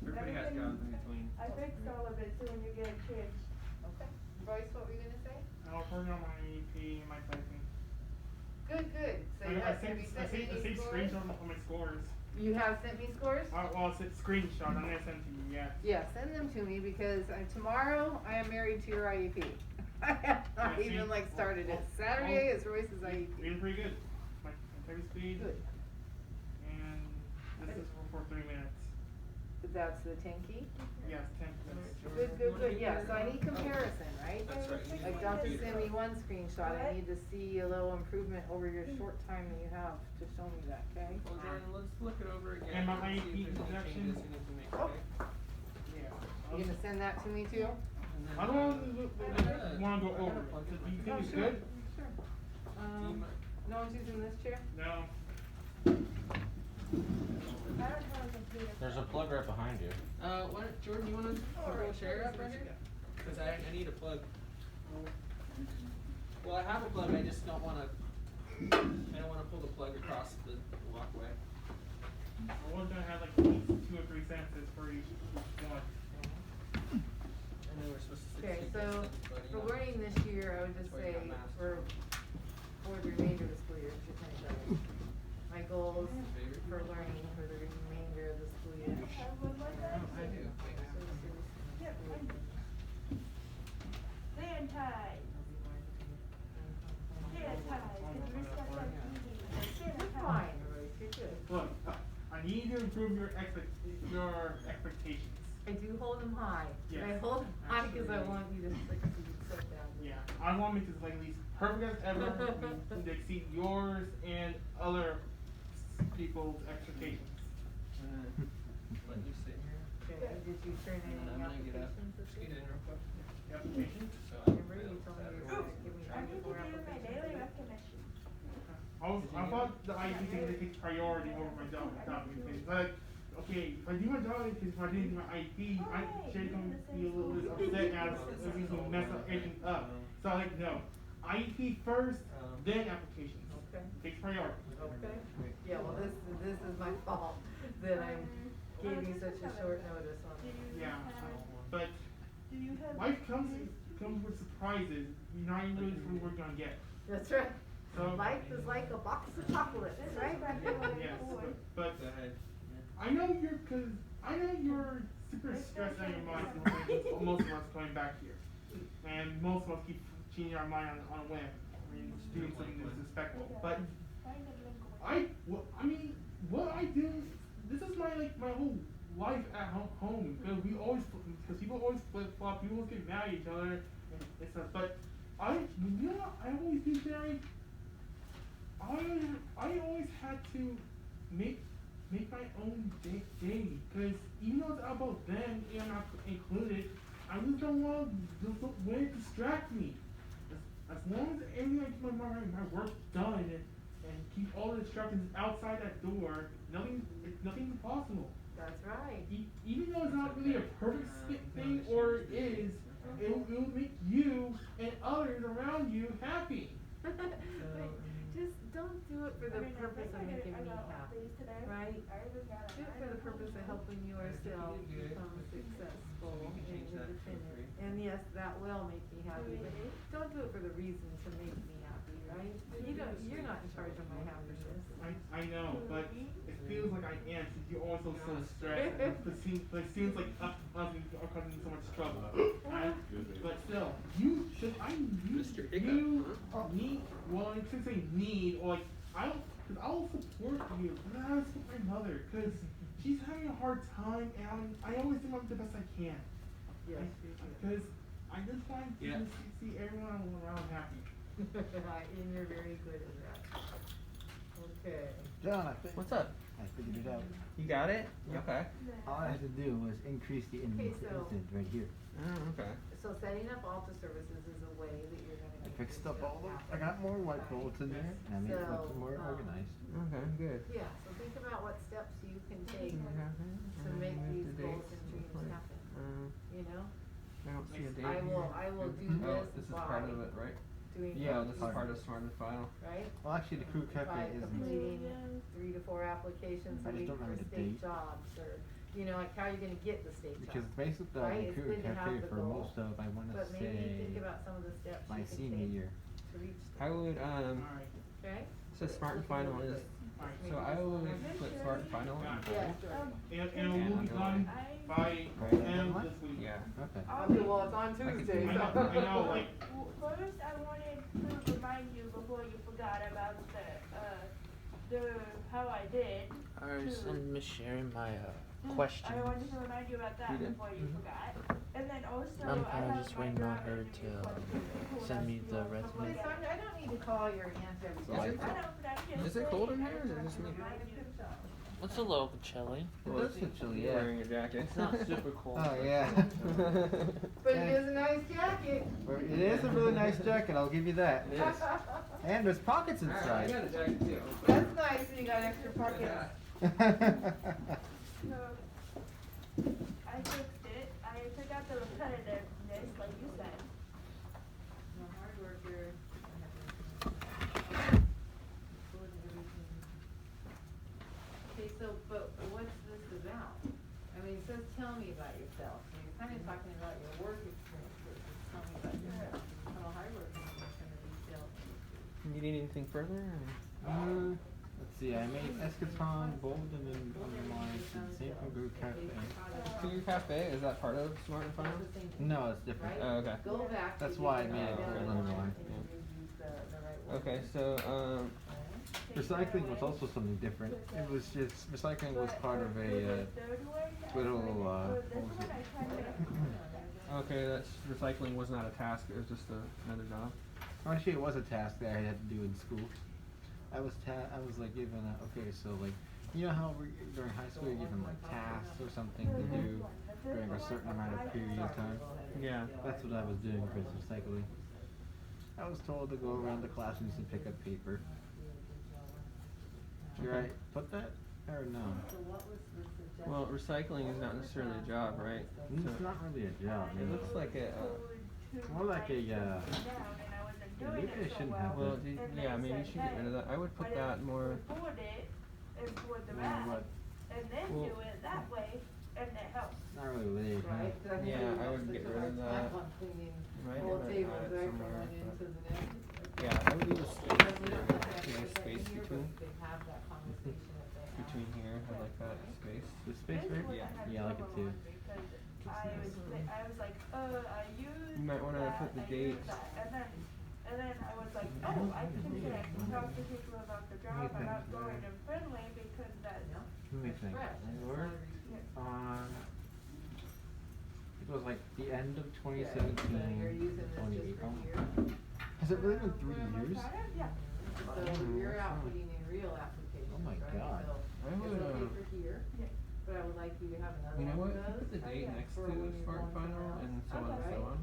Everybody has Everything- jobs in between. I fixed all of it, so when you get kids. Okay. Royce, what were you gonna say? I'll turn on my EP and my typing. Good, good. So you have you sent me I any saved scores? screenshots of my scores. You have sent me scores? Well, it's screenshot. I'm gonna send to you. Yeah. Yeah, send them to me because tomorrow I am married to your IEP. I have not Yeah, see? even like started it. Well, Saturday is Royce's You're IEP. doing pretty good. My typing speed. Good. And this is for 3 minutes. That's the 10 key? Yes, 10 minutes. Good, yeah, so I need comparison, right? That's right. Like, don't just send me one screenshot, I need to see a little improvement over your short time that you have to show me that, okay? Well, Jordan, let's look it over again. And my see if IEP there's any introduction. changes you need to make, Oh. okay? Yeah. You gonna send that to me too? And then, I don't want to go over it. Do you think it's good? Sure. No one's using this chair? No. I don't have a computer. There's a plug right behind you. Jordan, you wanna pull a chair up right here? Cause I need a plug. Well, I have a plug, I just don't wanna pull the plug across the walkway. I was gonna have like at least 2 or 3 sentences for each one. I know we're supposed to. Okay, so for learning this year, I would just That's why you say, got math. for the remainder of the school year, just kind of my goals for learning for the remainder of the school year. I do. Hand ties. Hand ties. And respect that TV. Hand You're ties. fine, Royce, you're good. Look, I need to improve your expectations. I do hold them high. Yes. And I hold them high because I Absolutely. want you to succeed so badly. Yeah, I want me to like at least perfect as ever, to exceed yours and other people's expectations. Let you sit here. Okay, did you turn in And any I'm gonna get up. applications this Just get week? in real quick. Applications? So I Remember can you told me you were fail gonna give me I need to 94 do my applications daily a week? recognition. I thought the IEP thing that takes priority over my job documentation. Like, okay, if I do my job, because if I didn't do my IEP, Sherry's gonna be a little bit upset as he's gonna mess up everything up. So I'm like, no, IEP first, then applications. Okay. Takes priority. Okay. Yeah, well, this is my fault that I gave you such a short notice on Do it. you Yeah, have, but do you have? life comes with surprises. You're not even really sure what you're gonna get. That's right. So Life is like a box of chocolates, right? yes, but Go ahead. I know you're super stressed out of your mind when most of us coming back here, and most of us keep changing our mind on a whim. I mean, doing something disrespectful. But what I do. This is my whole life at home. Because people always flip flop. People always get mad at each other and stuff. But I always do, Jerry. I always had to make my own day because even though it's about them and I'm not included, I just don't want it to distract me. As long as everything I keep my work done and keep all the distractions outside that door, nothing's impossible. That's right. Even though it's not really a perfect thing, or it is, it'll make you and others around you happy. But just don't do it for the purpose of making me happy, right? Do it for the purpose of helping yourself become successful and independent. And yes, that will make me happy, but don't do it for the reason to make me happy, right? You're not in charge of my happiness. I know, but it feels like I am since you're also so stressed. It seems like us are causing so much trouble. But still, you need, well, I shouldn't say need, or like, I'll support you, but I will support my mother, because she's having a hard time, and I always do the best I can. Yes. Because I just want to see everyone around happy. And you're very good at that. Okay. John, What's up? I figured it out. You got it? Okay. All I had to do was increase the Okay, so- intent right here. Oh, okay. So setting up Alta services is a way that you're gonna I make fixed up yourself all the, happy. I got more white bolts in there, and I made it look So, more organized. Okay, good. Yeah, so think about what steps you can take to make these goals and dreams happen, you know? I don't see a date I will here. do Oh, this this is by part of it, right? doing. Yeah, this is Hard. part of Smart and Final. Right? Well, actually, the crew cafe By isn't. completing 3 to 4 applications I a just week don't for remember the state date. jobs, or, you know, like how you're gonna get the state jobs. Because basically, Right? the It's crew good to have cafe the for goal, most of, I want to but maybe think say, about some of the steps my you can senior take year. to reach I would Alright. Okay? so Smart and Final is so I would put Smart and Final in Yeah. bold. And we'll be done by Right. end of this week. Yeah. Okay. Okay, well, it's on I could Tuesday, do I so. know, I know, like, First, I wanted to remind you before you forgot about the how I did. Alright, to- send Miss Sharon my questions. I wanted to remind you about that You did? before you forgot. And then also, I'm I kinda have just my waiting on job her interview to, questions to pull send up me to the look resume. Listen, at. I don't need to call your aunt every So day. like- I know, but I'm just Is it cold in saying, here, or I is it just just me? wanted to remind you. It's a little chilly. Well, It does get chilly, you're yeah. wearing your jacket. It's not super cold. Oh, yeah. But it is a nice jacket. Well, it is a really nice jacket, I'll give you that. It is. And there's pockets Alright, I inside. got a jacket too. That's nice when you got extra pockets. So, I fixed it. I took out the repetitiveness, like you said. No hard worker. Okay, so, but what's this about? I mean, it says, tell me about yourself. So you're kind of talking about your work experience versus tell me about yourself. How hard working in this kind of retail industry. You need anything further? Let's see, I made Eschaton bold and then underlined, and same from Group Cafe. Figure Cafe, is that part of Smart and Final? No, it's different. Oh, okay. Go back. That's to why I get made it the bold other underline. one and use the right word. Okay, so Recycling was also something different. It was just, recycling was part of a, little, what was it? okay, that's recycling was not a task, it was just another job. Actually, it was a task that I had to do in school. I was like given okay, so like, you know how during high school you're given like tasks or something to do during a certain amount of period of time? Yeah. That's what I was doing for recycling. I was told to go around the classrooms and pick up paper. Should I put that or no? Well, recycling is not necessarily a job, right? It's not really a job. It looks like a, more like a, maybe I shouldn't have well, that. yeah, maybe you should get rid of that. I would put that more, Record it and record the Well, rest, what? and then Well- do it that way, and it helps. Not really late, huh? Right? 'Cause I think Yeah, everyone I would spends get a rid lot of time that. on cleaning Right, whole and then tables, add it right, from somewhere, one end but- to the next. yeah, I would leave a space Because we there, don't have to have yeah, everything space here, between, but they have that conversation if they have. between here, I like that space. The space This right? one Yeah. I had Yeah, I like it trouble too. on because I was like, I used You might wanna that, put the I date. used that, and then I was like, I can talk to people about the job, I'm not going to friendly because that's. Let me think. Fresh. We're Yeah. on, it was like the end of Yeah, 2017, so you're using this just 2018. for here. Has it really been 3 years? Yeah. So you're out putting in real applications, Oh my right? God. So I it's would, okay for here, Yeah. but I would like you to have another You know one what, of you put those. the date Okay. next to For when you're Smart going Final somewhere and else. so on and so Right. on.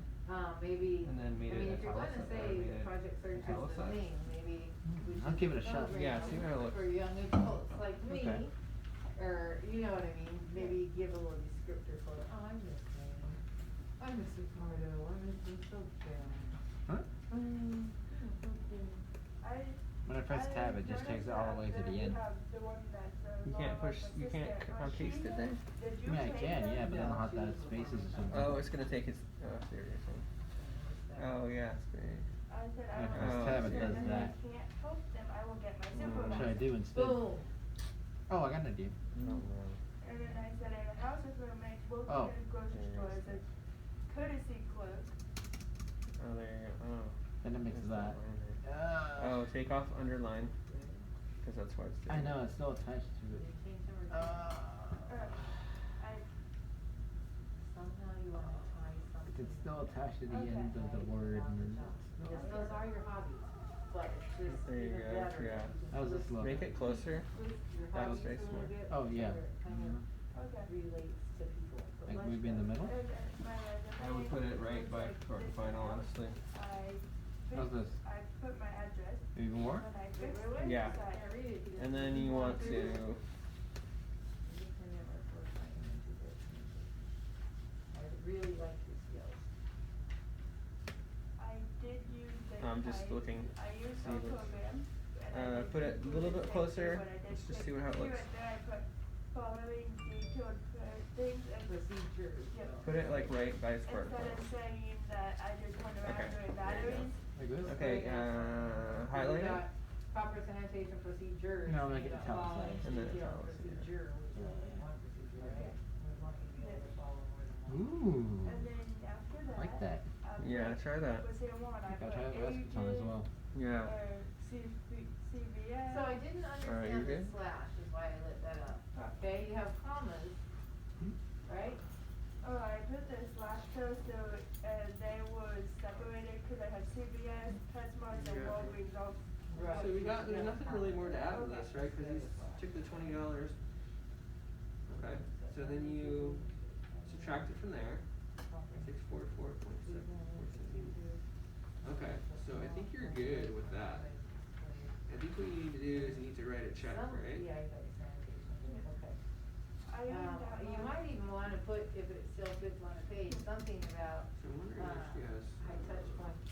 Maybe, And then made I mean, it if you're gonna italicized, say made the it project search is the italicized. thing, maybe we I'll should give it a shot. program Yeah, see how it looks. for young adults like me, Okay. or, you know what I mean, maybe give a little descriptor for, oh, I miss Wayne, I miss Ricardo, I miss him so bad. Huh? When I press I tab, it just takes it all the way to the end. have the one that's, You can't push, you can't paste it there? Did I you mean, I change can, it? yeah, but I don't know how that spaces or something. Oh, it's gonna take its, oh, I see what you're saying. Oh, yeah, it's great. I said, I When I don't press know. tab, it does And that. I can't help them, I will get my What supervisor. should I do instead? Boom. Oh, I got an idea. Oh, man. And then I said, in a house of roommates, located Oh. in grocery stores, as courtesy clerk. Oh, there you go, oh. Then it mixes that. Oh, take off underline, cause that's why it's I doing know, it. it's still attached to it. Somehow you wanna tie something. It's still attached to the Okay. end of the word and then Yes, those are your hobbies, but it's just There you even go, better. yeah. if you can How's this twist- look? Make it closer. twist your That was hobbies very a little smart. bit Oh, yeah. so it kind of Okay. relates to people. So Like let's maybe in the go. middle? And my resume I would put it right was by like Smart and this Final, now. honestly. How's this? I put my address. Even more? When I fixed it, Yeah. Can't read it because And then you want to, I really like your skills. I did use the just looking. I use See our what's- program. And I did put it a do little the bit same closer. thing, but I Let's did just pick see how it here looks. and there I put following detailed things and Procedures. Yep. Put it like right by instead smartphone. of saying that I just went around Okay. doing batteries. Like this? Okay, highlight We it. got proper sanitation procedures. No, we make it got italicized. following And then detailed italicized, yeah. procedure, which is only one procedure, right? We want you to be able to follow more than one. Ooh. And then after that, Like that. Yeah, try that. Was there one? I Gotta put try it with Eschaton as well. Yeah. CVS. So I didn't you're understand the good? slash, is why I lit that up. Okay, you have commas, right? Oh, I put the slash though, so they were separated because I had CVS, PetSmart, and Yeah. Walgreens all. Right. So we got, there's Yeah. nothing really more to add to this, right? Cause he's took the $20. Okay, so then you subtract it from there. 644.747. Okay, so I think you're good with that. I think what you need to do is you need to write a check, right? Yeah, I got your sanitation, okay. I even got You one. might even wanna put, if it still fits on a page, something about, So I'm wondering if she has. high touch points,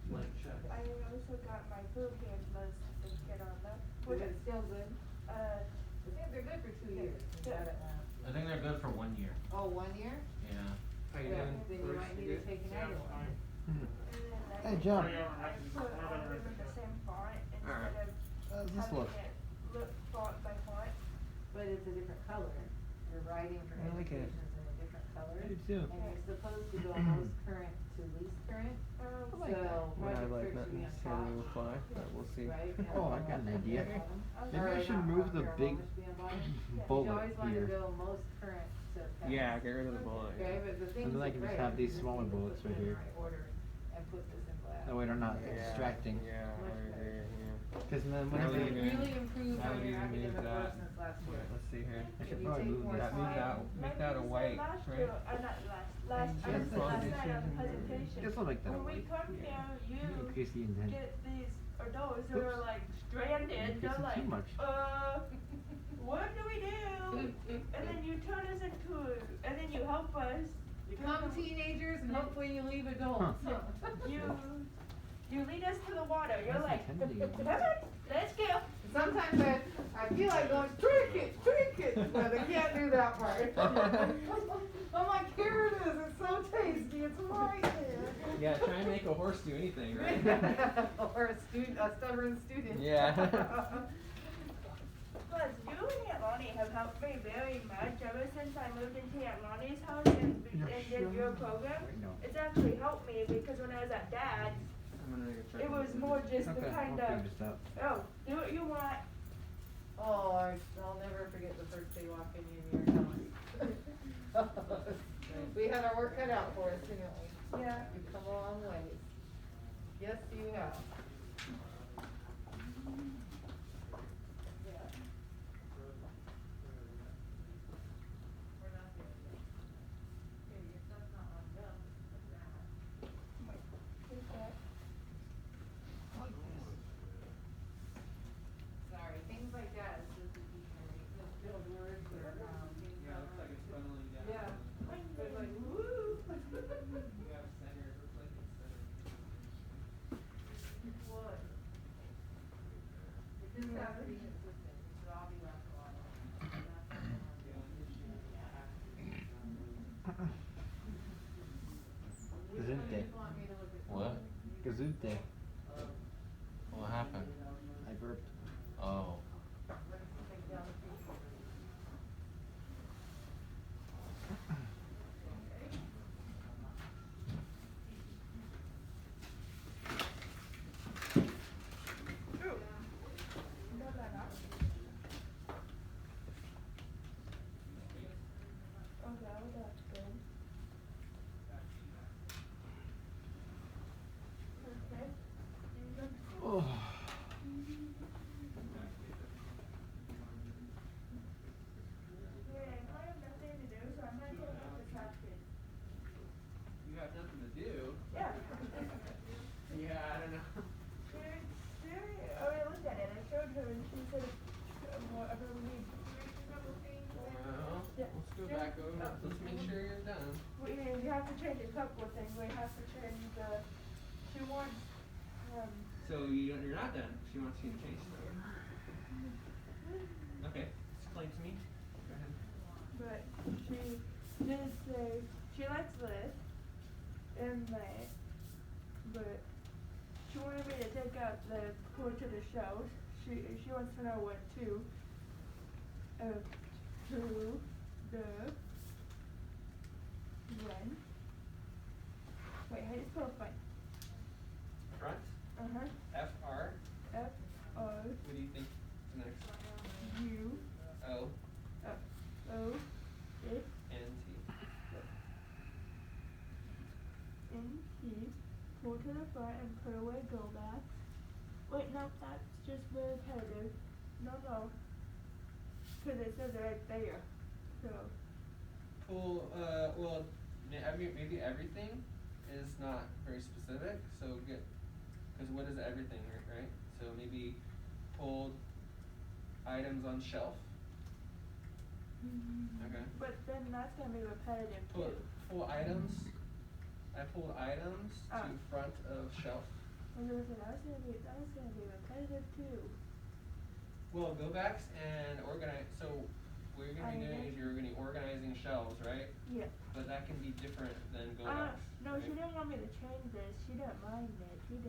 Blank check. I also got my food handlers to get on that. is it still good? Uh, I think they're good for 2 years, you Yeah. got it now. I think they're good for 1 year. Oh, 1 year? Yeah. How you Yeah, doing? then you might need to take another one. and then I Hey, John. I put all of them in the same font Alright. instead How's of this having look? it look font by font. But it's a different color, you're writing for I like it. educations in a different color. I do too. And you're supposed to go most current to least current, Oh, so When I project like search should be nothing on necessarily top, reply, but we'll see. right? And Oh, I got an bottom, idea. bottom. Maybe Or I should not move bottom, the arrow big should be on bottom. You bullet always wanna here. go most current to pass. Yeah, get rid of the bullet. Okay, but the things then I that can just break, have these you just smaller need to bullets put right them in here. the right order and put this in black. That way they're not Yeah, distracting. Yeah, Much I better. agree, yeah. Cause then Now whenever we It's need to- really improved now on we your need to move academic work that. since last year. Let's see here. I If should you probably take move more this. Move time- that, make that a white, Last right? year, not last, And I just said last put night on the it- presentation. Just like that. When we come Yeah. here, In you case the indent. get these adults who are Oops. like stranded, Increasing they're too like, much. what do we do? And then you turn us into, and then you help us. Become teenagers and hopefully you leave adults. You lead us to the water, you're That's like, intimidating. come on, let's go. Sometimes I feel like going, drink it, but I can't do that part. I'm like, here it is, it's so tasty, it's right there. Yeah, try and make a horse do anything, right? Or a stubborn student. Yeah. Plus, you and Aunt Lonnie have helped me very much ever since I moved into Aunt Lonnie's house and did your program. No. It's actually helped me because when I was at Dad's, I'm gonna check it was this. more just Okay, the kind I'll of, figure this out. oh, do what you want. Oh, I'll never forget the first day walking in your house. We had our work cut out for us, didn't we? Yeah. We've come a long ways. Yes, you have. Yeah. We're not there yet. Okay, your stuff's not on them, like that. Sorry, things like that, it's just that you can misbuild words or, things Yeah, looks like it's funneling down. Yeah. It's like, woo. You have center, it looks like it's center. What? It just has to be consistent, it should all be left alone. Gesundheit. What? Gesundheit. What happened? I burped. Oh. Okay, that's good. Okay. Oh. Yeah, I have nothing to do, so I'm gonna go help the trash kid. You have nothing to do? Yeah. Yeah, I don't know. Oh, I looked at it, I showed her and she said, what, I don't need. Well, Yeah. let's go back over, let's make sure you're done. We have to change a couple of things, we have to change she wants So you're not done. She wants you to change stuff. Okay, explain to me. Go ahead. But she did say she likes this and that, but she wanted me to take out the pull to the shelves. She wants to know what to the when. Wait, how do you spell fun? Front. Uh-huh. F-R. F-R. What do you think is next? U. O. O. S. N-T. N-T. Pull to the front and put away go back. Wait, no, that's just repetitive. No. Cause it says it right there. So. Pull, well, maybe everything is not very specific, so cause what is everything, right? So maybe pulled items on shelf. Okay. But then that's gonna be repetitive too. Pull items. I pulled items to front of shelf. And that's gonna be repetitive too. Well, go backs and organize. So what you're gonna be doing is you're gonna be organizing shelves, right? Yeah. But that can be different than go backs. No, right? she didn't want me to change this. She didn't mind it. She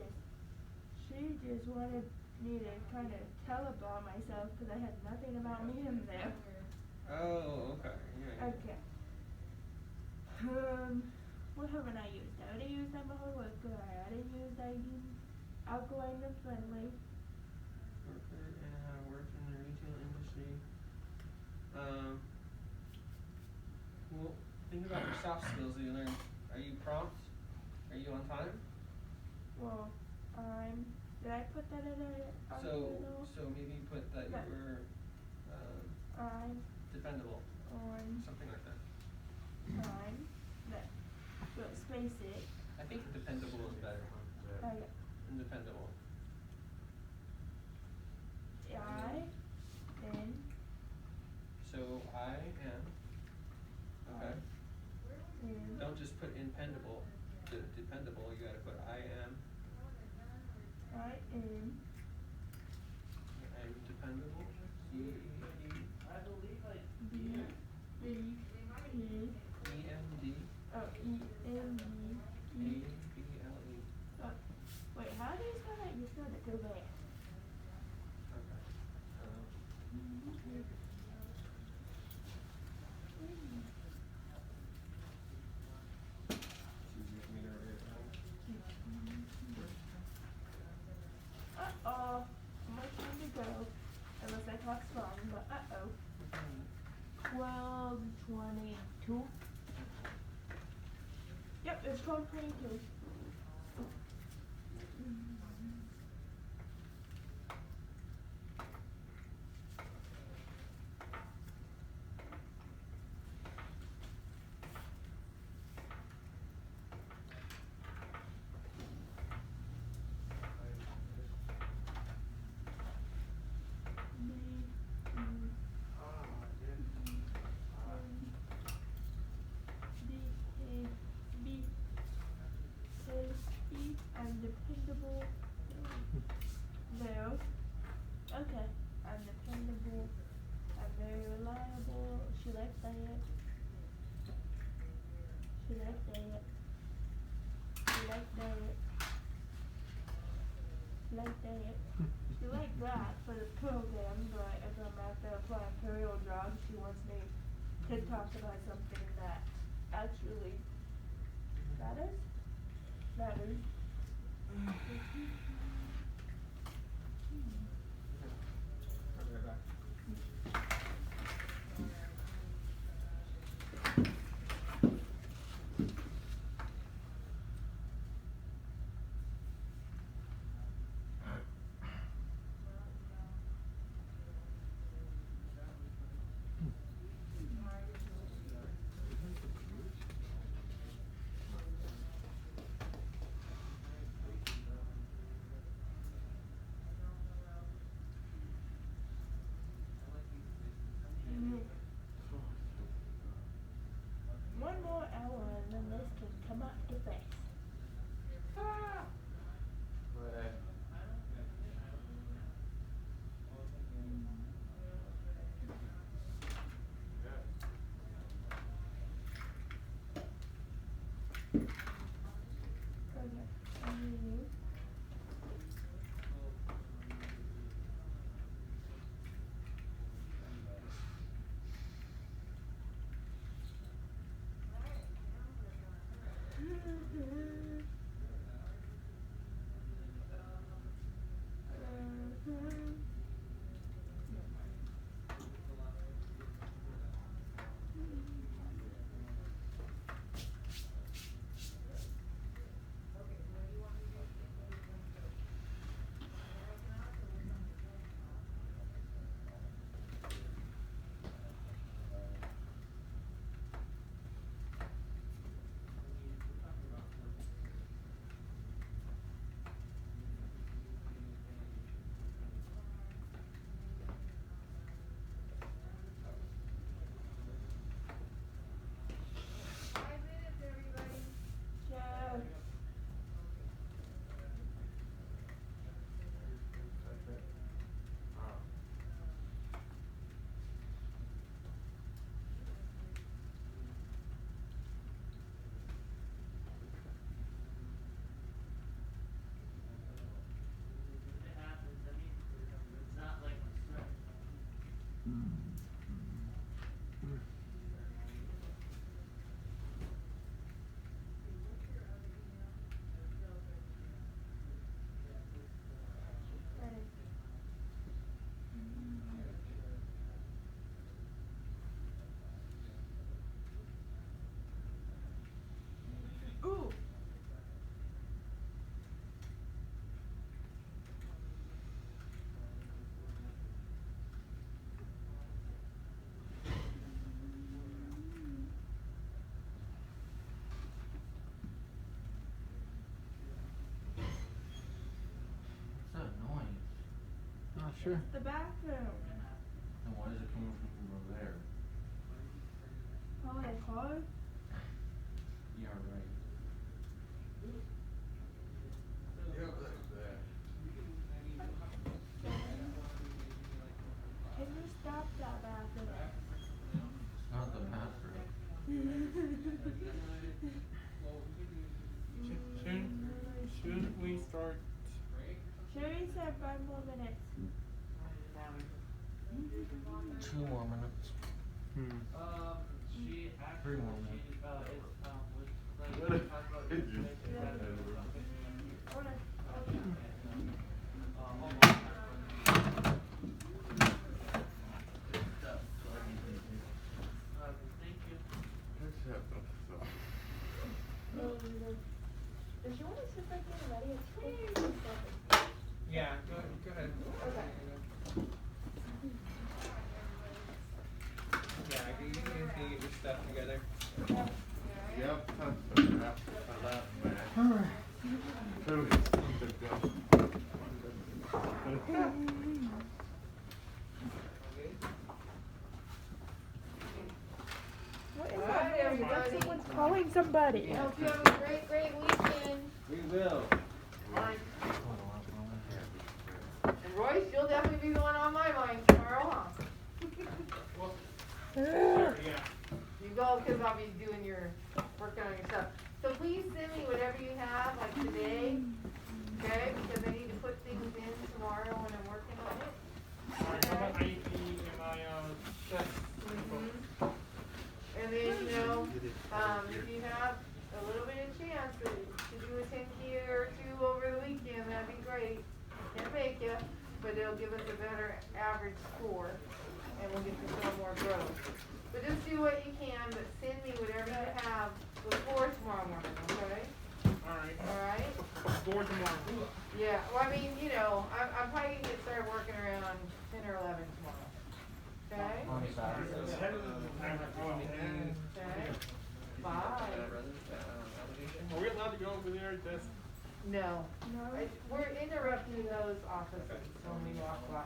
just wanted me to kind of tell about myself because I had nothing about me in there. Oh, okay. Yeah. Okay. What haven't I used? I already used I'm a hard worker. I already used outgoing and friendly. Worked in the retail industry. Well, think about your soft skills that you learn. Are you prompt? Are you on time? Well, did I put that in there? So maybe put that you were dependable. Something like that. Space it. I think dependable is better. Okay. Than dependable. So I am. Okay. Don't just put impendable. Dependable. You gotta put I am. I'm dependable. I believe like E-M-D. Oh, E-M-D. A-B-L-E. Wait, how do you spell that? You spelled it too bad. Okay. It's easier for me to write it down. Uh-oh. My time to go. Unless I talk strong, but uh-oh. 12:22. Yep, it's 12:22. I'm dependable. No. Okay. I'm dependable. I'm very reliable. She likes that. She likes that. She likes that. Like that. She liked that for the program, but if I'm after applying imperial drugs, she wants me to talk about something that actually matters. Matters. I'll be right back. One more hour and then this can come out your face. What? It happens. I mean, it's not like I'm stressed. Ooh. What's that noise? Not sure. The bathroom. And why is it coming from over there? Oh, my car? Yeah, right. Can you stop that bathroom? It's not the bathroom. Shouldn't we start? Sherry said 5 more minutes. 2 more minutes. She actually, 3 more she, minutes. was, like, we talked about this, like, Hold on. thank you. Does she want to sit back there and let it take? Yeah, go ahead. Okay. Yeah, you can get your stuff together. Yep. Alright. What is All that right, noise? everybody. Someone's calling somebody. I hope you have a great, great weekend. We will. And Royce, you'll definitely be the one on my mind tomorrow, huh? Sure, yeah. You go, because I'll be doing working on your stuff. So please send me whatever you have, like today, okay? Because I need to put things in tomorrow when I'm working on it. Alright, how about IEP and my test info? And then, if you have a little bit of chance to do a 10K or 2 over the weekend, that'd be great. Can't make you, but it'll give us a better average score, and we'll get to show more growth. But just do what you can, but send me whatever you have before tomorrow morning, okay? Alright. Alright? Before tomorrow. Yeah, well, I mean, I'm probably gonna get started working around 10 or 11 tomorrow. Okay? On Saturday. Okay? Bye. Are we allowed to go over there and test? No. We're interrupting those offices when we walk by.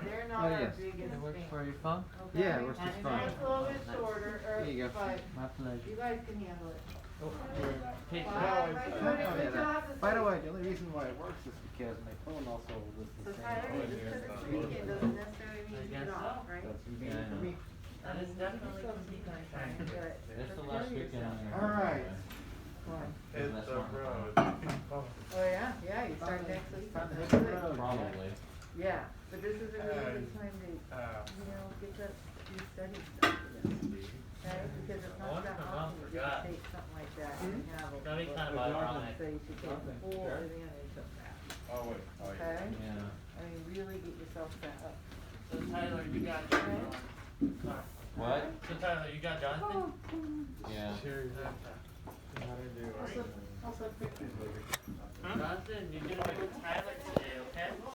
They're Oh, not our yes. biggest It works thing. for your phone? Okay? Yeah, it works just And fine. that's a little bit shorter, There you go. but My pleasure. you guys can handle it. Take Bye. care. My Oh, son, yeah, good job that- this By the week. way, the only reason why it works is because my phone also lists So the same. Tyler, phone just here. because it's weekend doesn't necessarily mean I you guess get off, so. right? That's convenient Yeah, I for know. me. That is definitely Good. It's the Prepare last weekend yourself. on your Alright. Why? Hit That's the not- road. Oh, yeah, yeah, you start next week on Hit this. the road. Probably. Yeah, but this is a really good time to, get that, do study stuff for them. Okay, because it's not that often that you can take something like that and have a. That'd be kind of book ironic. Say you should take the full Sure. advantage of that, Oh, wait. Oh, yeah. okay? Yeah. I mean, really get yourself set up. So Tyler, you got Jonathan. What? So Tyler, you got Jonathan? Yeah. Sure. Okay. How to do Also, pictures later. Jonathan, you did